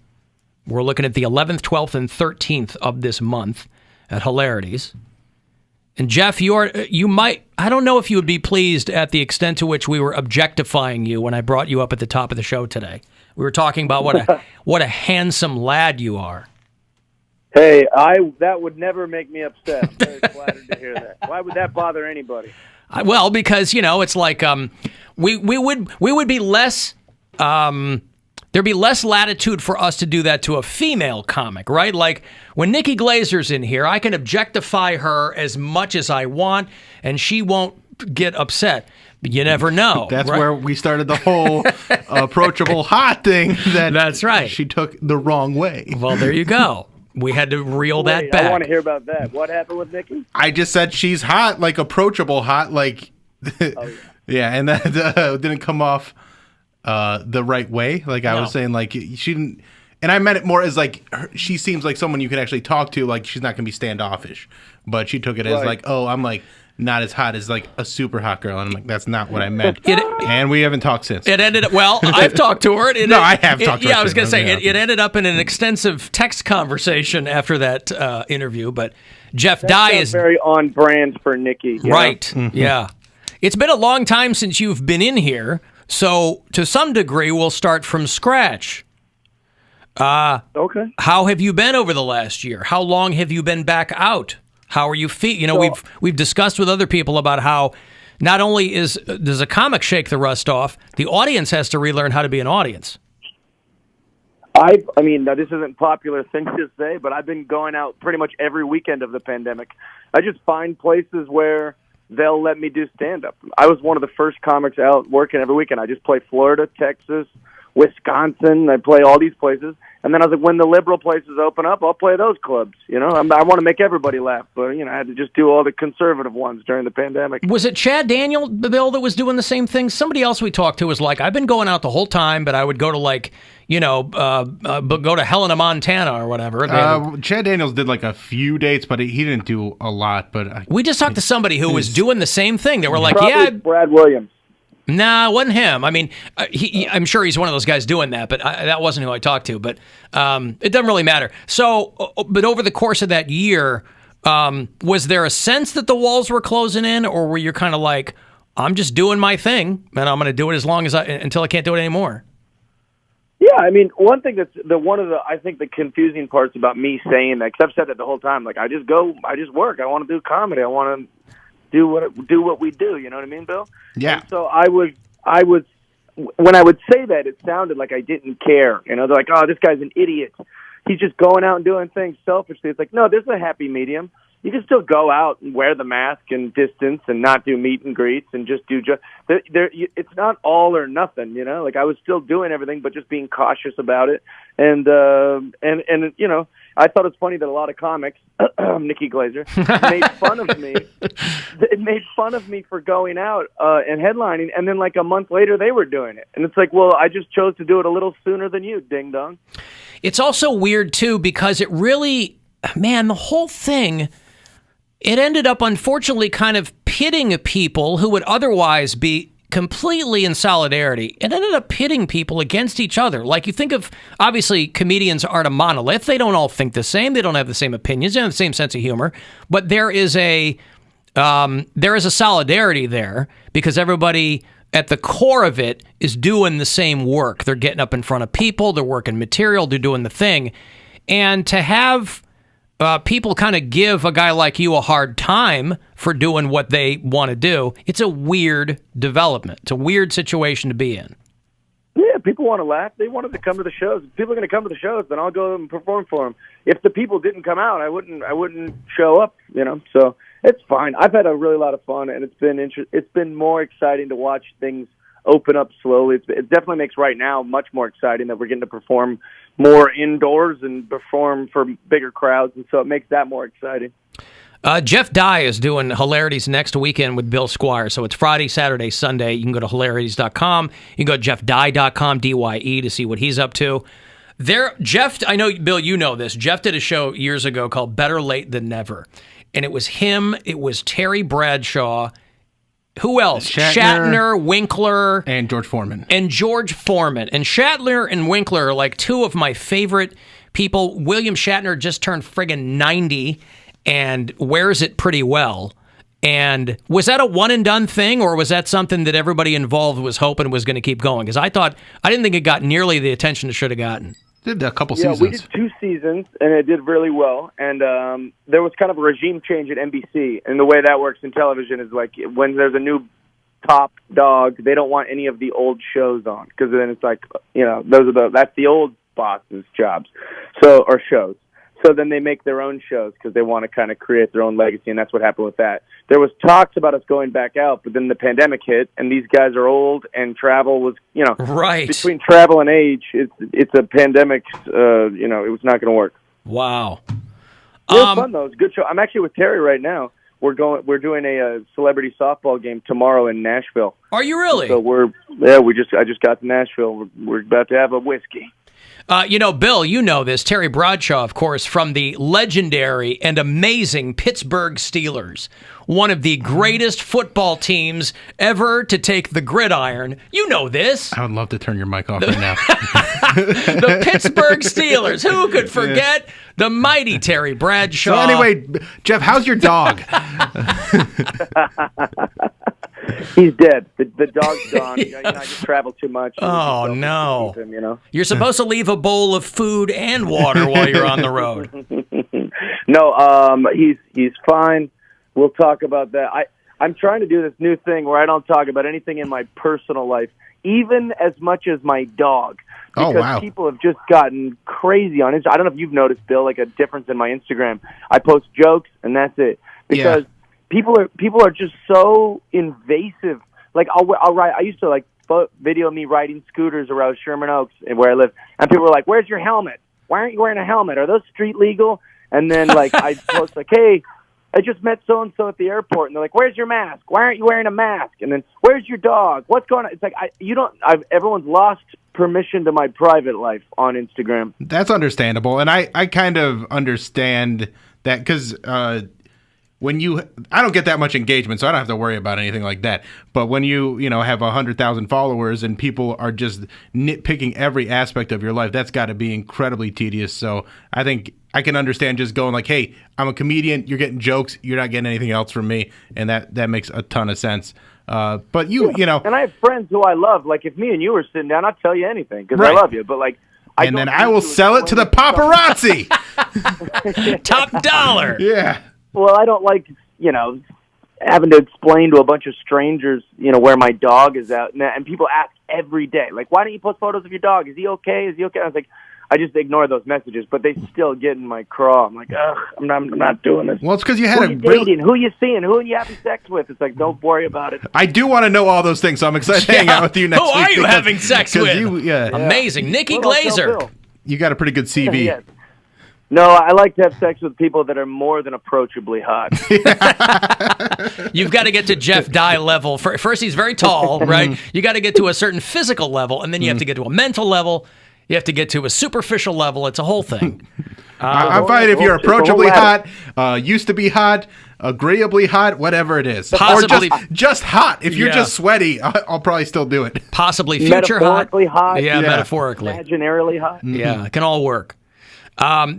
We're looking at the 11th, 12th, and 13th of this month at Hilarities. And Jeff, you might, I don't know if you would be pleased at the extent to which we were objectifying you when I brought you up at the top of the show today. We were talking about what a handsome lad you are. Hey, that would never make me upset. I'm very flattered to hear that. Why would that bother anybody? Well, because it's like we would be less there'd be less latitude for us to do that to a female comic, right? Like when Nikki Glazer's in here, I can objectify her as much as I want, and she won't get upset. You never know. That's right? where we started the whole approachable hot thing. That's right. She took the wrong way. Well, there you go. We had to reel that back. I want to hear about that. What happened with Nikki? I just said she's hot, like approachable hot, like yeah, and that didn't come off the right way. Like I was saying, like she didn't, and I meant it more as like she seems like someone you can actually talk to. Like she's not gonna be standoffish, but she took it as like, oh, I'm like not as hot as like a super hot girl, and I'm like, that's not what I meant. And we haven't talked since. It ended up, well, I've talked to her. I have talked to her. Yeah, I was going to say, it ended up in an extensive text conversation after that interview, but Jeff Dye is very on brand for Nikki. Right, mm-hmm. Yeah. It's been a long time since you've been in here, so to some degree, we'll start from scratch. Okay. How have you been over the last year? How long have you been back out? How are you feeling? We've discussed with other people about how not only does a comic shake the rust off, the audience has to relearn how to be an audience. I mean, now this isn't a popular thing to say, but I've been going out pretty much every weekend of the pandemic. I just find places where they'll let me do stand-up. I was one of the first comics out working every weekend. I just play Florida, Texas, Wisconsin. I play all these places. And then I was like, when the liberal places open up, I'll play those clubs. I want to make everybody laugh, but I had to just do all the conservative ones during the pandemic. Was it Chad Daniel, Bill, that was doing the same thing? Somebody else we talked to was like, I've been going out the whole time, but I would go to go to Helena, Montana or whatever. Chad Daniels did like a few dates, but he didn't do a lot. But we just talked to somebody who was doing the same thing. They were like, probably Brad Williams. Nah, it wasn't him. I mean, I'm sure he's one of those guys doing that, but that wasn't who I talked to. But it doesn't really matter. So, but over the course of that year, was there a sense that the walls were closing in, or were you kind of like, I'm just doing my thing, and I'm going to do it as long as until I can't do it anymore? Yeah, I mean, one thing I think the confusing parts about me saying that, because I've said that the whole time, like I just work. I want to do comedy. I want to do what we do. You know what I mean, Bill? Yeah. And so I was when I would say that, it sounded like I didn't care. They're like, oh, this guy's an idiot. He's just going out and doing things selfishly. It's like, no, there's a happy medium. You can still go out and wear the mask and distance and not do meet and greets and just do it's not all or nothing, Like I was still doing everything, but just being cautious about it. And I thought it's funny that a lot of comics, Nikki Glazer, made fun of me. It made fun of me for going out and headlining, and then like a month later they were doing it. And it's like, well, I just chose to do it a little sooner than you, ding dong. It's also weird, too, because it really, man, the whole thing, it ended up, unfortunately, kind of pitting people who would otherwise be completely in solidarity. It ended up pitting people against each other. Like, you think of, obviously, comedians aren't a monolith. They don't all think the same. They don't have the same opinions. They don't have the same sense of humor. But there is a solidarity there because everybody at the core of it is doing the same work. They're getting up in front of people. They're working material. They're doing the thing. And to have people kind of give a guy like you a hard time for doing what they want to do, it's a weird development. It's a weird situation to be in. Yeah, people want to laugh. They wanted to come to the shows. If people are going to come to the shows, then I'll go and perform for them. If the people didn't come out, I wouldn't show up. So it's fine. I've had a really lot of fun, and it's been more exciting to watch things open up slowly. It definitely makes right now much more exciting that we're getting to perform more indoors and perform for bigger crowds, and so it makes that more exciting. Jeff Dye is doing Hilarities next weekend with Bill Squire. So it's Friday, Saturday, Sunday. You can go to hilarities.com. You can go to jeffdye.com, D-Y-E, to see what he's up to. Jeff, I know, Bill, you know this. Jeff did a show years ago called Better Late Than Never. And it was him, it was Terry Bradshaw. Who else? Shatner, Winkler. And George Foreman. And Shatner and Winkler are like two of my favorite people. William Shatner just turned friggin' 90 and wears it pretty well. And was that a one-and-done thing, or was that something that everybody involved was hoping was going to keep going? Because I didn't think it got nearly the attention it should have gotten. Did a couple seasons. Yeah, we did 2 seasons, and it did really well. And there was kind of a regime change at NBC. And the way that works in television is like when there's a new top dog, they don't want any of the old shows on, because then it's like, that's the old boss's jobs, or shows. So then they make their own shows because they want to kind of create their own legacy, and that's what happened with that. There was talks about us going back out, but then the pandemic hit, and these guys are old, and travel was, right. Between travel and age, it's a pandemic. It was not going to work. Wow. It was fun though. It was a good show. I'm actually with Terry right now. We're doing a celebrity softball game tomorrow in Nashville. Are you really? So I just got to Nashville. We're about to have a whiskey. Bill, you know this. Terry Bradshaw, of course, from the legendary and amazing Pittsburgh Steelers, one of the greatest football teams ever to take the gridiron. You know this. I would love to turn your mic off right now. The Pittsburgh Steelers. Who could forget the mighty Terry Bradshaw? So anyway, Jeff, how's your dog? He's dead. The dog's gone. I just travel too much. Oh, no. Keep him, You're supposed to leave a bowl of food and water while you're on the road. No, he's fine. We'll talk about that. I'm trying to do this new thing where I don't talk about anything in my personal life, even as much as my dog. Because people have just gotten crazy on Instagram. I don't know if you've noticed, Bill, like a difference in my Instagram. I post jokes, and that's it. Because people are just so invasive. Like I'll write. I used to video me riding scooters around Sherman Oaks, where I live, and people were like, "Where's your helmet? Why aren't you wearing a helmet? Are those street legal?" And then I post "Hey, I just met so and so at the airport," and they're like, "Where's your mask? Why aren't you wearing a mask?" And then, "Where's your dog? What's going on?" It's like everyone's lost permission to my private life on Instagram. That's understandable, and I kind of understand that because. I don't get that much engagement, so I don't have to worry about anything like that. But when you have 100,000 followers and people are just nitpicking every aspect of your life, that's got to be incredibly tedious. So I think I can understand just going like, hey, I'm a comedian, you're getting jokes, you're not getting anything else from me, and that makes a ton of sense. But you know. And I have friends who I love. Like if me and you were sitting down, I'd tell you anything because I love you. But I will sell it to the paparazzi. Top dollar. Yeah. Well, I don't like, having to explain to a bunch of strangers, where my dog is out. And people ask every day, like, why don't you post photos of your dog? Is he okay? Is he okay? I was like, I just ignore those messages, but they still get in my craw. I'm like, ugh, I'm not doing this. Well, it's because you had who you dating? Who you seeing? Who are you having sex with? It's like, don't worry about it. I do want to know all those things, so I'm excited to hang out with you next week. Who are you having sex with? Amazing. Nikki Glazer. You got a pretty good CV. Yeah. No, I like to have sex with people that are more than approachably hot. You've got to get to Jeff Dye level. First, he's very tall, right? You got to get to a certain physical level, and then you have to get to a mental level. You have to get to a superficial level. It's a whole thing. I'm fine if you're approachably hot, used to be hot, agreeably hot, whatever it is. Possibly, or just hot. If you're just sweaty, I'll probably still do it. Possibly future hot. Metaphorically hot. Yeah, metaphorically. Imaginarily hot. Yeah, it can all work.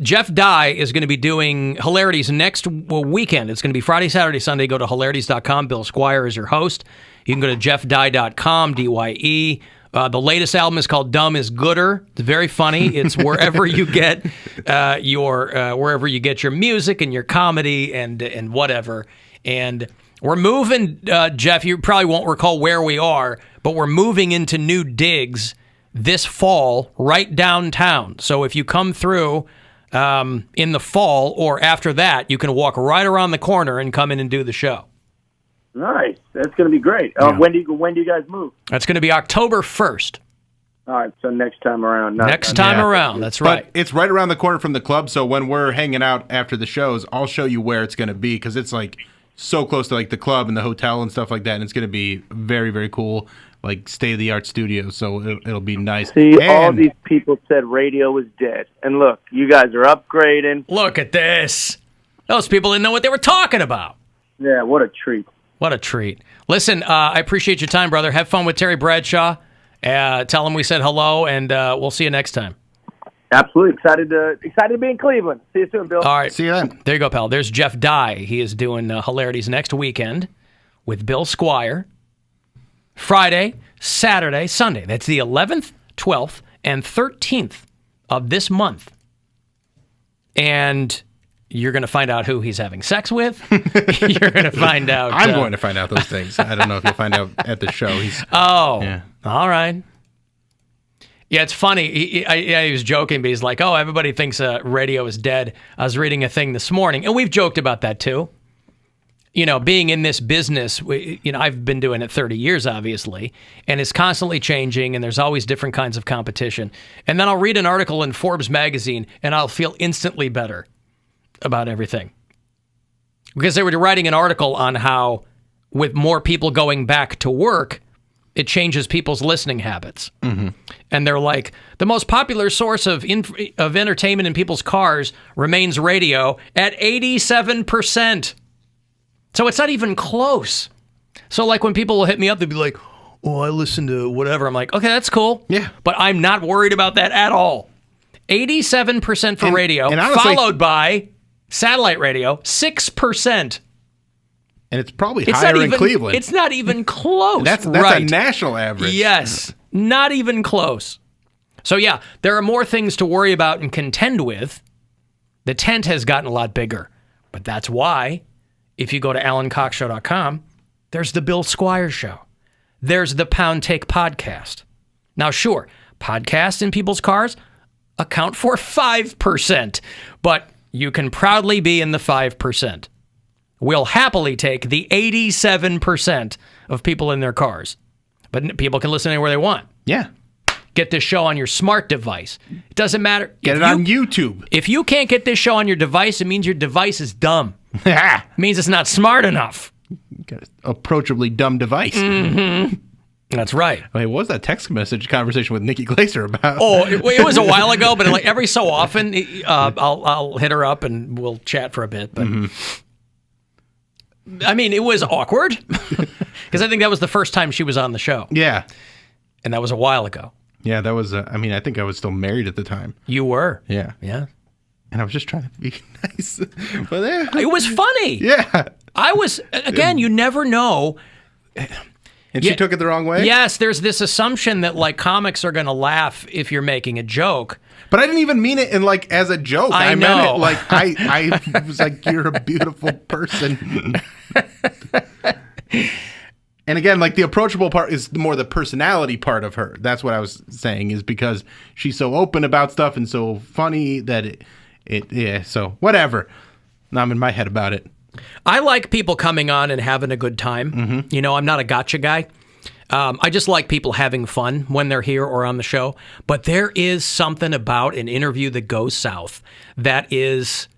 Jeff Dye is going to be doing Hilarities next weekend. It's going to be Friday, Saturday, Sunday. Go to hilarities.com. Bill Squire is your host. You can go to jeffdye.com, DYE. The latest album is called Dumb is Gooder. It's very funny. It's wherever you get your music and your comedy and whatever. And we're moving, Jeff. You probably won't recall where we are, but we're moving into new digs this fall, right downtown. So if you come through in the fall or after that, you can walk right around the corner and come in and do the show. Nice. That's going to be great. Yeah. When do you guys move? That's going to be October 1st. All right, so next time around. Next time around, that's right. But it's right around the corner from the club, so when we're hanging out after the shows, I'll show you where it's going to be, because it's like so close to like the club and the hotel and stuff like that, and it's going to be very, very cool, like state-of-the-art studio, so it'll be nice. See, all these people said radio was dead. And look, you guys are upgrading. Look at this. Those people didn't know what they were talking about. Yeah, what a treat. What a treat. Listen, I appreciate your time, brother. Have fun with Terry Bradshaw. Tell him we said hello, and we'll see you next time. Absolutely. Excited to be in Cleveland. See you soon, Bill. All right. See you then. There you go, pal. There's Jeff Dye. He is doing Hilarities next weekend with Bill Squire. Friday, Saturday, Sunday. That's the 11th, 12th, and 13th of this month. And you're going to find out who he's having sex with. You're going to find out. I'm going to find out those things. I don't know if you'll find out at the show. All right. Yeah, it's funny. He was joking, but he's like, oh, everybody thinks radio is dead. I was reading a thing this morning, and we've joked about that too. You know, being in this business, I've been doing it 30 years, obviously, and it's constantly changing, and there's always different kinds of competition. And then I'll read an article in Forbes magazine, and I'll feel instantly better about everything. Because they were writing an article on how, with more people going back to work, it changes people's listening habits. Mm-hmm. And they're like, the most popular source of entertainment in people's cars remains radio at 87%. So it's not even close. So like when people will hit me up, they'll be like, oh, I listen to whatever. I'm like, okay, that's cool. Yeah. But I'm not worried about that at all. 87% for radio, and honestly, followed by satellite radio, 6%. And it's probably higher in Cleveland. It's not even close. That's right. a national average. Yes. Not even close. So yeah, there are more things to worry about and contend with. The tent has gotten a lot bigger. But that's why, if you go to alancoxshow.com, there's the Bill Squire Show. There's the Poundcake podcast. Now, sure, podcasts in people's cars account for 5%, but you can proudly be in the 5%. We'll happily take the 87% of people in their cars. But people can listen anywhere they want. Yeah. Get this show on your smart device. It doesn't matter. Get it on YouTube. If you can't get this show on your device, it means your device is dumb. It means it's not smart enough. Got an approachably dumb device. Mm-hmm. That's right. Wait, what was that text message conversation with Nikki Glaser about? Oh, it was a while ago, but like every so often, I'll hit her up and we'll chat for a bit. But I mean, it was awkward because I think that was the first time she was on the show. Yeah, and that was a while ago. Yeah, that was. I mean, I think I was still married at the time. You were. Yeah. Yeah. And I was just trying to be nice. But it was funny. Yeah. I was, again, you never know. And she took it the wrong way? Yes, there's this assumption that like comics are going to laugh if you're making a joke. But I didn't even mean it in like as a joke. I meant it like I was like, you're a beautiful person. And again, like the approachable part is more the personality part of her. That's what I was saying, is because she's so open about stuff and so funny that so whatever. Now I'm in my head about it. I like people coming on and having a good time. Mm-hmm. You know, I'm not a gotcha guy. I just like people having fun when they're here or on the show. But there is something about an interview that goes south that is,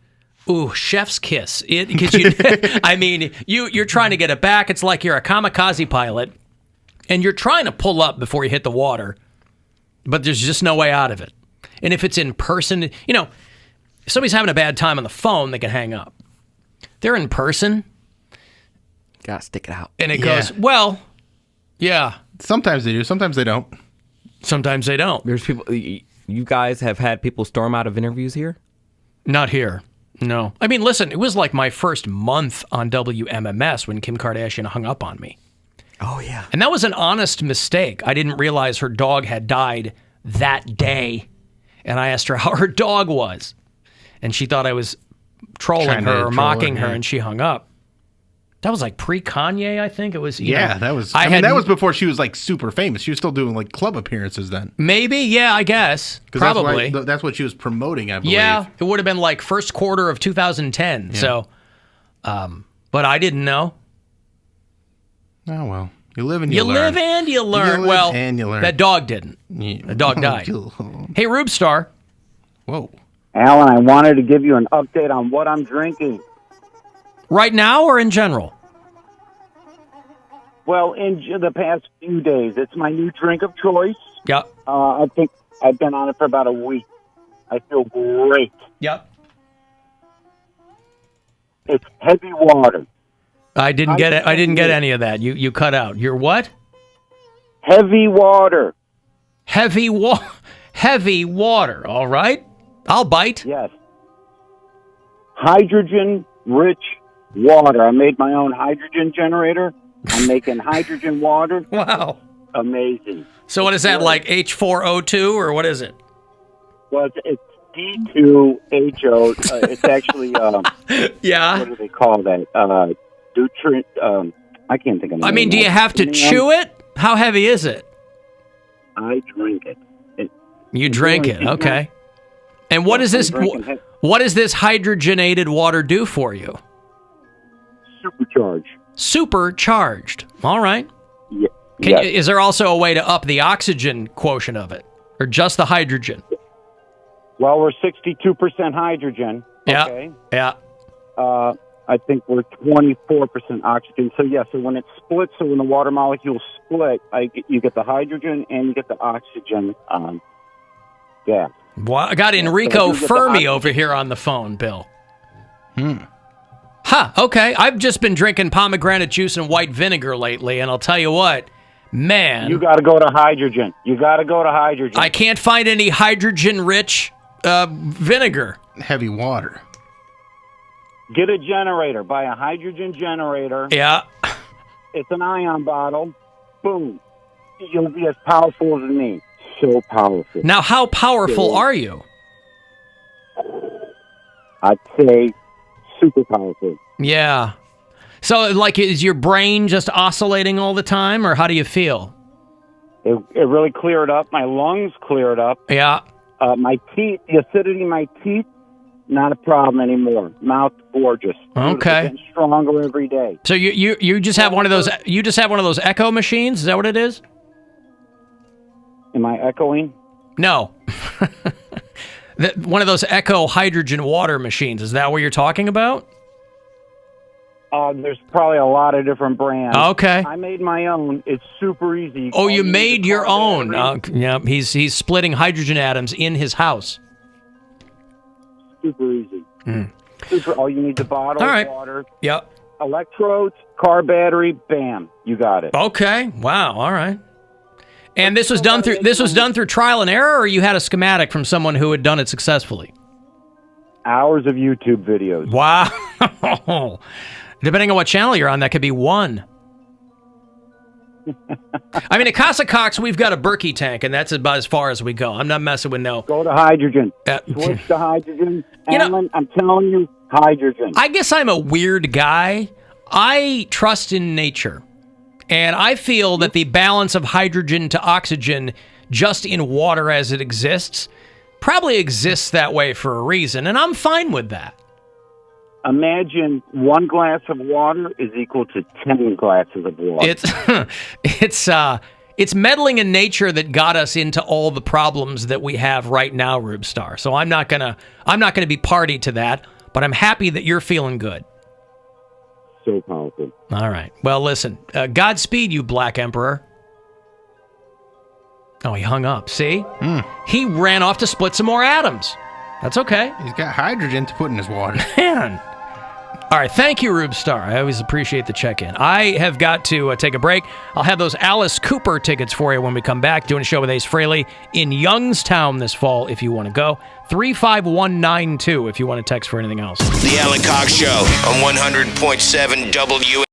chef's kiss. I mean, you're trying to get it back. It's like you're a kamikaze pilot, and you're trying to pull up before you hit the water, but there's just no way out of it. And if it's in person, if somebody's having a bad time on the phone, they can hang up. They're in person. Gotta stick it out. And it goes, well, yeah. Sometimes they do. Sometimes they don't. Sometimes they don't. There's people. You guys have had people storm out of interviews here? Not here. No. I mean, listen, it was like my first month on WMMS when Kim Kardashian hung up on me. Oh, yeah. And that was an honest mistake. I didn't realize her dog had died that day. And I asked her how her dog was. And she thought I was trolling her or mocking her, and she hung up. That was like pre-Kanye, I think. It was. That was. I mean, that was before she was like super famous. She was still doing like club appearances then. Maybe, yeah, I guess. Probably. That's what she was promoting, I believe. Yeah, it would have been like first quarter of 2010. Yeah. So, but I didn't know. Oh, well. You live and you learn. You live and you learn. Well, and you learn. That dog didn't. The dog died. Hey, Rube Star. Whoa. Alan, I wanted to give you an update on what I'm drinking. Right now or in general? Well, in the past few days. It's my new drink of choice. Yep. I think I've been on it for about a week. I feel great. Yep. It's heavy water. I didn't get it. I didn't get any of that. You cut out. You're what? Heavy water. Heavy water. All right. I'll bite. Yes. Hydrogen-rich water. I made my own hydrogen generator. I'm making hydrogen water. Wow. Amazing. So what is that, like H4O2 or what is it? Well, it's D2HO. It's actually, yeah. What do they call that? Nutrient, I can't think of it. I mean, do you have to chew it? How heavy is it? I drink it. You drink it, okay. And what is this? What does this hydrogenated water do for you? Supercharged. Supercharged. All right. Yeah. Is there also a way to up the oxygen quotient of it, or just the hydrogen? Well, we're 62% hydrogen. Okay. Yeah. I think we're 24% oxygen. So yeah. So when it splits, so when the water molecules split, you get the hydrogen and you get the oxygen. Yeah. Well, I got Enrico Fermi over here on the phone, Bill. Huh, okay. I've just been drinking pomegranate juice and white vinegar lately, and I'll tell you what, man. You got to go to hydrogen. I can't find any hydrogen-rich vinegar. Heavy water. Get a generator. Buy a hydrogen generator. Yeah. It's an ion bottle. Boom. You'll be as powerful as me. So powerful. Now, how powerful are you? I'd say super powerful. Yeah. So, like, is your brain just oscillating all the time, or how do you feel? It really cleared up. My lungs cleared up. Yeah. My teeth, the acidity in my teeth, not a problem anymore. Mouth gorgeous. Okay. Getting stronger every day. So you just have one of those. You just have one of those echo machines. Is that what it is? Am I echoing? No. One of those echo hydrogen water machines. Is that what you're talking about? There's probably a lot of different brands. Okay. I made my own. It's super easy. Oh, you made your own. Yeah, he's splitting hydrogen atoms in his house. Super easy. All you need, the bottle, all right. Water. Yep. Electrodes, car battery, bam, you got it. Okay. Wow. All right. And this was done through trial and error, or you had a schematic from someone who had done it successfully? Hours of YouTube videos. Wow. Depending on what channel you're on, that could be one. I mean, at Casa Cox, we've got a Berkey tank, and that's about as far as we go. I'm not messing with no. Go to hydrogen. Switch to hydrogen. Alan, I'm telling you, hydrogen. I guess I'm a weird guy. I trust in nature. And I feel that the balance of hydrogen to oxygen just in water as it exists probably exists that way for a reason, and I'm fine with that. Imagine 1 glass of water is equal to 10 glasses of water. It's meddling in nature that got us into all the problems that we have right now, Rube Star. So I'm not gonna be party to that, but I'm happy that you're feeling good. So powerful. All right. Well, listen. Godspeed, you Black Emperor. Oh, he hung up. See? He ran off to split some more atoms. That's okay. He's got hydrogen to put in his water. Man. All right, thank you, Rube Star. I always appreciate the check-in. I have got to take a break. I'll have those Alice Cooper tickets for you when we come back. Doing a show with Ace Frehley in Youngstown this fall if you want to go. 35192 if you want to text for anything else. The Alan Cox Show on 100.7 WMMS.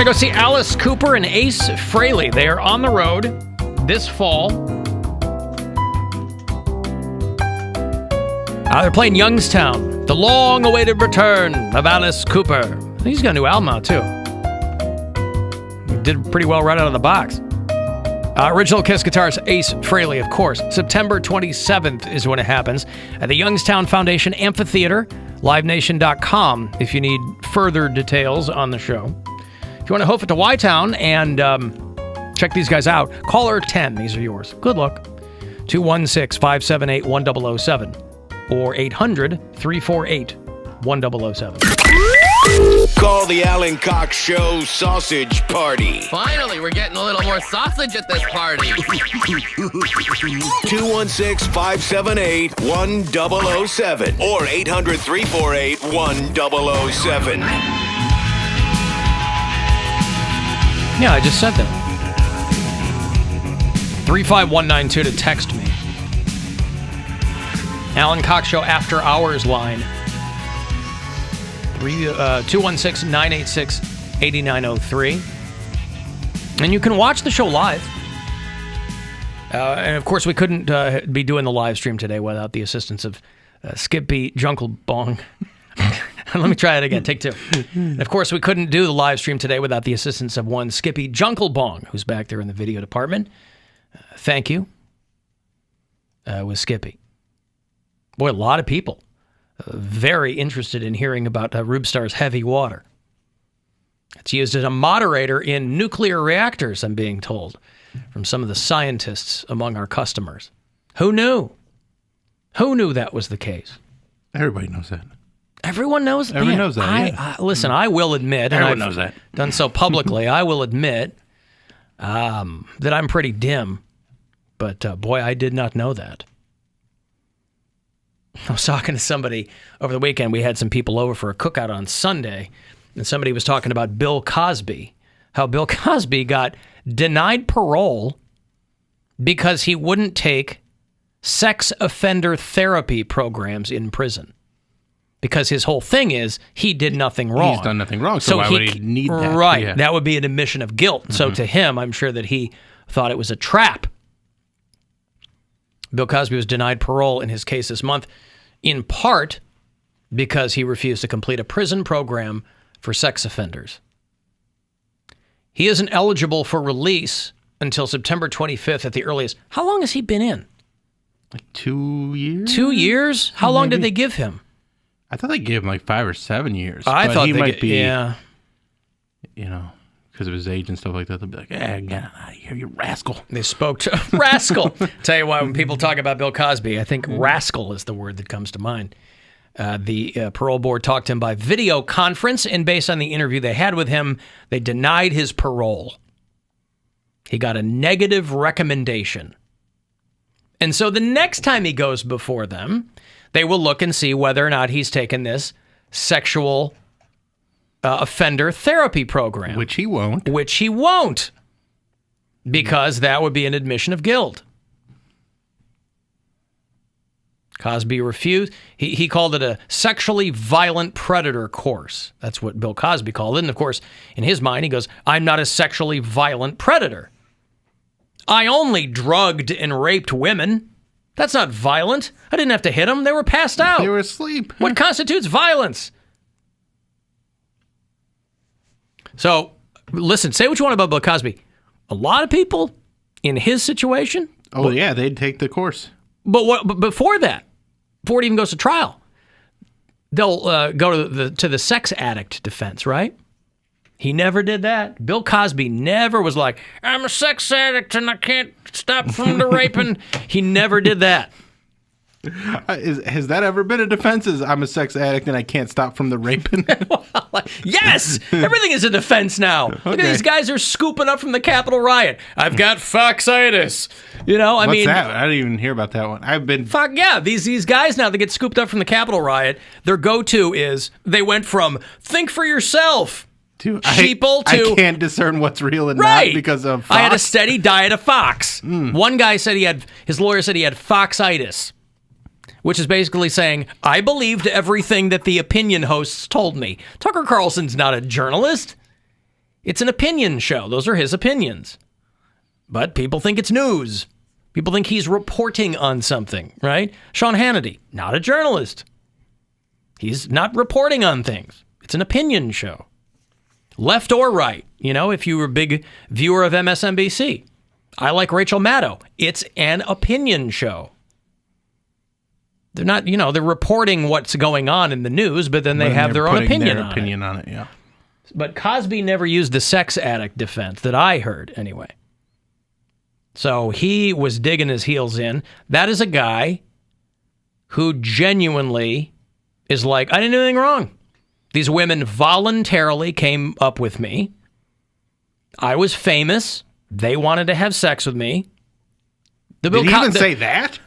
to go see Alice Cooper and Ace Frehley. They are on the road this fall. They're playing Youngstown. The long-awaited return of Alice Cooper. I think he's got a new album out, too. He did pretty well right out of the box. Original Kiss guitarist Ace Frehley, of course. September 27th is when it happens at the Youngstown Foundation Amphitheater, livenation.com, if you need further details on the show. If you want to hoof it to Y-Town and check these guys out, caller 10. These are yours. Good luck. 216-578-1007 or 800-348-1007. Call the Alan Cox Show Sausage Party. Finally, we're getting a little more sausage at this party. 216-578-1007 or 800-348-1007. Yeah, I just said that. 35192 to text me. Alan Cox Show After Hours line. 216-986-8903. And you can watch the show live. And of course, we couldn't be doing the live stream today without the assistance of Skippy Junklebong. Let me try it again. Take two. And of course, we couldn't do the live stream today without the assistance of one Skippy Junklebong, who's back there in the video department. Thank you. With Skippy. Boy, a lot of people very interested in hearing about Rubestar's heavy water. It's used as a moderator in nuclear reactors, I'm being told, from some of the scientists among our customers. Who knew? Who knew that was the case? Everybody knows that. Everyone knows that. Everyone knows that. Yeah. Listen, I will admit, everyone and I've knows that. done so publicly, I will admit that I'm pretty dim. But boy, I did not know that. I was talking to somebody over the weekend. We had some people over for a cookout on Sunday, and somebody was talking about Bill Cosby, how Bill Cosby got denied parole because he wouldn't take sex offender therapy programs in prison. Because his whole thing is he did nothing wrong. He's done nothing wrong, so why would he need that? Right. Yeah. That would be an admission of guilt. Mm-hmm. So to him, I'm sure that he thought it was a trap. Bill Cosby was denied parole in his case this month, in part because he refused to complete a prison program for sex offenders. He isn't eligible for release until September 25th at the earliest. How long has he been in? Like 2 years? 2 years? How long did they give him? I thought they gave him like 5 or 7 years. I thought he might be, yeah. You know, because of his age and stuff like that. They'll be like, get out of here, you rascal. They spoke to rascal. Tell you why, when people talk about Bill Cosby, I think rascal is the word that comes to mind. The parole board talked to him by video conference, and based on the interview they had with him, they denied his parole. He got a negative recommendation. And so the next time he goes before them, they will look and see whether or not he's taken this sexual offender therapy program. Which he won't. Which he won't. Because that would be an admission of guilt. Cosby refused. He called it a sexually violent predator course. That's what Bill Cosby called it. And of course, in his mind, he goes, I'm not a sexually violent predator. I only drugged and raped women. That's not violent. I didn't have to hit them. They were passed out. They were asleep. What constitutes violence? So, listen, say what you want about Bill Cosby. A lot of people in his situation. Oh, yeah, they'd take the course. But before that, before it even goes to trial, they'll go to the sex addict defense, right? He never did that. Bill Cosby never was like, I'm a sex addict and I can't stop from the raping. He never did that. Has that ever been a defense? I'm a sex addict and I can't stop from the raping? Yes! Everything is a defense now. Okay. Look at these guys are scooping up from the Capitol riot. I've got foxitis. You know, I mean... What's that? I didn't even hear about that one. I've been... Fuck yeah. These guys now that get scooped up from the Capitol riot, their go-to is they went from think for yourself... sheeple to... I can't discern what's real and right. not because of fox. I had a steady diet of fox. One guy said his lawyer said he had foxitis, which is basically saying, I believed everything that the opinion hosts told me. Tucker Carlson's not a journalist. It's an opinion show. Those are his opinions. But people think it's news. People think he's reporting on something, right? Sean Hannity, not a journalist. He's not reporting on things. It's an opinion show. Left or right, if you were a big viewer of MSNBC. I like Rachel Maddow. It's an opinion show. They're not, they're reporting what's going on in the news, but then they have their own opinion on it. Yeah. But Cosby never used the sex addict defense that I heard, anyway. So he was digging his heels in. That is a guy who genuinely is like, I didn't do anything wrong. These women voluntarily came up with me. I was famous. They wanted to have sex with me. Did he even say that?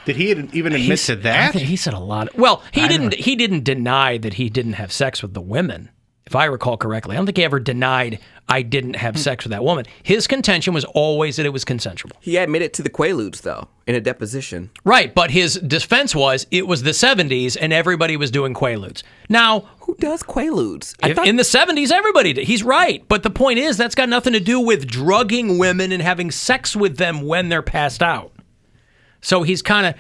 Did he even admit to that? I think he said a lot. He didn't deny that he didn't have sex with the women, if I recall correctly. I don't think he ever denied I didn't have sex with that woman. His contention was always that it was consensual. He admitted to the Quaaludes, though, in a deposition. Right, but his defense was it was the 70s and everybody was doing Quaaludes. Now, who does Quaaludes? In the 70s, everybody did. He's right. But the point is, that's got nothing to do with drugging women and having sex with them when they're passed out. So he's kind of...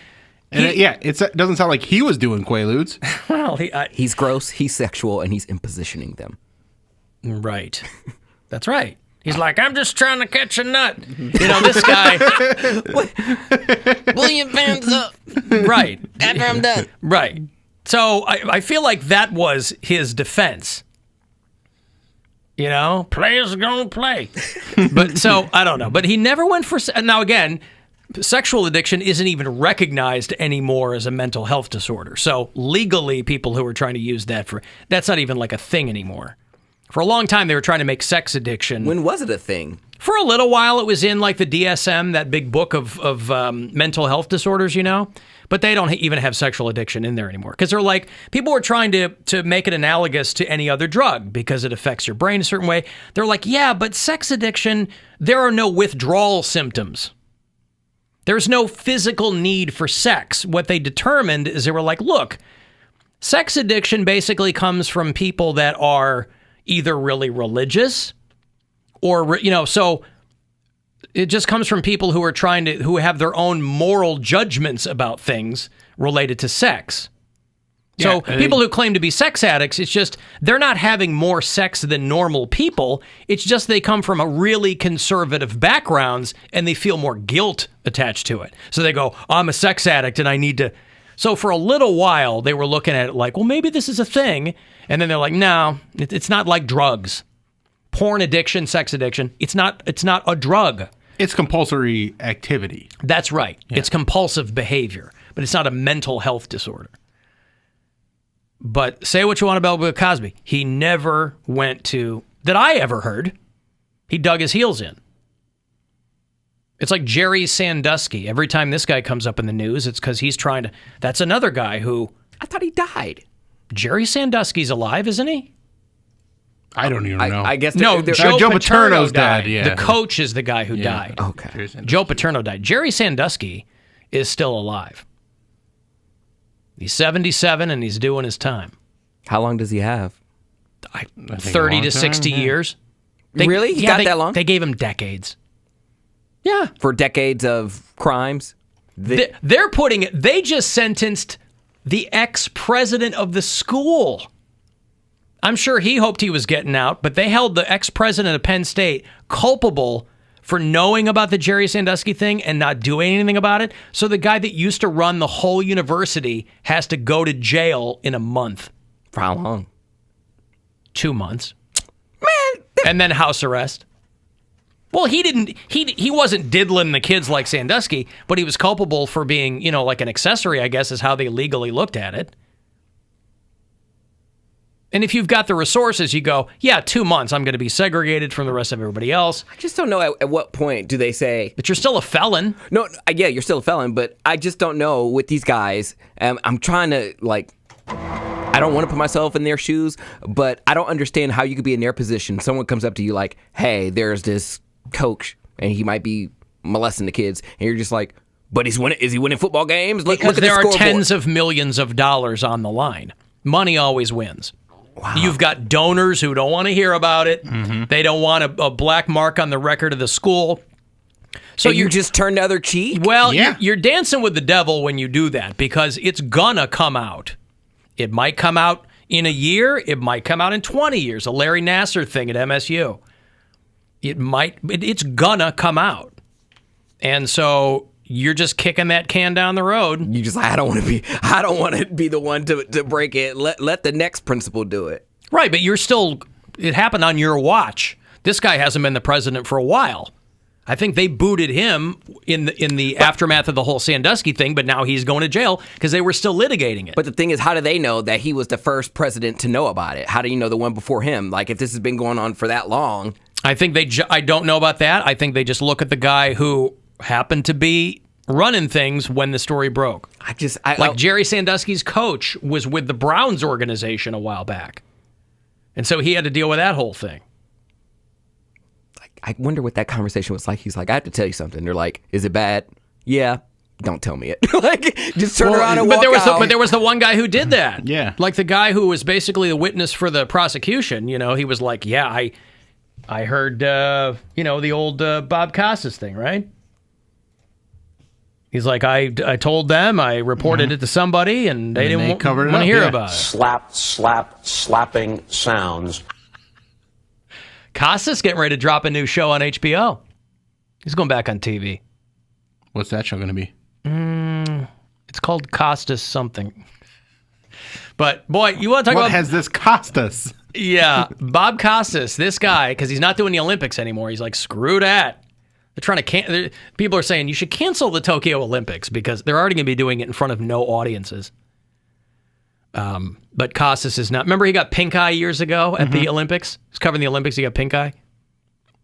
it doesn't sound like he was doing Quaaludes. Well, he's gross, he's sexual, and he's impositioning them. Right. That's right. He's like, I'm just trying to catch a nut. This guy... William Van's up. Right. After I'm done. Right. So I feel like that was his defense. Players are going to play. But so, I don't know. But he never went for... Now, again... Sexual addiction isn't even recognized anymore as a mental health disorder. So legally, people who are trying to use that's not even like a thing anymore. For a long time, they were trying to make sex addiction. When was it a thing? For a little while, it was in like the DSM, that big book of mental health disorders, But they don't even have sexual addiction in there anymore. Because they're like, people were trying to make it analogous to any other drug because it affects your brain a certain way. They're like, yeah, but sex addiction, there are no withdrawal symptoms. There's no physical need for sex. What they determined is they were like, look, sex addiction basically comes from people that are either really religious or, so it just comes from people who are who have their own moral judgments about things related to sex. So people who claim to be sex addicts, it's just they're not having more sex than normal people. It's just they come from a really conservative backgrounds and they feel more guilt attached to it. So they go, I'm a sex addict and I need to. So for a little while, they were looking at it like, well, maybe this is a thing. And then they're like, no, it's not like drugs. Porn addiction, sex addiction, it's not a drug. It's compulsory activity. That's right. Yeah. It's compulsive behavior, but it's not a mental health disorder. But say what you want about Bill Cosby. He never went to, that I ever heard, he dug his heels in. It's like Jerry Sandusky. Every time this guy comes up in the news, it's because he's trying to, that's another guy who. I thought he died. Jerry Sandusky's alive, isn't he? I don't even know. I guess Joe Paterno's died. Yeah. The coach is the guy who died. Okay. Joe Paterno died. Jerry Sandusky is still alive. He's 77 and he's doing his time. How long does he have? 30 to 60 years. Really? He got that long? They gave him decades. Yeah. For decades of crimes? They're putting it, they just sentenced the ex-president of the school. I'm sure he hoped he was getting out, but they held the ex-president of Penn State culpable for knowing about the Jerry Sandusky thing and not doing anything about it. So the guy that used to run the whole university has to go to jail in a month. For how long? 2 months. Man. And then house arrest. Well, he wasn't diddling the kids like Sandusky, but he was culpable for being, like an accessory, I guess, is how they legally looked at it. And if you've got the resources, you go, 2 months, I'm going to be segregated from the rest of everybody else. I just don't know at what point do they say... But you're still a felon. No, yeah, you're still a felon, but I just don't know with these guys. I'm trying to, I don't want to put myself in their shoes, but I don't understand how you could be in their position. Someone comes up to you like, hey, there's this coach, and he might be molesting the kids, and you're just like, but is he winning football games? Because there are tens of millions of dollars on the line. Money always wins. Wow. You've got donors who don't want to hear about it. Mm-hmm. They don't want a black mark on the record of the school. So you just turn the other cheek? Well, you're dancing with the devil when you do that because it's gonna come out. It might come out in a year. It might come out in 20 years. A Larry Nassar thing at MSU. It's gonna come out. And so you're just kicking that can down the road. You just I don't want to be the one to break it. Let the next principal do it. Right, but it happened on your watch. This guy hasn't been the president for a while. I think they booted him in the aftermath of the whole Sandusky thing, but now he's going to jail because they were still litigating it. But the thing is, how do they know that he was the first president to know about it? How do you know the one before him? Like, if this has been going on for that long. I think I don't know about that. I think they just look at the guy who happened to be running things when the story broke. Jerry Sandusky's coach was with the Browns organization a while back. And so he had to deal with that whole thing. I wonder what that conversation was like. He's like, I have to tell you something. They're like, is it bad? Yeah. Don't tell me it. Like, just turn around and walk out. But there was the one guy who did that. Yeah. Like the guy who was basically the witness for the prosecution. You know, he was like, yeah, I heard, the old Bob Costas thing, right? He's like, I told them, I reported it to somebody, and they didn't want to hear about it. Slapping sounds. Costas getting ready to drop a new show on HBO. He's going back on TV. What's that show going to be? It's called Costas something. But, boy, you want to talk about... What has this cost us? Yeah, Bob Costas, this guy, because he's not doing the Olympics anymore. He's like, screw that. They're trying to people are saying you should cancel the Tokyo Olympics because they're already going to be doing it in front of no audiences. But Costas is not. Remember he got pink eye years ago at the Olympics? He's covering the Olympics. He got pink eye.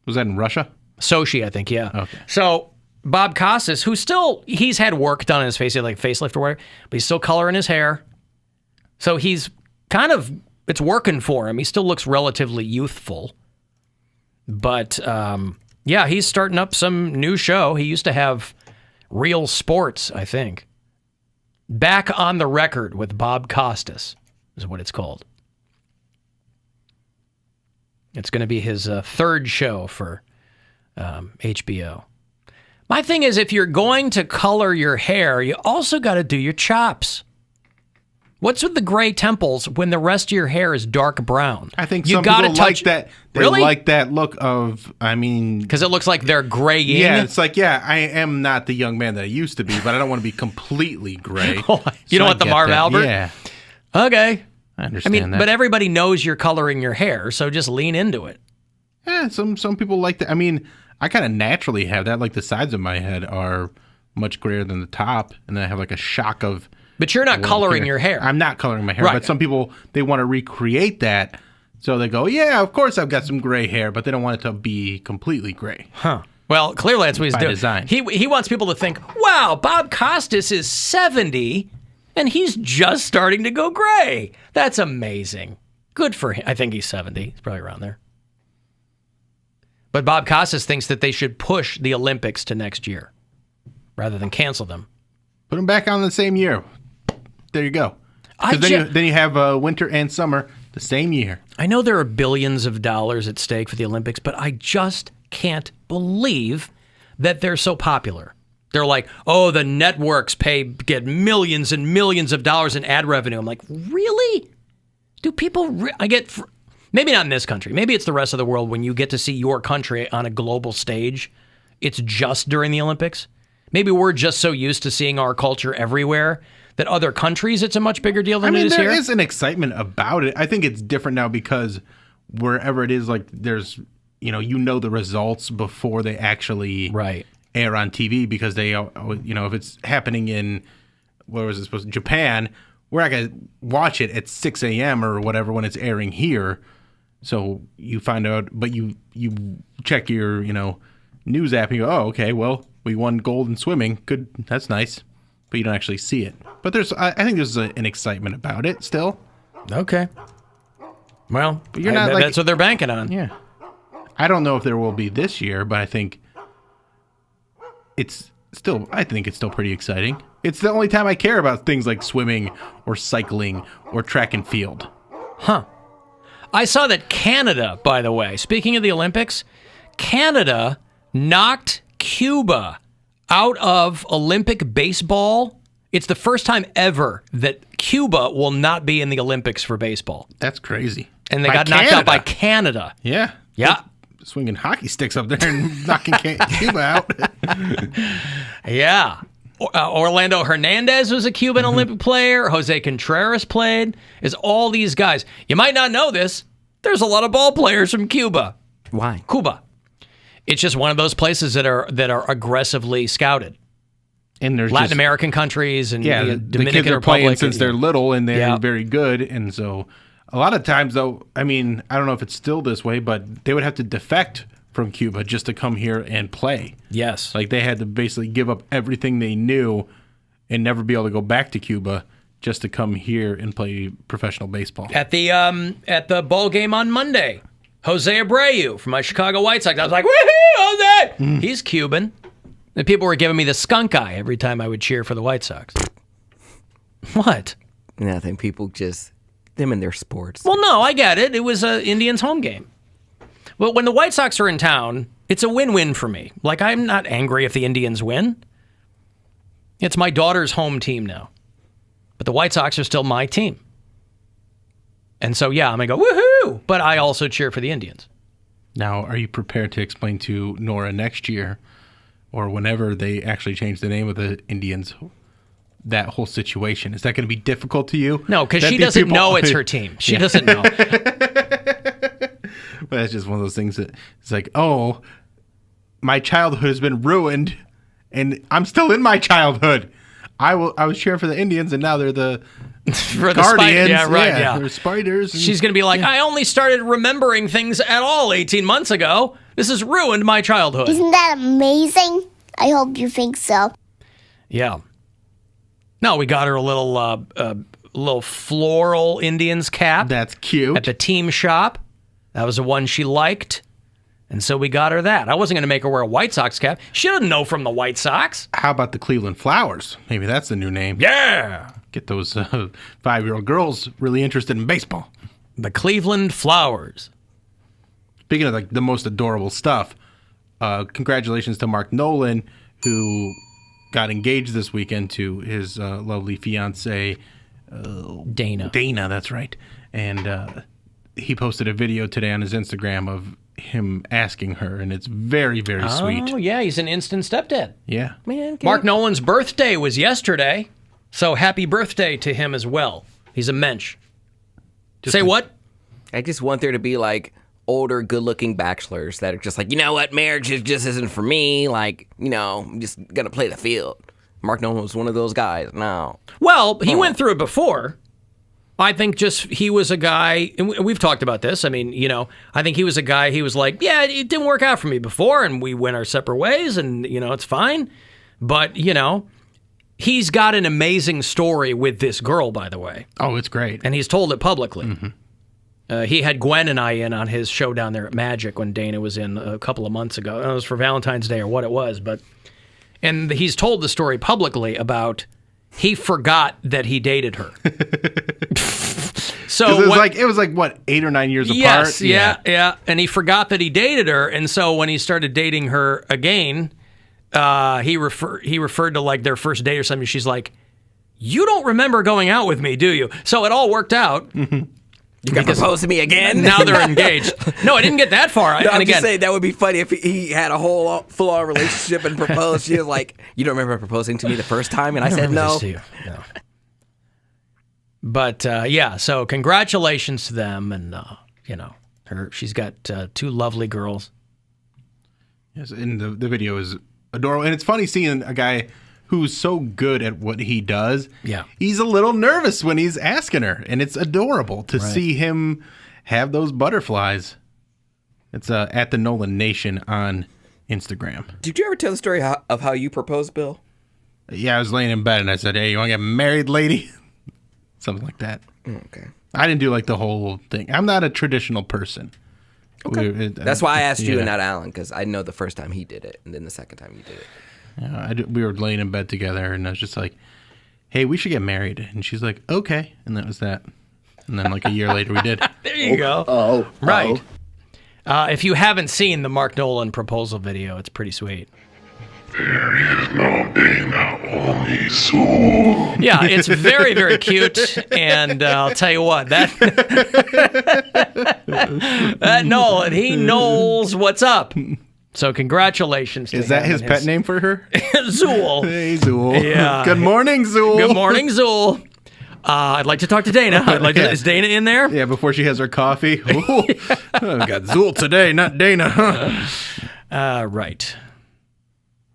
Was that in Russia? Sochi, I think, yeah. Okay. So Bob Costas, he's had work done on his face, he had like facelift or whatever, but he's still coloring his hair. So he's it's working for him. He still looks relatively youthful. But, yeah, he's starting up some new show. He used to have Real Sports, I think. Back on the Record with Bob Costas is what it's called. It's going to be his third show for HBO. My thing is, if you're going to color your hair, you also got to do your chops. What's with the gray temples when the rest of your hair is dark brown? I think some people like that. They like that look of, because it looks like they're graying. Yeah, it's like, I am not the young man that I used to be, but I don't want to be completely gray. You don't want the Marv Albert? Yeah. Okay. I understand that. But everybody knows you're coloring your hair, so just lean into it. Yeah, some people like that. I kind of naturally have that. Like the sides of my head are much grayer than the top, and then I have like a shock of... But you're not coloring your hair. I'm not coloring my hair. Right. But some people, they want to recreate that. So they go, yeah, of course I've got some gray hair, but they don't want it to be completely gray. Huh. Well, clearly that's what he's doing. Design. He wants people to think, wow, Bob Costas is 70 and he's just starting to go gray. That's amazing. Good for him. I think he's 70. He's probably around there. But Bob Costas thinks that they should push the Olympics to next year rather than cancel them. Put them back on the same year. There you go. Because then you have winter and summer the same year. I know there are billions of dollars at stake for the Olympics, but I just can't believe that they're so popular. They're like, oh, the networks get millions and millions of dollars in ad revenue. I'm like, really? Do people... maybe not in this country. Maybe it's the rest of the world when you get to see your country on a global stage. It's just during the Olympics. Maybe we're just so used to seeing our culture everywhere that other countries, it's a much bigger deal than it is here. There is an excitement about it. I think it's different now because wherever it is, like there's, the results before they actually air on TV because they, if it's happening in, where was it supposed to, Japan, we're not going to watch it at 6 a.m. or whatever when it's airing here. So you find out, but you check your, news app and you go, oh, okay, well, we won gold in swimming. Good. That's nice. But you don't actually see it. But I think there's an excitement about it still. Okay. Well, but you're not that's what they're banking on. Yeah. I don't know if there will be this year, but I think it's still pretty exciting. It's the only time I care about things like swimming or cycling or track and field. Huh. I saw that Canada, by the way, speaking of the Olympics, Canada knocked Cuba out of Olympic baseball. It's the first time ever that Cuba will not be in the Olympics for baseball. That's crazy. And they got knocked out by Canada. Yeah. Yeah. Swinging hockey sticks up there and knocking Cuba out. Yeah. Orlando Hernandez was a Cuban Olympic player. Jose Contreras played. Is all these guys. You might not know this. There's a lot of ball players from Cuba. Why? Cuba. It's just one of those places that are aggressively scouted. And there's Latin American countries and the Dominican kids are Republic playing since they're little and they're very good. And so a lot of times, though, I mean, I don't know if it's still this way, but they would have to defect from Cuba just to come here and play. Yes. Like they had to basically give up everything they knew and never be able to go back to Cuba just to come here and play professional baseball. At the ball game on Monday, Jose Abreu from my Chicago White Sox. I was like, woohoo, Jose! He's Cuban. And people were giving me the skunk eye every time I would cheer for the White Sox. What? Nothing. People just, them and their sports. Well, no, I get it. It was an Indians home game. But when the White Sox are in town, it's a win-win for me. Like, I'm not angry if the Indians win. It's my daughter's home team now. But the White Sox are still my team. And so, yeah, I'm going to go, woohoo! But I also cheer for the Indians. Now, are you prepared to explain to Nora next year or whenever they actually change the name of the Indians, that whole situation? Is that going to be difficult to you? No, because she doesn't know it's her team. She doesn't know. But it's just one of those things that it's like, oh, my childhood has been ruined, and I'm still in my childhood. I was cheering for the Indians, and now they're the Guardians. Yeah. They're spiders. She's going to be like, I only started remembering things at all 18 months ago. This has ruined my childhood. Isn't that amazing? I hope you think so. Yeah. No, we got her a little floral Indians cap. That's cute. At the team shop. That was the one she liked. And so we got her that. I wasn't going to make her wear a White Sox cap. She doesn't know from the White Sox. How about the Cleveland Flowers? Maybe that's the new name. Yeah. Get those 5-year-old girls really interested in baseball. The Cleveland Flowers. Speaking of like the most adorable stuff, congratulations to Mark Nolan, who got engaged this weekend to his lovely fiancée, Dana. Dana, that's right. And he posted a video today on his Instagram of him asking her, and it's very, very sweet. Oh, yeah, he's an instant stepdad. Yeah. Man, Mark Nolan's birthday was yesterday, so happy birthday to him as well. He's a mensch. Say what? I just want there to be like older, good-looking bachelors that are just like, you know what, marriage just isn't for me. Like, you know, I'm just gonna play the field. Mark Nolan was one of those guys. No. Well, he went through it before. I think just he was a guy, and we've talked about this. I mean, you know, I think he was a guy, he was like, yeah, it didn't work out for me before, and we went our separate ways, and, you know, it's fine. But, you know, he's got an amazing story with this girl, by the way. Oh, it's great. And he's told it publicly. He had Gwen and I in on his show down there at Magic when Dana was in a couple of months ago. I don't know if it was for Valentine's Day or what it was, but and he's told the story publicly about he forgot that he dated her. So it was like what, 8 or 9 years apart? Yes, yeah. And he forgot that he dated her, and so when he started dating her again, he referred to like their first date or something. She's like, "You don't remember going out with me, do you?" So it all worked out. You got proposed to me again? Now they're engaged. No, I didn't get that far. No, I'm just saying that would be funny if he had a whole full-on relationship and proposed. She was like, "You don't remember proposing to me the first time?" And I said no. No. But yeah, so congratulations to them, and you know, she's got 2 lovely girls. Yes, and the video is adorable, and it's funny seeing a guy who's so good at what he does. Yeah. He's a little nervous when he's asking her, and it's adorable to see him have those butterflies. It's at the Nolan Nation on Instagram. Did you ever tell the story of how you proposed, Bill? Yeah, I was laying in bed, and I said, "Hey, you want to get married, lady?" Something like that. Okay. I didn't do like the whole thing. I'm not a traditional person. Okay. That's why I asked you and not Alan, because I know the first time he did it, and then the second time you did it. We were laying in bed together, and I was just like, "Hey, we should get married." And she's like, "Okay," and that was that. And then like a year later we did. There you go. Right. If you haven't seen the Mark Nolan proposal video, it's pretty sweet. There is no Dana, only Sue. Yeah, it's very, very cute. And I'll tell you what, that Nolan, he knows what's up. So congratulations to Is that him his and pet name for her? Zool. Hey, Zool. Yeah. Good morning, Zool. Good morning, Zool. I'd like to talk to Dana. Is Dana in there? Yeah, before she has her coffee. Ooh, I've got Zool today, not Dana. Right.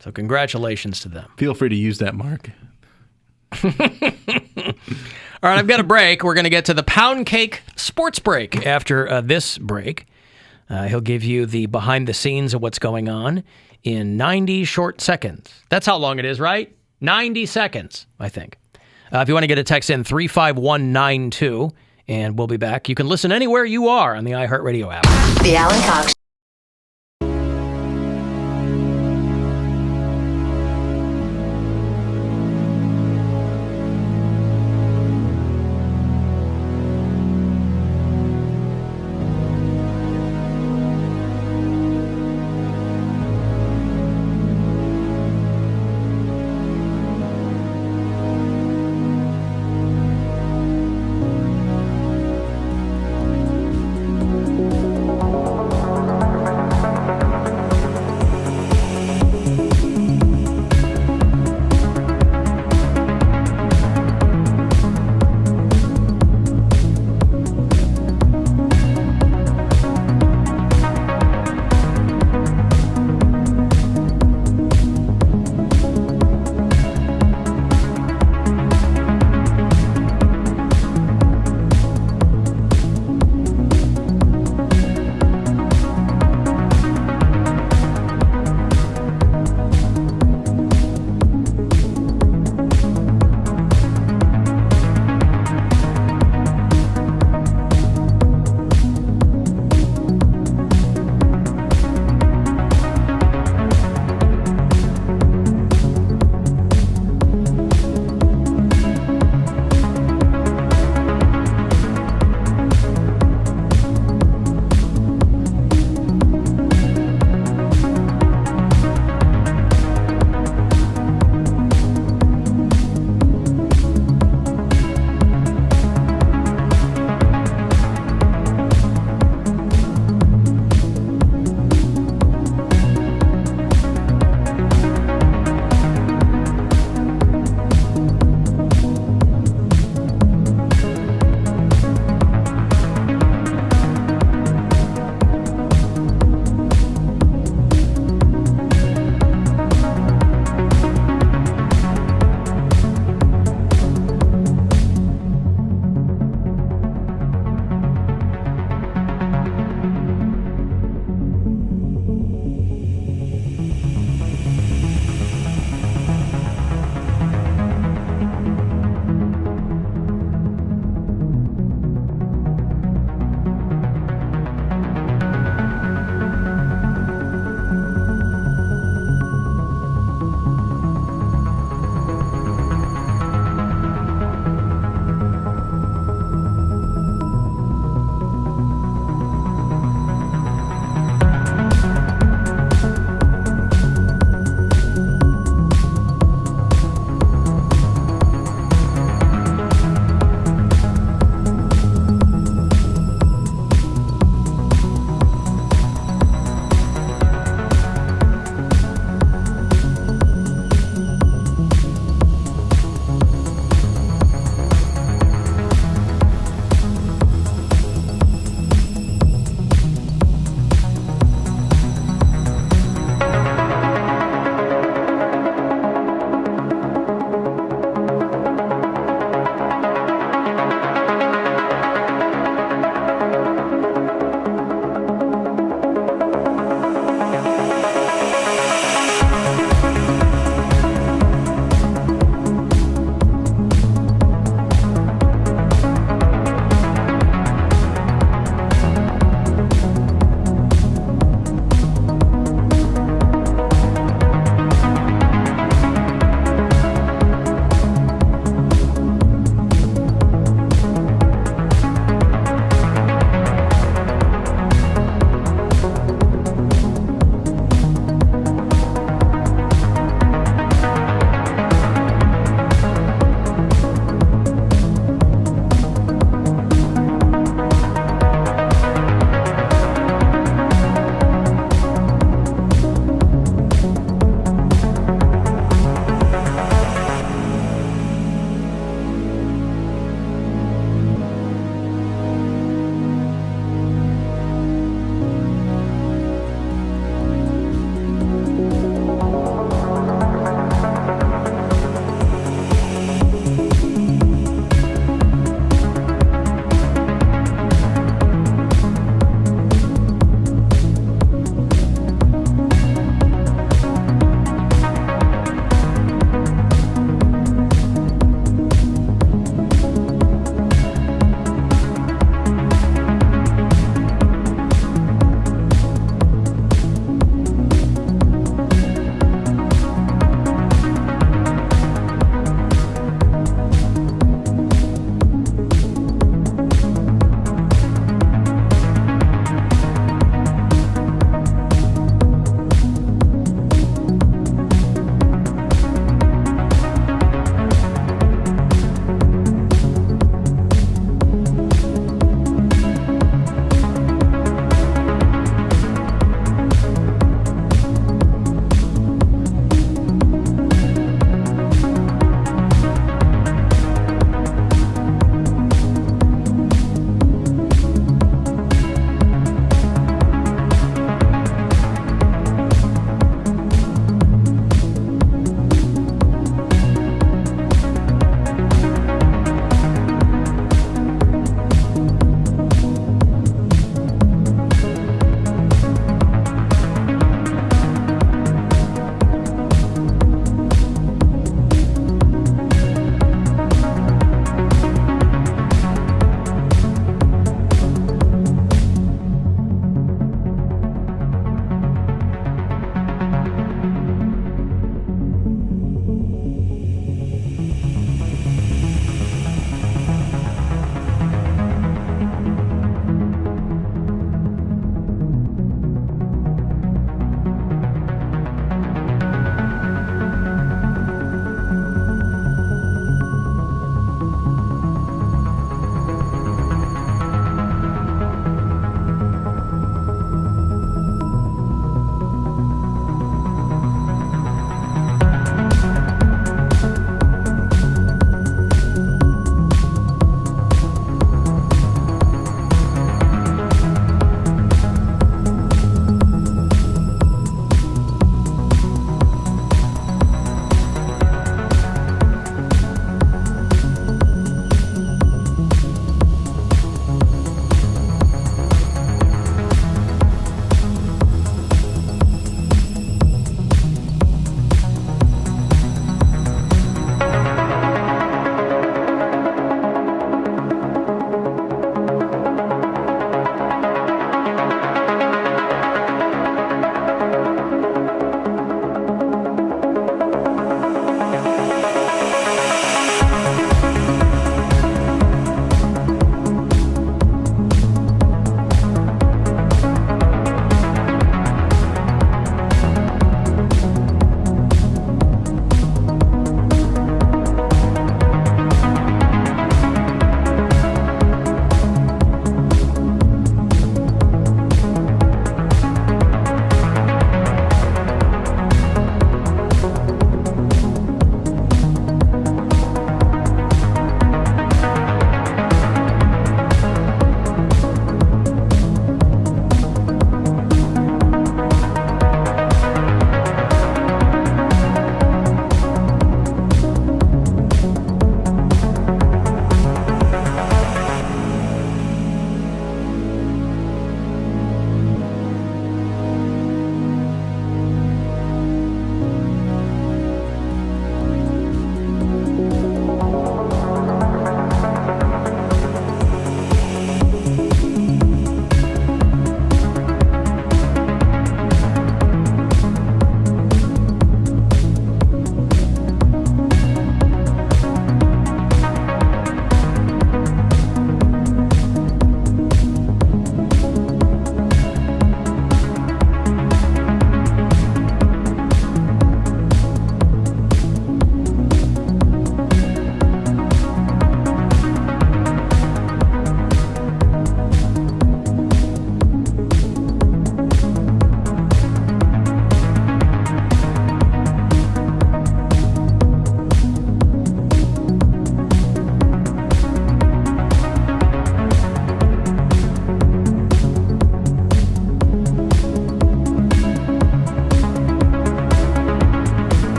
So congratulations to them. Feel free to use that, Mark. All right, I've got a break. We're going to get to the Poundcake sports break after this break. He'll give you the behind the scenes of what's going on in 90 short seconds. That's how long it is, right? 90 seconds, I think. If you want to get a text in, 35192, and we'll be back. You can listen anywhere you are on the iHeartRadio app. The Alan Cox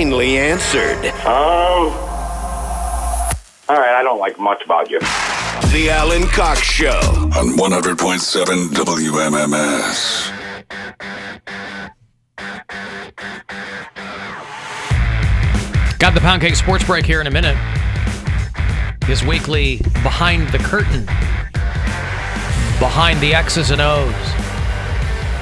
finally answered. All right, I don't like much about you. The Alan Cox Show. On 100.7 WMMS. Got the Poundcake Sports Break here in a minute. His weekly Behind the Curtain. Behind the X's and O's.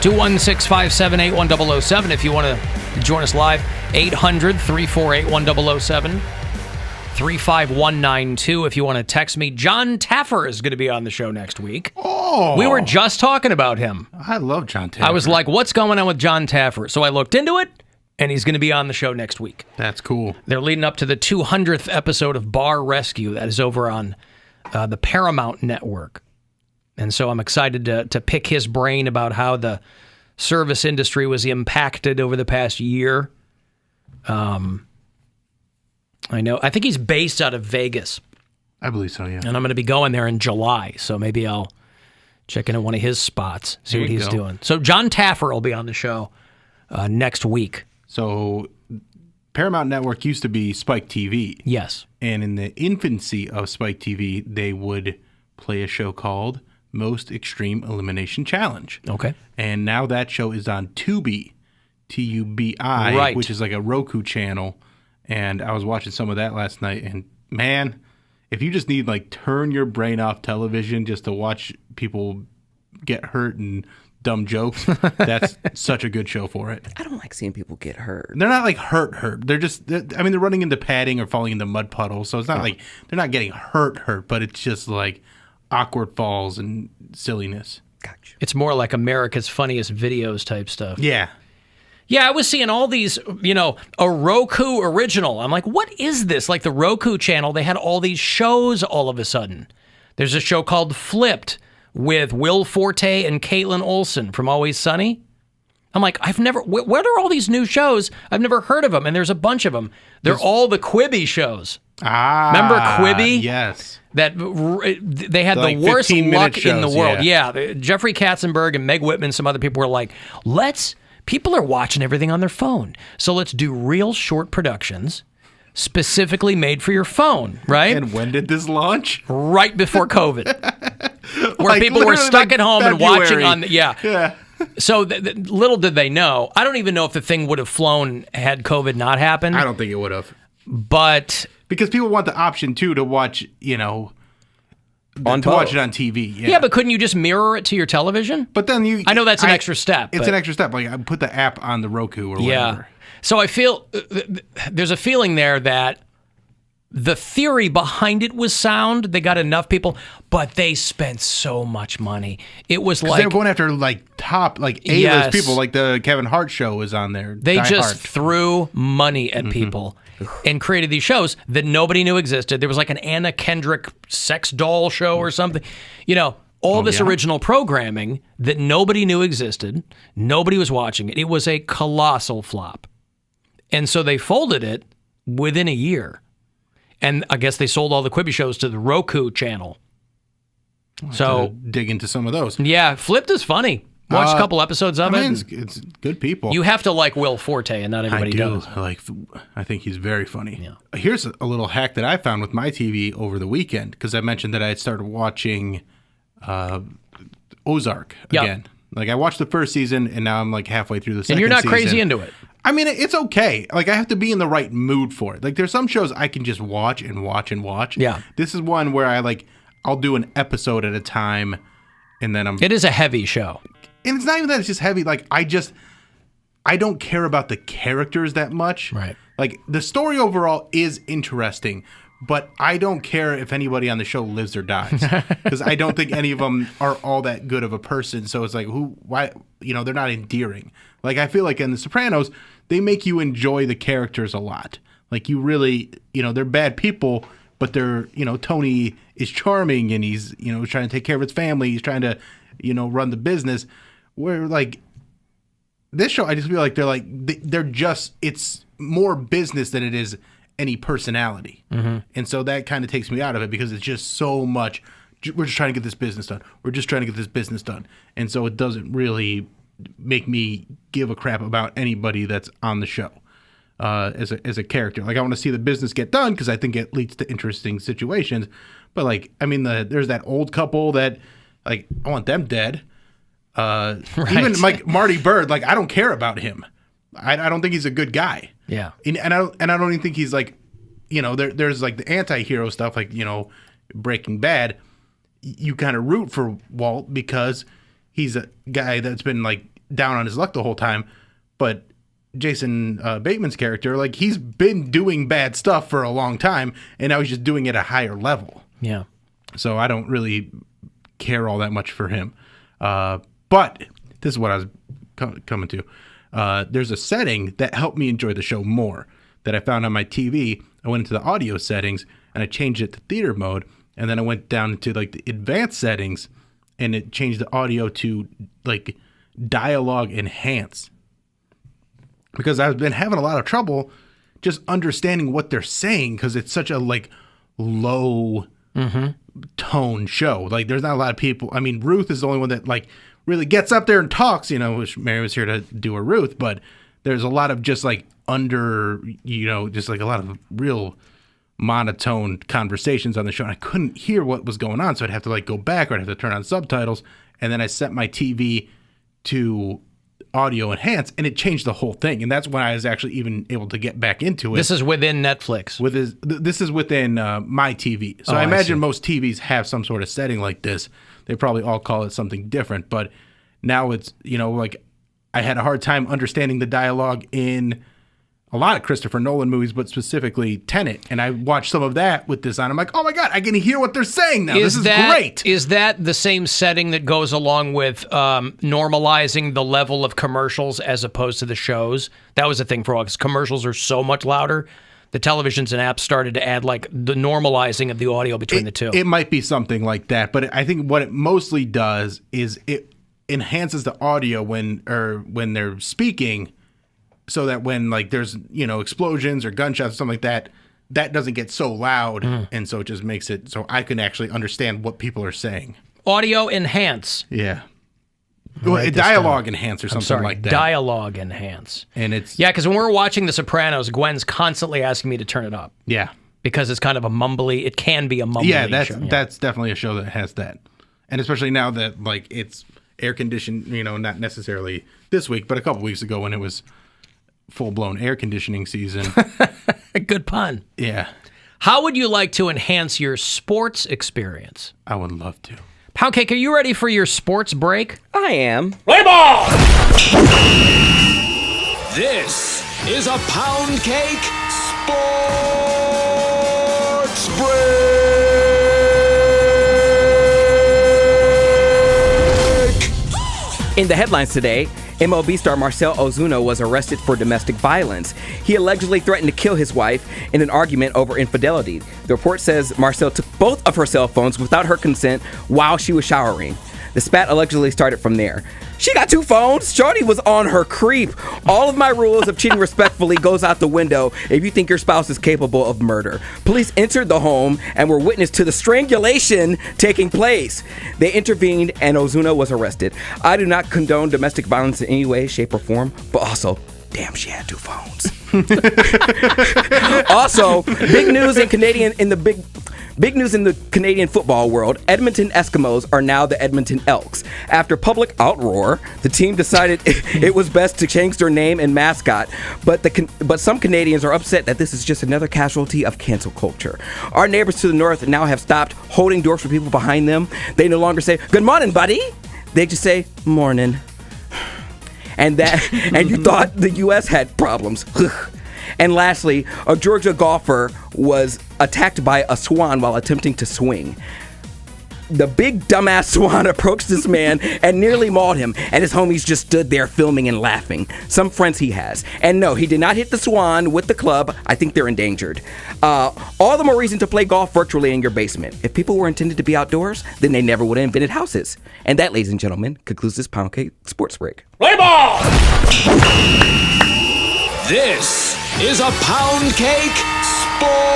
216-578-1007 if you want to join us live. 800-348-1007. 35192 if you want to text me. John Taffer is going to be on the show next week. Oh. We were just talking about him. I love John Taffer. I was like, what's going on with John Taffer? So I looked into it, and he's going to be on the show next week. That's cool. They're leading up to the 200th episode of Bar Rescue that is over on the Paramount Network. And so I'm excited to pick his brain about how the service industry was impacted over the past year. I think he's based out of Vegas. I believe so, yeah. And I'm going to be going there in July, so maybe I'll check into one of his spots, see what he's doing. So John Taffer will be on the show next week. So Paramount Network used to be Spike TV. Yes. And in the infancy of Spike TV, they would play a show called Most Extreme Elimination Challenge. Okay. And now that show is on Tubi, Tubi, Right. which is like a Roku channel. And I was watching some of that last night, and man, if you just need turn your brain off television just to watch people get hurt and dumb jokes, that's such a good show for it. I don't like seeing people get hurt. They're not hurt. They're just, they're running into padding or falling into mud puddles. So it's not like they're not getting hurt, but it's just like awkward falls and silliness. Gotcha. It's more like America's Funniest Videos type stuff. Yeah. Yeah, I was seeing all these, a Roku original. I'm like, what is this? Like the Roku channel, they had all these shows all of a sudden. There's a show called Flipped with Will Forte and Caitlin Olsen from Always Sunny. I'm like, what are all these new shows? I've never heard of them, and there's a bunch of them. They're all the Quibi shows. Remember Quibi? Yes. That they had the worst luck in the world. Yeah, Jeffrey Katzenberg and Meg Whitman, some other people were like, people are watching everything on their phone. So let's do real short productions specifically made for your phone, right? And when did this launch? Right before COVID. Where people were stuck at home and watching on yeah. So little did they know. I don't even know if the thing would have flown had COVID not happened. I don't think it would have. But because people want the option too to watch, watch it on TV. Yeah, but couldn't you just mirror it to your television? But then I know that's an extra step. It's an extra step. Like I put the app on the Roku or whatever. So I feel there's a feeling there that the theory behind it was sound. They got enough people, but they spent so much money. It was like they were going after top A-list people. Like the Kevin Hart show is on there. They just threw money at people and created these shows that nobody knew existed. There was like an Anna Kendrick sex doll show or something. All this original programming that nobody knew existed. Nobody was watching it. It was a colossal flop. And so they folded it within a year. And I guess they sold all the Quibi shows to the Roku channel. So dig into some of those. Yeah, Flipped is funny. Watched a couple episodes of it. It's good people. You have to like Will Forte, and not everybody does. I think he's very funny. Yeah. Here's a little hack that I found with my TV over the weekend, because I mentioned that I had started watching Ozark again. Like I watched the first season, and now I'm halfway through the second season. And you're not crazy into it. I mean, it's okay. I have to be in the right mood for it. There's some shows I can just watch and watch and watch. Yeah. This is one where I'll do an episode at a time, and then It is a heavy show. And it's not even that it's just heavy. I don't care about the characters that much. Right. The story overall is interesting, but I don't care if anybody on the show lives or dies, because I don't think any of them are all that good of a person. So it's why, they're not endearing. I feel like in The Sopranos, they make you enjoy the characters a lot. You really, they're bad people, but they're, Tony is charming, and he's, trying to take care of his family. He's trying to, run the business. Where this show, I just feel like they're just, it's more business than it is any personality. Mm-hmm. And so that kind of takes me out of it, because it's just so much, we're just trying to get this business done. We're just trying to get this business done. And so it doesn't really make me give a crap about anybody that's on the show. as a character. Like I want to see the business get done because I think it leads to interesting situations. But like, I mean, there's that old couple that like I want them dead. Even like Marty Bird, like I don't care about him. I don't think he's a good guy. Yeah, and I don't even think he's like, there's like the anti-hero stuff, like Breaking Bad. You kind of root for Walt because he's a guy that's been like down on his luck the whole time, but Jason Bateman's character, like he's been doing bad stuff for a long time, and now he's just doing it at a higher level. Yeah. So I don't really care all that much for him. But this is what I was coming to. There's a setting that helped me enjoy the show more that I found on my TV. I went into the audio settings and I changed it to theater mode, and then I went down to like the advanced settings and it changed the audio to like dialogue enhance. Because I've been having a lot of trouble just understanding what they're saying because it's such a like low tone show. Like there's not a lot of people. I mean, Ruth is the only one that like really gets up there and talks, which Mary was here to do a Ruth, but there's a lot of just like just like a lot of real monotone conversations on the show. And I couldn't hear what was going on. So I'd have to like go back or I'd have to turn on subtitles. And then I set my TV to audio enhance and it changed the whole thing. And that's when I was actually even able to get back into it. This is within Netflix. This is within my TV. So I imagine most TVs have some sort of setting like this. They probably all call it something different, but now it's, like I had a hard time understanding the dialogue in a lot of Christopher Nolan movies, but specifically Tenet. And I watched some of that with this on. I'm like, oh my God, I can hear what they're saying now. This is great. Is that the same setting that goes along with normalizing the level of commercials as opposed to the shows? That was the thing for all, because commercials are so much louder. The televisions and apps started to add like the normalizing of the audio between the two. It might be something like that, but I think what it mostly does is it enhances the audio when they're speaking, so that when like there's explosions or gunshots or something like that, that doesn't get so loud, and so it just makes it so I can actually understand what people are saying. Audio enhance. Yeah. Well, dialogue enhance or something like that. Dialogue enhance. And it's because when we're watching The Sopranos, Gwen's constantly asking me to turn it up. Yeah. Because it's kind of a mumbly. It can be a mumbly. Yeah, show. That's definitely a show that has that, and especially now that like it's air conditioned. Not necessarily this week, but a couple weeks ago when it was full-blown air conditioning season. Good pun. Yeah. How would you like to enhance your sports experience? I would love to. Poundcake, are you ready for your sports break? I am. Play ball! This is a Poundcake Sports Break! In the headlines today, MLB star Marcell Ozuna was arrested for domestic violence. He allegedly threatened to kill his wife in an argument over infidelity. The report says Marcell took both of her cell phones without her consent while she was showering. The spat allegedly started from there. She got 2 phones. Shorty was on her creep. All of my rules of cheating respectfully goes out the window if you think your spouse is capable of murder. Police entered the home and were witness to the strangulation taking place. They intervened and Ozuna was arrested. I do not condone domestic violence in any way, shape, or form, but also, damn, she had 2 phones. Also, big news in the Canadian football world. Edmonton Eskimos are now the Edmonton Elks. After public outroar, the team decided it was best to change their name and mascot, but some Canadians are upset that this is just another casualty of cancel culture. Our neighbors to the north now have stopped holding doors for people behind them. They no longer say, "Good morning, buddy." They just say, "Morning." And you thought the U.S. had problems. And lastly, a Georgia golfer was attacked by a swan while attempting to swing. The big dumbass swan approached this man and nearly mauled him, and his homies just stood there filming and laughing. Some friends he has. And no, he did not hit the swan with the club. I think they're endangered. All the more reason to play golf virtually in your basement. If people were intended to be outdoors, then they never would have invented houses. And that, ladies and gentlemen, concludes this Poundcake Sports Break. Play ball! This is a Poundcake Sports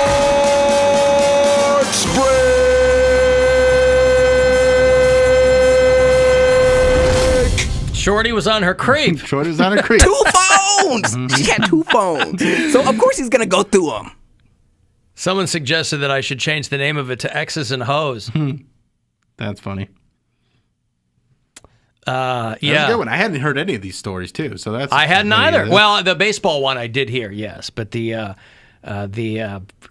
Break! Shorty was on her creep. Shorty was on her creep. 2 phones! phones. She had 2 phones. So, of course, he's going to go through them. Someone suggested that I should change the name of it to X's and Hoes. That's funny. Yeah. That was a good one. I hadn't heard any of these stories, too. So that's I hadn't either. Well, the baseball one I did hear, yes. But the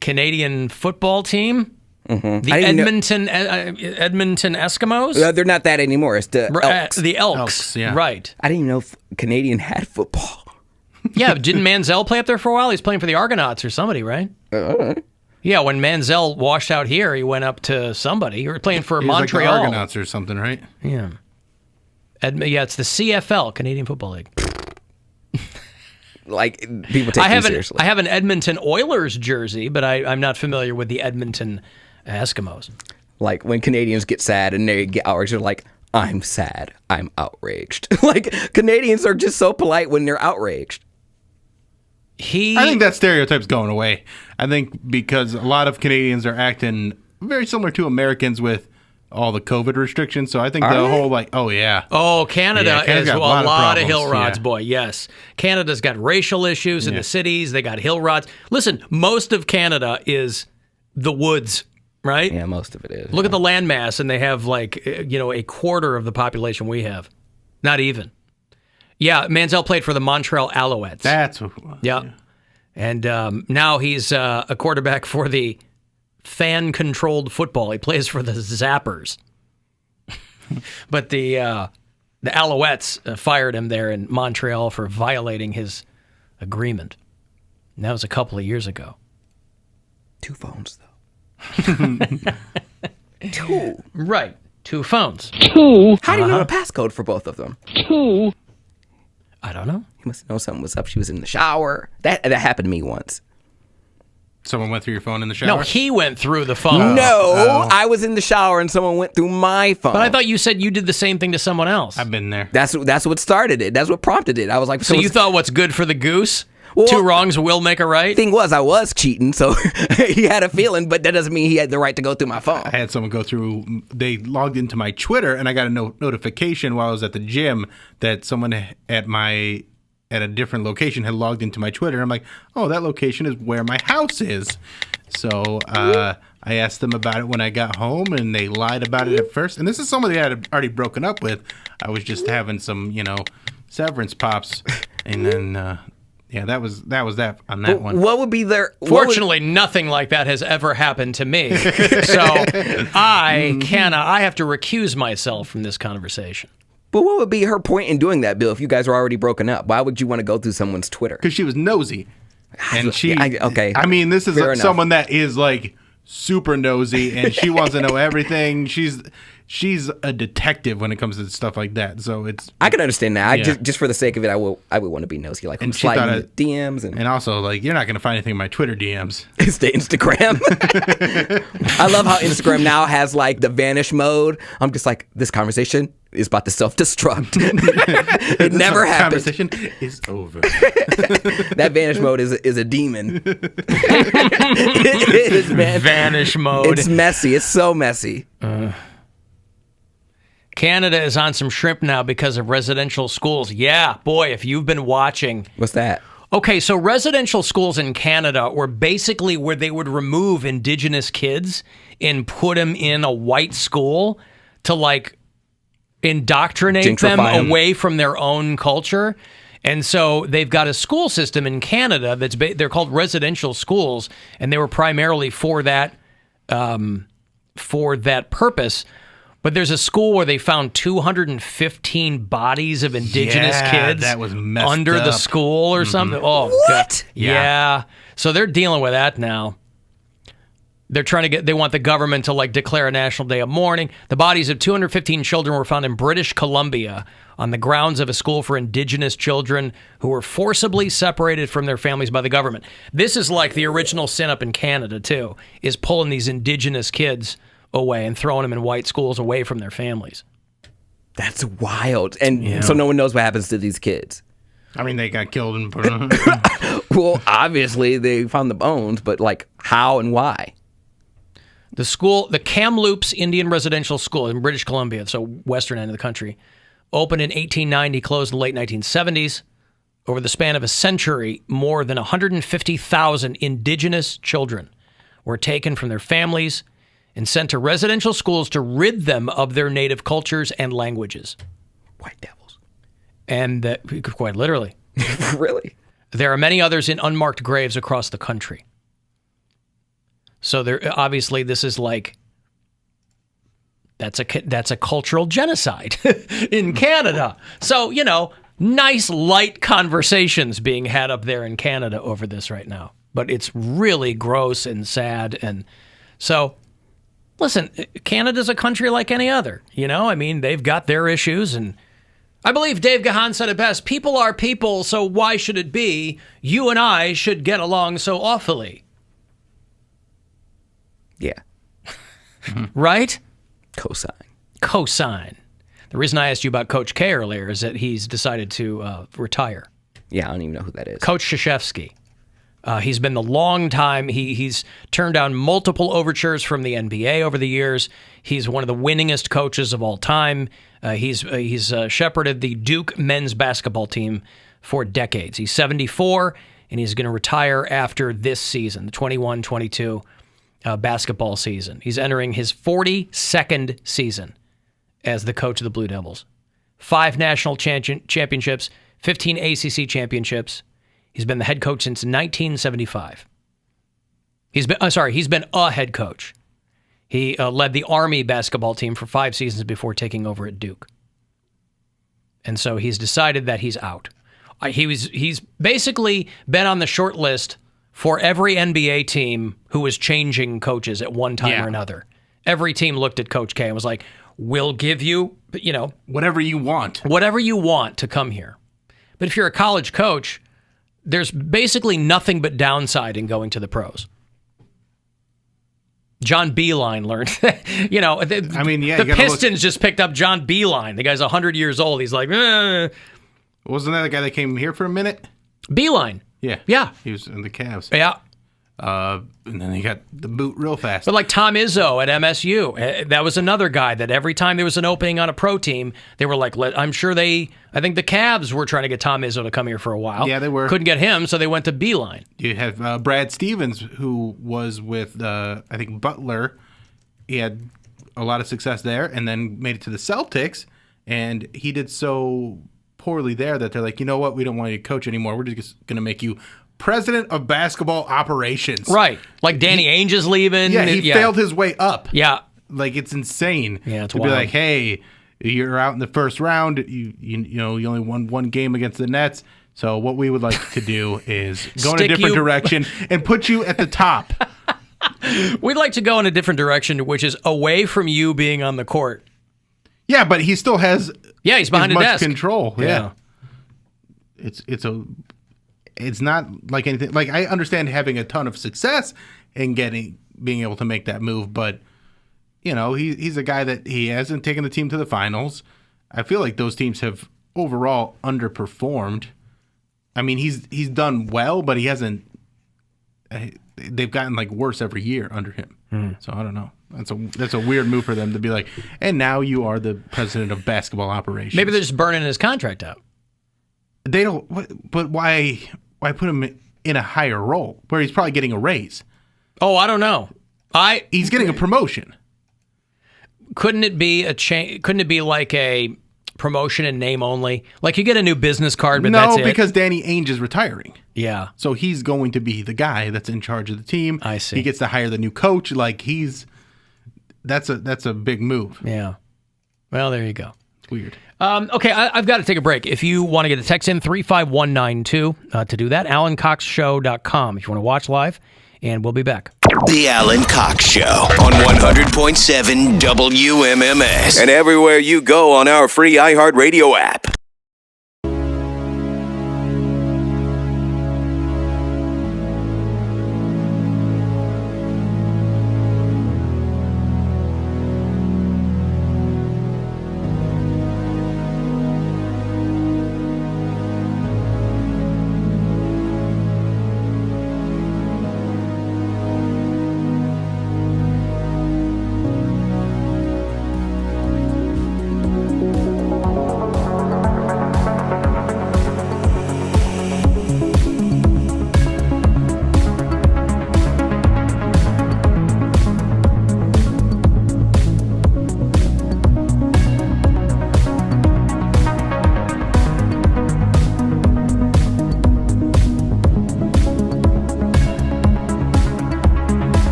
Canadian football team, the Edmonton Eskimos? They're not that anymore. It's the Elks. The Elks, yeah. Right. I didn't even know if Canadian had football. Yeah, didn't Manziel play up there for a while? He's playing for the Argonauts or somebody, right? Yeah, when Manziel washed out here, he went up to somebody. He was playing for Montreal. Like the Argonauts or something, right? Yeah. Yeah, it's the CFL, Canadian Football League. Like, people take me seriously. I have an Edmonton Oilers jersey, but I'm not familiar with the Edmonton Eskimos. Like, when Canadians get sad and they get outraged, they're like, I'm sad. I'm outraged. Like, Canadians are just so polite when they're outraged. I think that stereotype's going away. I think because a lot of Canadians are acting very similar to Americans with all the COVID restrictions. So I think whole like, oh yeah. Oh, Canada is a lot of hill rods, yeah. boy. Yes. Canada's got racial issues in the cities. They got hill rods. Listen, most of Canada is the woods, right? Yeah, most of it is. Look at the landmass, and they have like, a quarter of the population we have. Not even. Yeah, Manziel played for the Montreal Alouettes. That's what it was. Yeah. And now he's a quarterback for the fan-controlled football. He plays for the Zappers. But the Alouettes fired him there in Montreal for violating his agreement. And that was a couple of years ago. 2 phones, though. 2. Right. 2 phones. 2. How do you know the passcode for both of them? 2. I don't know. He must know something was up. She was in the shower. That happened to me once. Someone went through your phone in the shower? No, he went through the phone. No, I was in the shower and someone went through my phone. But I thought you said you did the same thing to someone else. I've been there. That's what started it. That's what prompted it. I was like, so you thought what's good for the goose? Well, 2 wrongs will make a right? Thing was, I was cheating, so he had a feeling, but that doesn't mean he had the right to go through my phone. I had someone go through, they logged into my Twitter, and I got a notification while I was at the gym that someone at a different location had logged into my Twitter. I'm like, oh, that location is where my house is. So I asked them about it when I got home, and they lied about it at first. And this is somebody I had already broken up with. I was just having some, severance pops, and then that was that on that one. What would be their? Fortunately, nothing like that has ever happened to me. So I have to recuse myself from this conversation. But what would be her point in doing that, Bill, if you guys were already broken up? Why would you want to go through someone's Twitter? Because she was nosy. And she, okay. I mean, this is someone that is like super nosy, and she wants to know everything. She's a detective when it comes to stuff like that. So I can understand that. Just for the sake of it, I would want to be nosy, like and sliding in the DMs, and also like you're not going to find anything in my Twitter DMs. It's the Instagram. I love how Instagram now has like the vanish mode. I'm just like, this conversation is about to self-destruct. It never happened. Conversation is over. That vanish mode is a demon. It is vanish mode. It's messy. It's so messy. Canada is on some shrimp now because of residential schools. Yeah, boy, if you've been watching. What's that? Okay, so residential schools in Canada were basically where they would remove Indigenous kids and put them in a white school to like indoctrinate them away from their own culture. And so they've got a school system in Canada they're called residential schools, and they were primarily for that purpose. But there's a school where they found 215 bodies of Indigenous kids that was messed under up. the school or something. Oh, what? God. Yeah. So they're dealing with that now. They're they want the government to like declare a national day of mourning. The bodies of 215 children were found in British Columbia on the grounds of a school for Indigenous children who were forcibly separated from their families by the government. This is like the original sin up in Canada, too, is pulling these Indigenous kids away and throwing them in white schools away from their families. That's wild. And so no one knows what happens to these kids. I mean, they got killed and put on. Well, obviously they found the bones, but like how and why? The Kamloops Indian Residential School in British Columbia, so western end of the country, opened in 1890, closed in the late 1970s. Over the span of a century, more than 150,000 indigenous children were taken from their families and sent to residential schools to rid them of their native cultures and languages. White devils. And quite literally. Really? There are many others in unmarked graves across the country. So there, obviously, this is like, that's a cultural genocide in Canada. So, you know, nice light conversations being had up there in Canada over this right now. But it's really gross and sad. And so, listen, Canada's a country like any other. You know, I mean, they've got their issues. And I believe Dave Gahan said it best. People are people, so why should it be you and I should get along so awfully? Yeah. Right? Cosign. The reason I asked you about Coach K earlier is that he's decided to retire. Yeah, I don't even know who that is. Coach Krzyzewski. He's been the long time. He's turned down multiple overtures from the NBA over the years. He's one of the winningest coaches of all time. He's shepherded the Duke men's basketball team for decades. He's 74, and he's going to retire after this season, the 21-22 basketball season. He's entering his 42nd season as the coach of the Blue Devils. 5 national championships, 15 ACC championships. He's been the head coach since 1975. He's been a head coach. He led the Army basketball team for 5 seasons before taking over at Duke. And so he's decided that he's out. He's basically been on the short list for every NBA team who was changing coaches at one time or another. Every team looked at Coach K and was like, we'll give you, you know, whatever you want to come here. But if you're a college coach, there's basically nothing but downside in going to the pros. John Beilein learned, you know, the Pistons just picked up John Beilein. The guy's 100 years old. He's like, Wasn't that the guy that came here for a minute? Beilein. Yeah. He was in the Cavs. Yeah. And then he got the boot real fast. But like Tom Izzo at MSU, that was another guy that every time there was an opening on a pro team, they were like, I think the Cavs were trying to get Tom Izzo to come here for a while. Yeah, they were. Couldn't get him, so they went to Beilein. You have Brad Stevens, who was with, I think, Butler. He had a lot of success there and then made it to the Celtics. And he did so poorly there that they're like, you know what? We don't want you to coach anymore. We're just going to make you president of basketball operations. Right. Like Danny Ainge is leaving. Yeah, he failed his way up. Yeah. Like, it's insane. Yeah, it's to wild. be like, hey, you're out in the first round. You only won 1 game against the Nets. So what we would like to do is go in a different direction and put you at the top. We'd like to go in a different direction, which is away from you being on the court. Yeah, but he still has he's behind as a much desk. control. Yeah. It's not like anything. Like, I understand having a ton of success and being able to make that move, but you know, he's a guy that he hasn't taken the team to the finals. I feel like those teams have overall underperformed. I mean, he's done well, but he hasn't. They've gotten like worse every year under him. So I don't know. That's a weird move for them to be like, and now you are the president of basketball operations. Maybe they're just burning his contract out. They don't. But why put him in a higher role where he's probably getting a raise? Oh, I don't know. He's getting a promotion. Couldn't it be Couldn't it be like a promotion in name only? Like you get a new business card, but that's it. No, because Danny Ainge is retiring. Yeah. So he's going to be the guy that's in charge of the team. I see. He gets to hire the new coach. Like that's a big move. Yeah. Well, there you go. It's weird. Okay, I've got to take a break. If you want to get a text in, 35192 to do that, AlanCoxShow.com if you want to watch live, and we'll be back. The Alan Cox Show on 100.7 WMMS and everywhere you go on our free iHeartRadio app.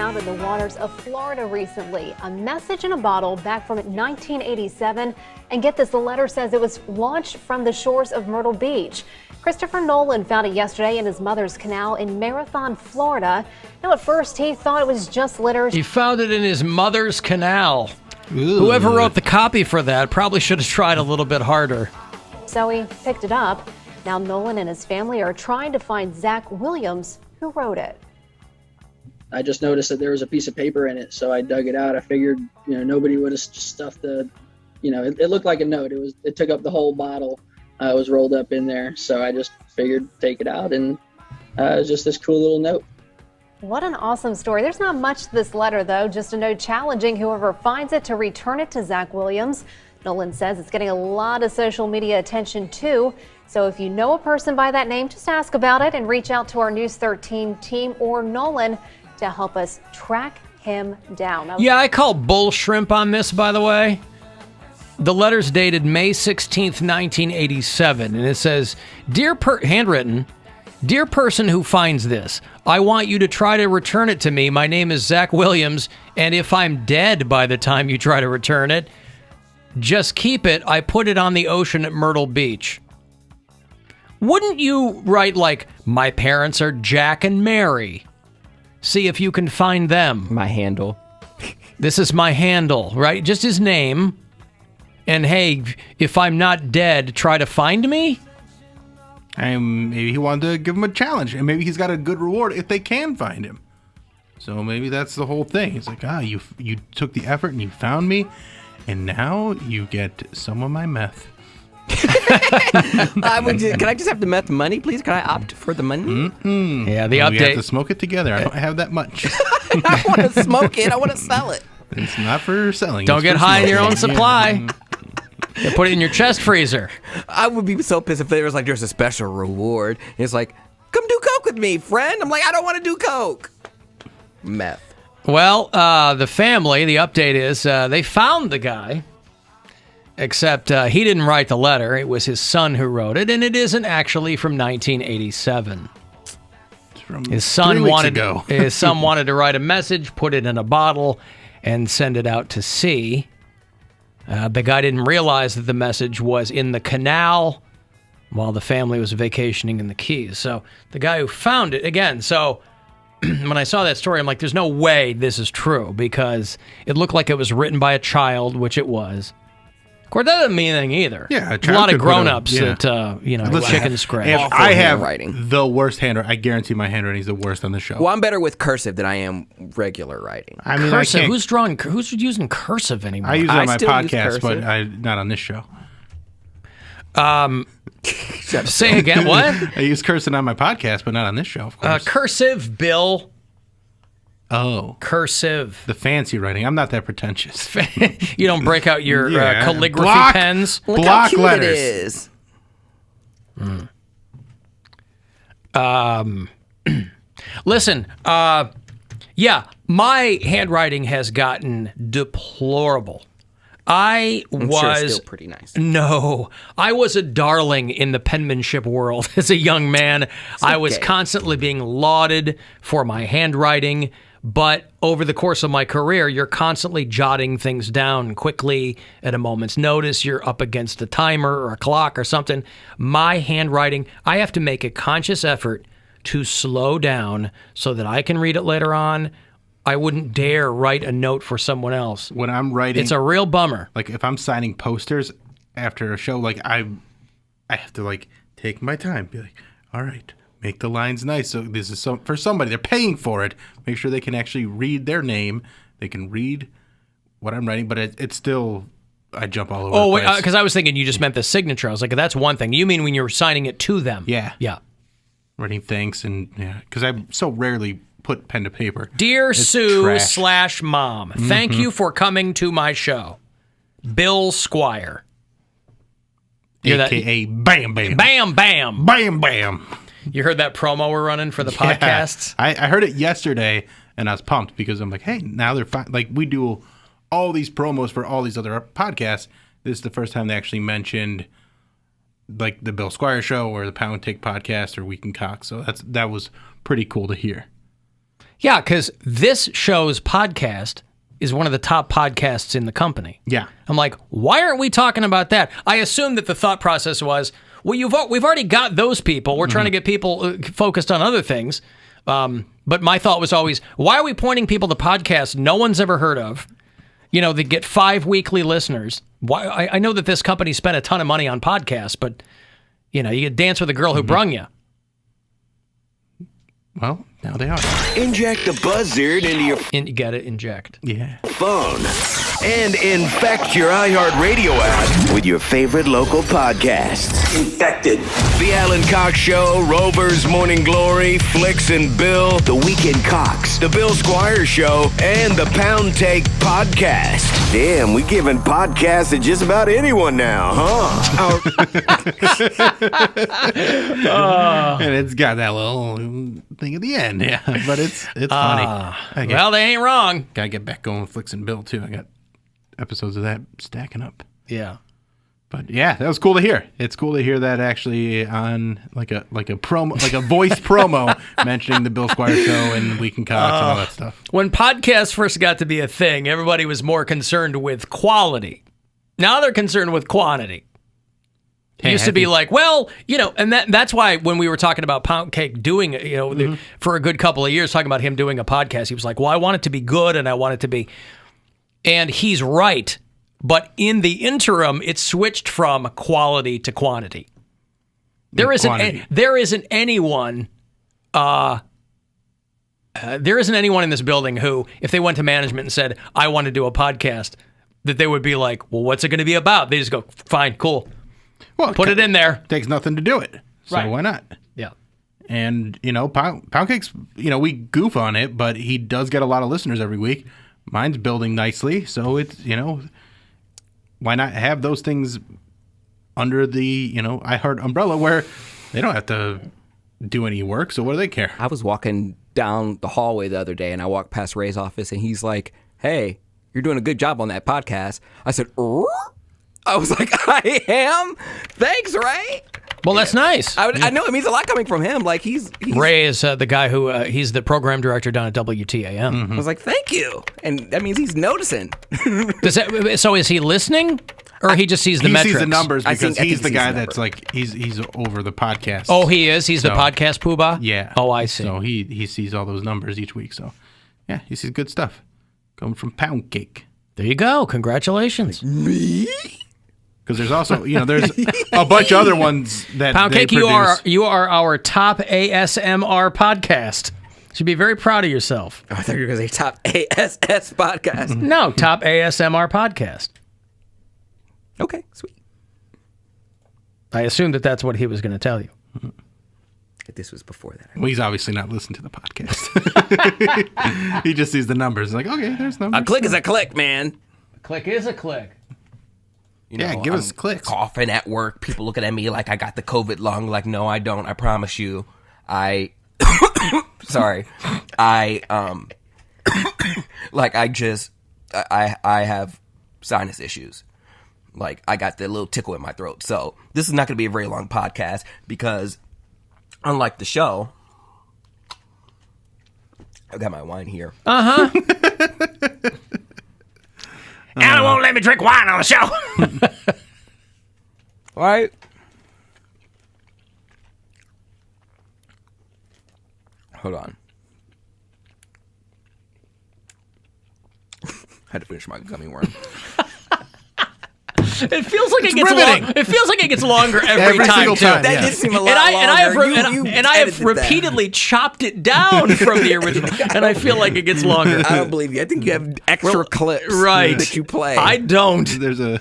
found in the waters of Florida recently. A message in a bottle back from 1987. And get this, the letter says it was launched from the shores of Myrtle Beach. Christopher Nolan found it yesterday in his mother's canal in Marathon, Florida. Now, at first, he thought it was just litter. He found it in his mother's canal. Ooh. Whoever wrote the copy for that probably should have tried a little bit harder. So he picked it up. Now Nolan and his family are trying to find Zach Williams, who wrote it. I just noticed that there was a piece of paper in it, so I dug it out. I figured, nobody would have just stuffed the, it looked like a note. It took up the whole bottle. It was rolled up in there, so I just figured take it out, and it was just this cool little note. What an awesome story. There's not much to this letter, though, just a note challenging whoever finds it to return it to Zach Williams. Nolan says it's getting a lot of social media attention, too. So if you know a person by that name, just ask about it and reach out to our News 13 team or Nolan to help us track him down. Yeah, I call bull shrimp on this, by the way. The letter's dated May 16th, 1987, and it says, handwritten, "Dear person who finds this, I want you to try to return it to me. My name is Zach Williams, and if I'm dead by the time you try to return it, just keep it. I put it on the ocean at Myrtle Beach." Wouldn't you write like, "My parents are Jack and Mary. See if you can find them." My handle. This is my handle, right? Just his name. And hey, if I'm not dead, try to find me? And maybe he wanted to give him a challenge, and maybe he's got a good reward if they can find him. So maybe that's the whole thing. It's like, you took the effort and you found me, and now you get some of my meth. Can I just have the meth money, please? Can I opt for the money? Mm-mm. Yeah, the update. We have update. to smoke it together. I don't have that much. I want to smoke it. I want to sell it. It's not for selling. Don't it's get for high in your own smoking. supply. You put it in your chest freezer. I would be so pissed if there was like, there's a special reward. And it's like, come do coke with me, friend. I'm like, I don't want to do coke. Meth. Well, the family, the update is they found the guy, except he didn't write the letter. It was his son who wrote it, and it isn't actually from 1987. It's from His son 3 weeks wanted ago. his son wanted to write a message, put it in a bottle, and send it out to sea. The guy didn't realize that the message was in the canal while the family was vacationing in the Keys. So the guy who found it, again, so when I saw that story, I'm like, there's no way this is true, because it looked like it was written by a child, which it was. Of course, that doesn't mean anything either. Yeah, a lot of grown-ups that, chicken scratch. If I have the worst handwriting, I guarantee my handwriting is the worst on the show. Well, I'm better with cursive than I am regular writing. I mean, cursive? Who's using cursive anymore? I use it on my podcast, but not on this show. Say again, what? I use cursive on my podcast, but not on this show, of course. Cursive, Bill. Oh. Cursive. The fancy writing. I'm not that pretentious. You don't break out your calligraphy pens? Look how cute it is. Listen, yeah, my handwriting has gotten deplorable. I'm sure it's still pretty nice. No, I was a darling in the penmanship world as a young man. I was constantly being lauded for my handwriting, but over the course of my career, you're constantly jotting things down quickly at a moment's notice. You're up against a timer or a clock or something. My handwriting, I have to make a conscious effort to slow down so that I can read it later on. I wouldn't dare write a note for someone else. When I'm writing, it's a real bummer. Like if I'm signing posters after a show, like I have to like take my time, be like, all right, make the lines nice. So this is for somebody. They're paying for it. Make sure they can actually read their name. They can read what I'm writing, but it's still, I jump all over the place. Because I was thinking you just meant the signature. I was like, that's one thing. You mean when you're signing it to them? Yeah. Yeah. Writing thanks and because I so rarely put pen to paper. Dear It's Sue trash. / Mom, thank you for coming to my show. Bill Squire. AKA Bam Bam. Bam Bam. Bam Bam. You heard that promo we're running for the podcasts? I heard it yesterday, and I was pumped because I'm like, hey, now they're fine. Like, we do all these promos for all these other podcasts. This is the first time they actually mentioned, like, the Bill Squire Show or the Poundcake podcast or Week in Cox. So that was pretty cool to hear. Yeah, because this show's podcast is one of the top podcasts in the company. Yeah. I'm like, why aren't we talking about that? I assume that the thought process was, well, we've already got those people. We're trying to get people focused on other things. But my thought was always, why are we pointing people to podcasts no one's ever heard of? You know, they get 5 weekly listeners. Why? I know that this company spent a ton of money on podcasts, but, you know, you could dance with a girl who brung you. Well, now they are. Inject the buzzard into your You got to inject. Yeah. phone and infect your iHeartRadio app with your favorite local podcasts. Infected. The Alan Cox Show, Rover's Morning Glory, Flicks and Bill, The Weekend Cox, The Bill Squire Show, and the Poundcake Podcast. Damn, we giving podcasts to just about anyone now, huh? And it's got that little thing at the end, yeah. But it's funny. Well, they ain't wrong. Gotta get back going with Flicks and Bill, too. I got episodes of that stacking up. Yeah. But yeah, that was cool to hear. It's cool to hear that actually on like a promo, like a voice promo mentioning the Bill Squire Show and Weekend Cox and all that stuff. When podcasts first got to be a thing, everybody was more concerned with quality. Now they're concerned with quantity. It used to be like, well, you know, and that's why when we were talking about Poundcake doing, you know, for a good couple of years, talking about him doing a podcast, he was like, well, I want it to be good and I want it to be. And he's right. But in the interim, it switched from quality to quantity. There isn't anyone in this building who, if they went to management and said, I want to do a podcast, that they would be like, well, what's it going to be about? They just go, fine, cool. Well, put it in there. Takes nothing to do it. So Right. why not? Yeah. And, you know, Poundcake's, you know, we goof on it, but he does get a lot of listeners every week. Mine's building nicely. So it's, you know, why not have those things under the, you know, iHeart umbrella where they don't have to do any work. So what do they care? I was walking down the hallway the other day and I walked past Ray's office and he's like, hey, you're doing a good job on that podcast. I said, I was like, I am? Thanks, Ray. Well, that's nice. I know it means a lot coming from him. Like he's Ray is the guy who he's the program director down at WTAM. I was like, thank you. And that means he's noticing. So is he listening? Or he just sees the metrics? He sees the numbers I because think he's the he guy sees the that's like, he's over the podcast. Oh, he is? He's the podcast poobah? Yeah. Oh, I see. So he sees all those numbers each week. So, yeah, he sees good stuff. Coming from Poundcake. There you go. Congratulations. Me? Because there's also, you know, there's a bunch of other ones that Poundcake, they you are our top ASMR podcast. Should be very proud of yourself. I thought you were going to say top ASS podcast. No, top ASMR podcast. Okay, sweet. I assumed that that's what he was going to tell you. This was before that. Well, he's obviously not listening to the podcast. He just sees the numbers. Like, okay, there's numbers. A click is a click, man. A click is a click. You Yeah, know, give I'm us clicks. Coughing at work, people looking at me like I got the COVID lung. Like, no, I don't. I promise you. Sorry. Like I have sinus issues. Like I got the little tickle in my throat. So this is not going to be a very long podcast because unlike the show, I got my wine here. Uh-huh. Alan won't let me drink wine on the show. All right. Hold on. I had to finish my gummy worm. It feels like it gets longer every Every time. single too. time, That yeah. did seem a lot And I have repeatedly chopped it down from the original, and I feel like it gets longer. I don't believe you. I think you have extra clips that you play. I don't. There's a.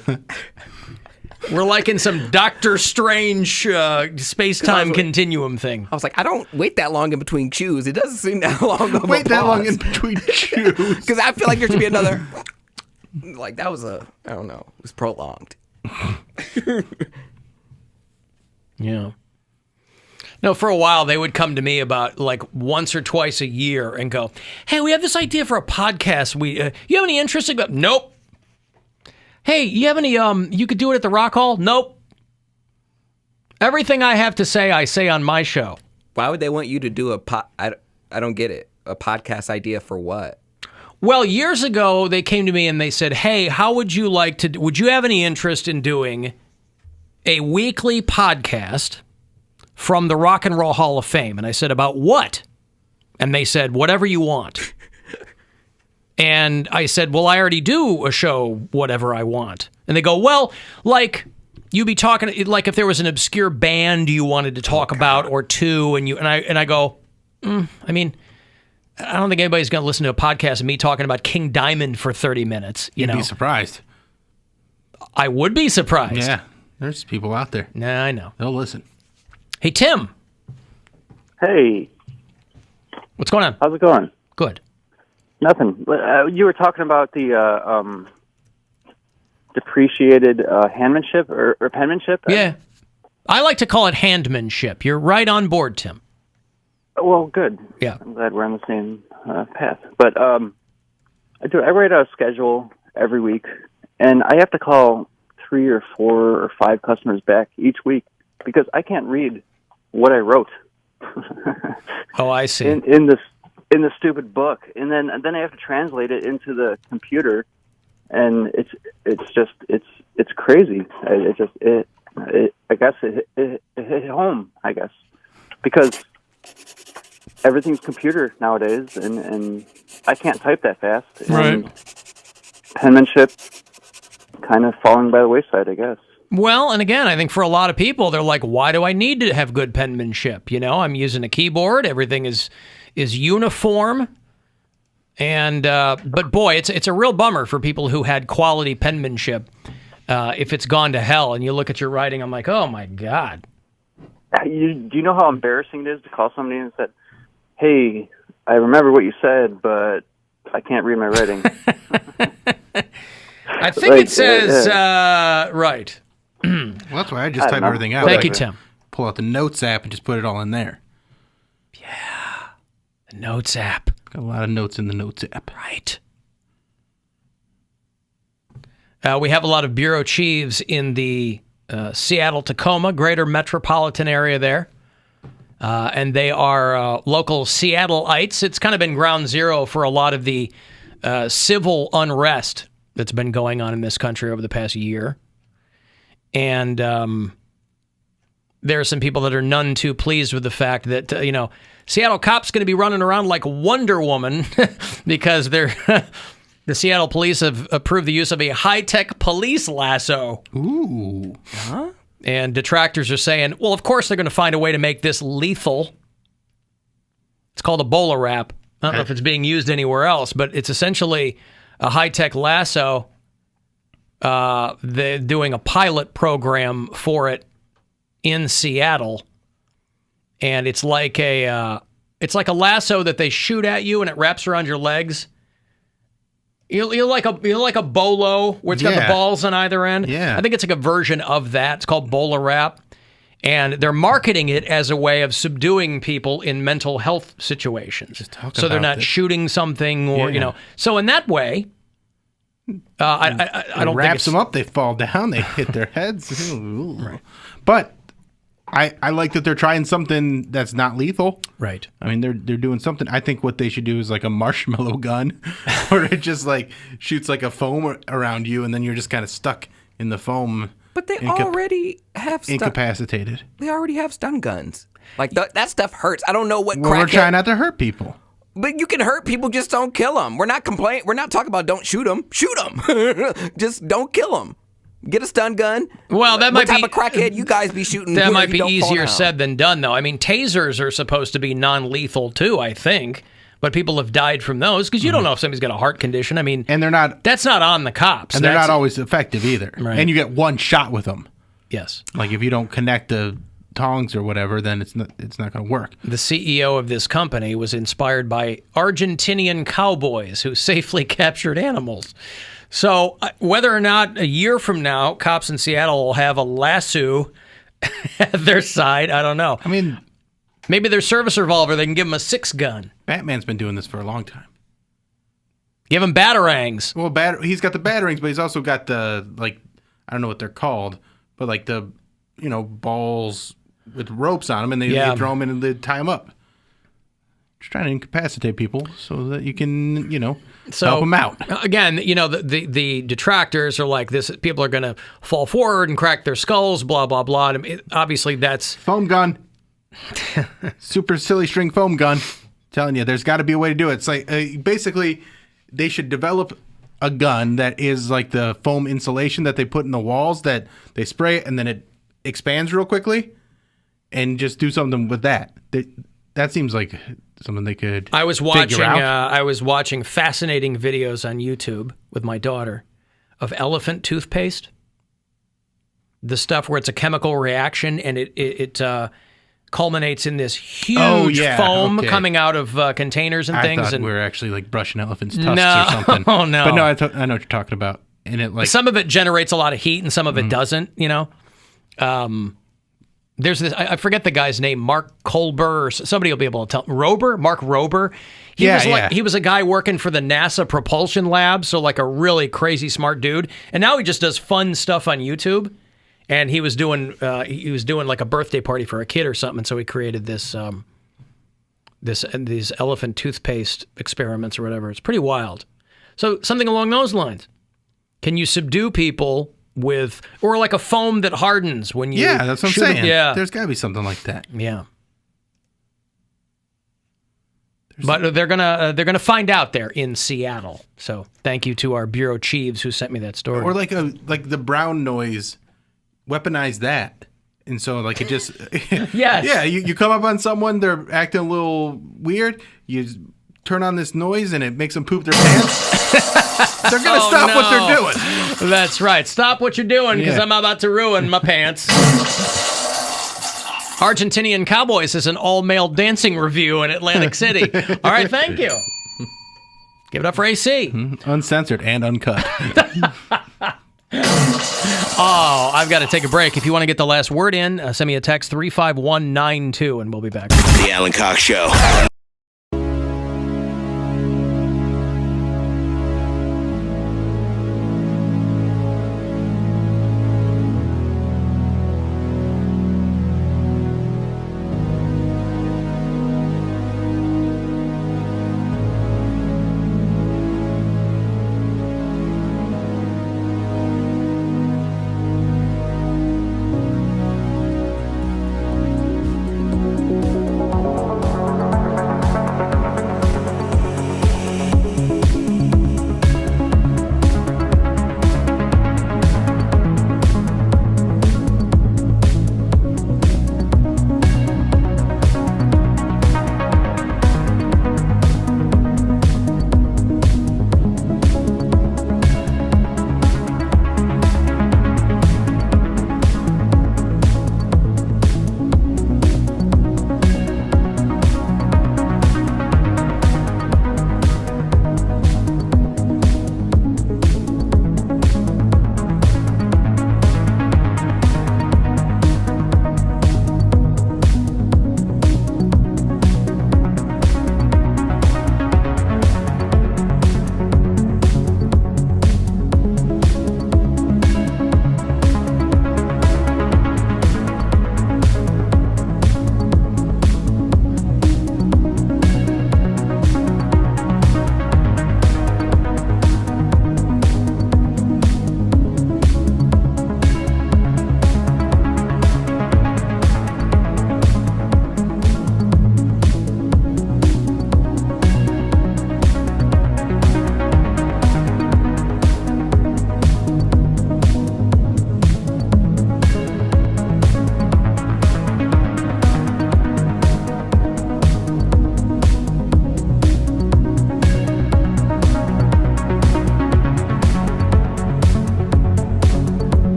We're like in some Doctor Strange space-time continuum thing. I was like, I don't wait that long in between chews. It doesn't seem that long of a Wait that long pause. in between chews. Because I feel like there should be another. Like that was I don't know. It was prolonged. Yeah. No, for a while they would come to me about like once or twice a year and go, "Hey, we have this idea for a podcast. You have any interest?" I go, "Nope." "Hey, you have any? You could do it at the Rock Hall?" "Nope." Everything I have to say, I say on my show. Why would they want you to do a I don't get it. a podcast idea for what? Well, years ago, they came to me and they said, hey, would you have any interest in doing a weekly podcast from the Rock and Roll Hall of Fame? And I said, about what? And they said, whatever you want. And I said, well, I already do a show, whatever I want. And they go, well, like, you be talking, like if there was an obscure band you wanted to talk about or two, and I go, I mean, I don't think anybody's going to listen to a podcast of me talking about King Diamond for 30 minutes. You'd be surprised. I would be surprised. Yeah, there's people out there. Nah, I know. They'll listen. Hey, Tim. Hey. What's going on? How's it going? Good. Nothing. You were talking about the depreciated handmanship or penmanship? Yeah. I like to call it handmanship. You're right on board, Tim. Well, good. Yeah. I'm glad we're on the same path. But I write a schedule every week, and I have to call 3 or 4 or 5 customers back each week because I can't read what I wrote. Oh, I see. In the stupid book, and then I have to translate it into the computer, and it's crazy. I guess it hit home. I guess because everything's computer nowadays, and I can't type that fast. And penmanship kind of falling by the wayside, I guess. Well, and again, I think for a lot of people, they're like, why do I need to have good penmanship? You know, I'm using a keyboard. Everything is uniform. And, but boy, it's a real bummer for people who had quality penmanship. If it's gone to hell and you look at your writing, I'm like, oh my God. Do you know how embarrassing it is to call somebody and say, hey, I remember what you said, but I can't read my writing. I think it says, right. Well, that's why I just type everything out. Thank you, Tim. Pull out the Notes app and just put it all in there. Yeah. The Notes app. Got a lot of notes in the Notes app. Right. We have a lot of bureau chiefs in the Seattle-Tacoma, greater metropolitan area there. And they are local Seattleites. It's kind of been ground zero for a lot of the civil unrest that's been going on in this country over the past year. And there are some people that are none too pleased with the fact that, Seattle cops going to be running around like Wonder Woman because they're the Seattle police have approved the use of a high-tech police lasso. Ooh. Huh? And detractors are saying, well, of course they're going to find a way to make this lethal. It's called a bowler wrap. I don't know if it's being used anywhere else, but it's essentially a high-tech lasso. They're doing a pilot program for it in Seattle, and it's like a lasso that they shoot at you, and it wraps around your legs. You're like a bolo where it's got the balls on either end. Yeah. I think it's like a version of that. It's called bowler wrap, and they're marketing it as a way of subduing people in mental health situations. So they're not shooting something or So in that way. I don't think wraps them up. They fall down. They hit their heads. Right. But I like that they're trying something that's not lethal. Right. I mean, they're doing something. I think what they should do is like a marshmallow gun, where it just like shoots like a foam around you, and then you're just kind of stuck in the foam. But they already have incapacitated. They already have stun guns. Like that stuff hurts. I don't know what. Well, we're trying not to hurt people. But you can hurt people, just don't kill them. We're not complaining. We're not talking about don't shoot them. Shoot them. Just don't kill them. Get a stun gun. Well, that might be... What type of crackhead you guys be shooting? That might be easier said than done, though. I mean, tasers are supposed to be non-lethal, too, I think. But people have died from those because you don't know if somebody's got a heart condition. I mean... And they're not... That's not on the cops. And they're not always effective, either. Right. And you get one shot with them. Yes. Like, if you don't connect the tongs or whatever, then it's not going to work. The CEO of this company was inspired by Argentinian cowboys who safely captured animals. So whether or not a year from now cops in Seattle will have a lasso at their side, I don't know. I mean, maybe their service revolver, they can give them a 6-gun. Batman's been doing this for a long time. Give him batarangs. Well, he's got the batarangs, but he's also got the, like, I don't know what they're called, but like the, balls with ropes on them, and they throw them in and they tie them up. Just trying to incapacitate people so that you can, help So them out. again, the detractors are like this. People are going to fall forward and crack their skulls. Blah blah blah. I mean, obviously, that's foam gun. Super silly string foam gun. Telling you, there's got to be a way to do it. It's like basically they should develop a gun that is like the foam insulation that they put in the walls that they spray it and then it expands real quickly, and just do something with that. That seems like something they could. I was figure out. I was watching fascinating videos on YouTube with my daughter of elephant toothpaste. The stuff where it's a chemical reaction and it culminates in this huge foam coming out of containers and things. I thought and we were actually like brushing elephants' tusks or something. Oh no! But no, I know what you're talking about. And it some of it generates a lot of heat and some of it doesn't. There's this. I forget the guy's name. Mark Kolber. Or somebody will be able to tell. Mark Rober. He was a guy working for the NASA propulsion lab. So like a really crazy smart dude. And now he just does fun stuff on YouTube. And he was doing like a birthday party for a kid or something, and so he created these elephant toothpaste experiments or whatever. It's pretty wild. So something along those lines. Can you subdue people with, or like a foam that hardens when you? Yeah, that's what I'm shoot saying. Them? Yeah, there's got to be something like that. Yeah. But they're gonna find out there in Seattle. So thank you to our bureau chiefs who sent me that story. Or like the brown noise. Weaponize that, and so like it just yes. Yeah, you come up on someone, they're acting a little weird, you turn on this noise and it makes them poop their pants. They're gonna stop what they're doing. That's right, stop what you're doing because I'm about to ruin my pants. Argentinian Cowboys is an all-male dancing review in Atlantic City. All right, thank you. Give it up for AC. Uncensored and uncut. Oh, I've got to take a break. If you want to get the last word in, send me a text 35192 and we'll be back. The Alan Cox Show.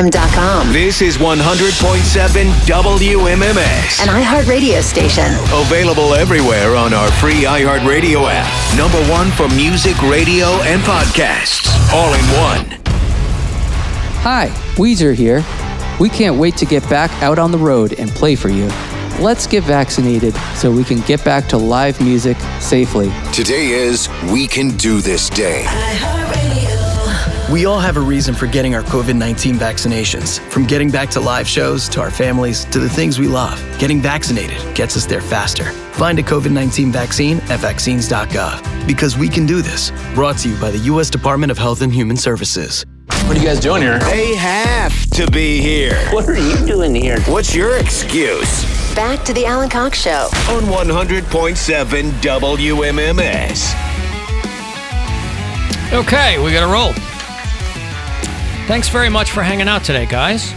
WMMM.com. This is 100.7 WMMS. An iHeartRadio station. Available everywhere on our free iHeartRadio app. Number one for music, radio, and podcasts. All in one. Hi, Weezer here. We can't wait to get back out on the road and play for you. Let's get vaccinated so we can get back to live music safely. Today is We Can Do This Day. We all have a reason for getting our COVID-19 vaccinations. From getting back to live shows, to our families, to the things we love. Getting vaccinated gets us there faster. Find a COVID-19 vaccine at vaccines.gov. Because we can do this. Brought to you by the U.S. Department of Health and Human Services. What are you guys doing here? They have to be here. What are you doing here? What's your excuse? Back to the Alan Cox Show. On 100.7 WMMS. Okay, we got to roll. Thanks very much for hanging out today, guys.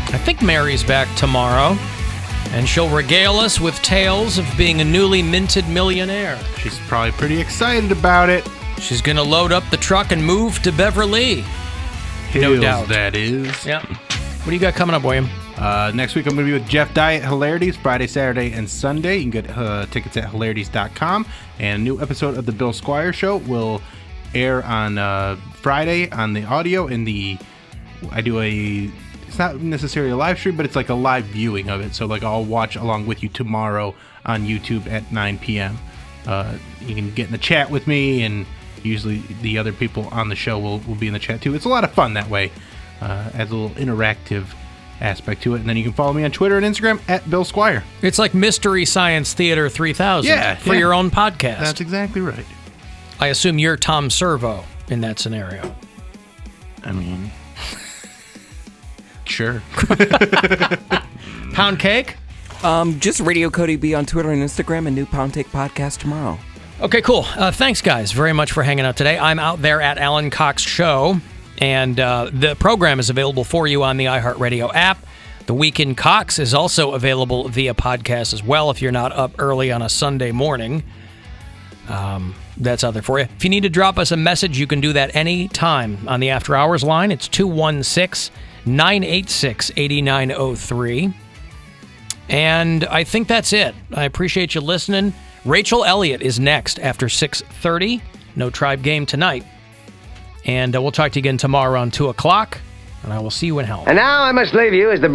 I think Mary's back tomorrow, and she'll regale us with tales of being a newly minted millionaire. She's probably pretty excited about it. She's going to load up the truck and move to Beverly. No doubt. That is. Yeah. What do you got coming up, William? Next week I'm going to be with Jeff Dye at Hilarities, Friday, Saturday, and Sunday. You can get tickets at hilarities.com. And a new episode of the Bill Squire Show will air on Friday on the audio. It's not necessarily a live stream, but it's like a live viewing of it. So like I'll watch along with you tomorrow on YouTube at 9 p.m. You can get in the chat with me, and usually the other people on the show will be in the chat too. It's a lot of fun that way. Adds a little interactive aspect to it. And then you can follow me on Twitter and Instagram at Bill Squire. It's like Mystery Science Theater 3000 for your own podcast. That's exactly right. I assume you're Tom Servo in that scenario. I mean, sure. Poundcake? Just Radio Cody B on Twitter and Instagram, and new Poundcake podcast tomorrow. Okay, cool. Thanks, guys, very much for hanging out today. I'm out there at Alan Cox Show, and the program is available for you on the iHeartRadio app. The Week in Cox is also available via podcast as well if you're not up early on a Sunday morning. That's out there for you. If you need to drop us a message, you can do that any time on the After Hours line. It's 216-986-8903. And I think that's it. I appreciate you listening. Rachel Elliott is next after 6:30. No Tribe game tonight. And we'll talk to you again tomorrow around 2 o'clock. And I will see you in hell. And now I must leave you as the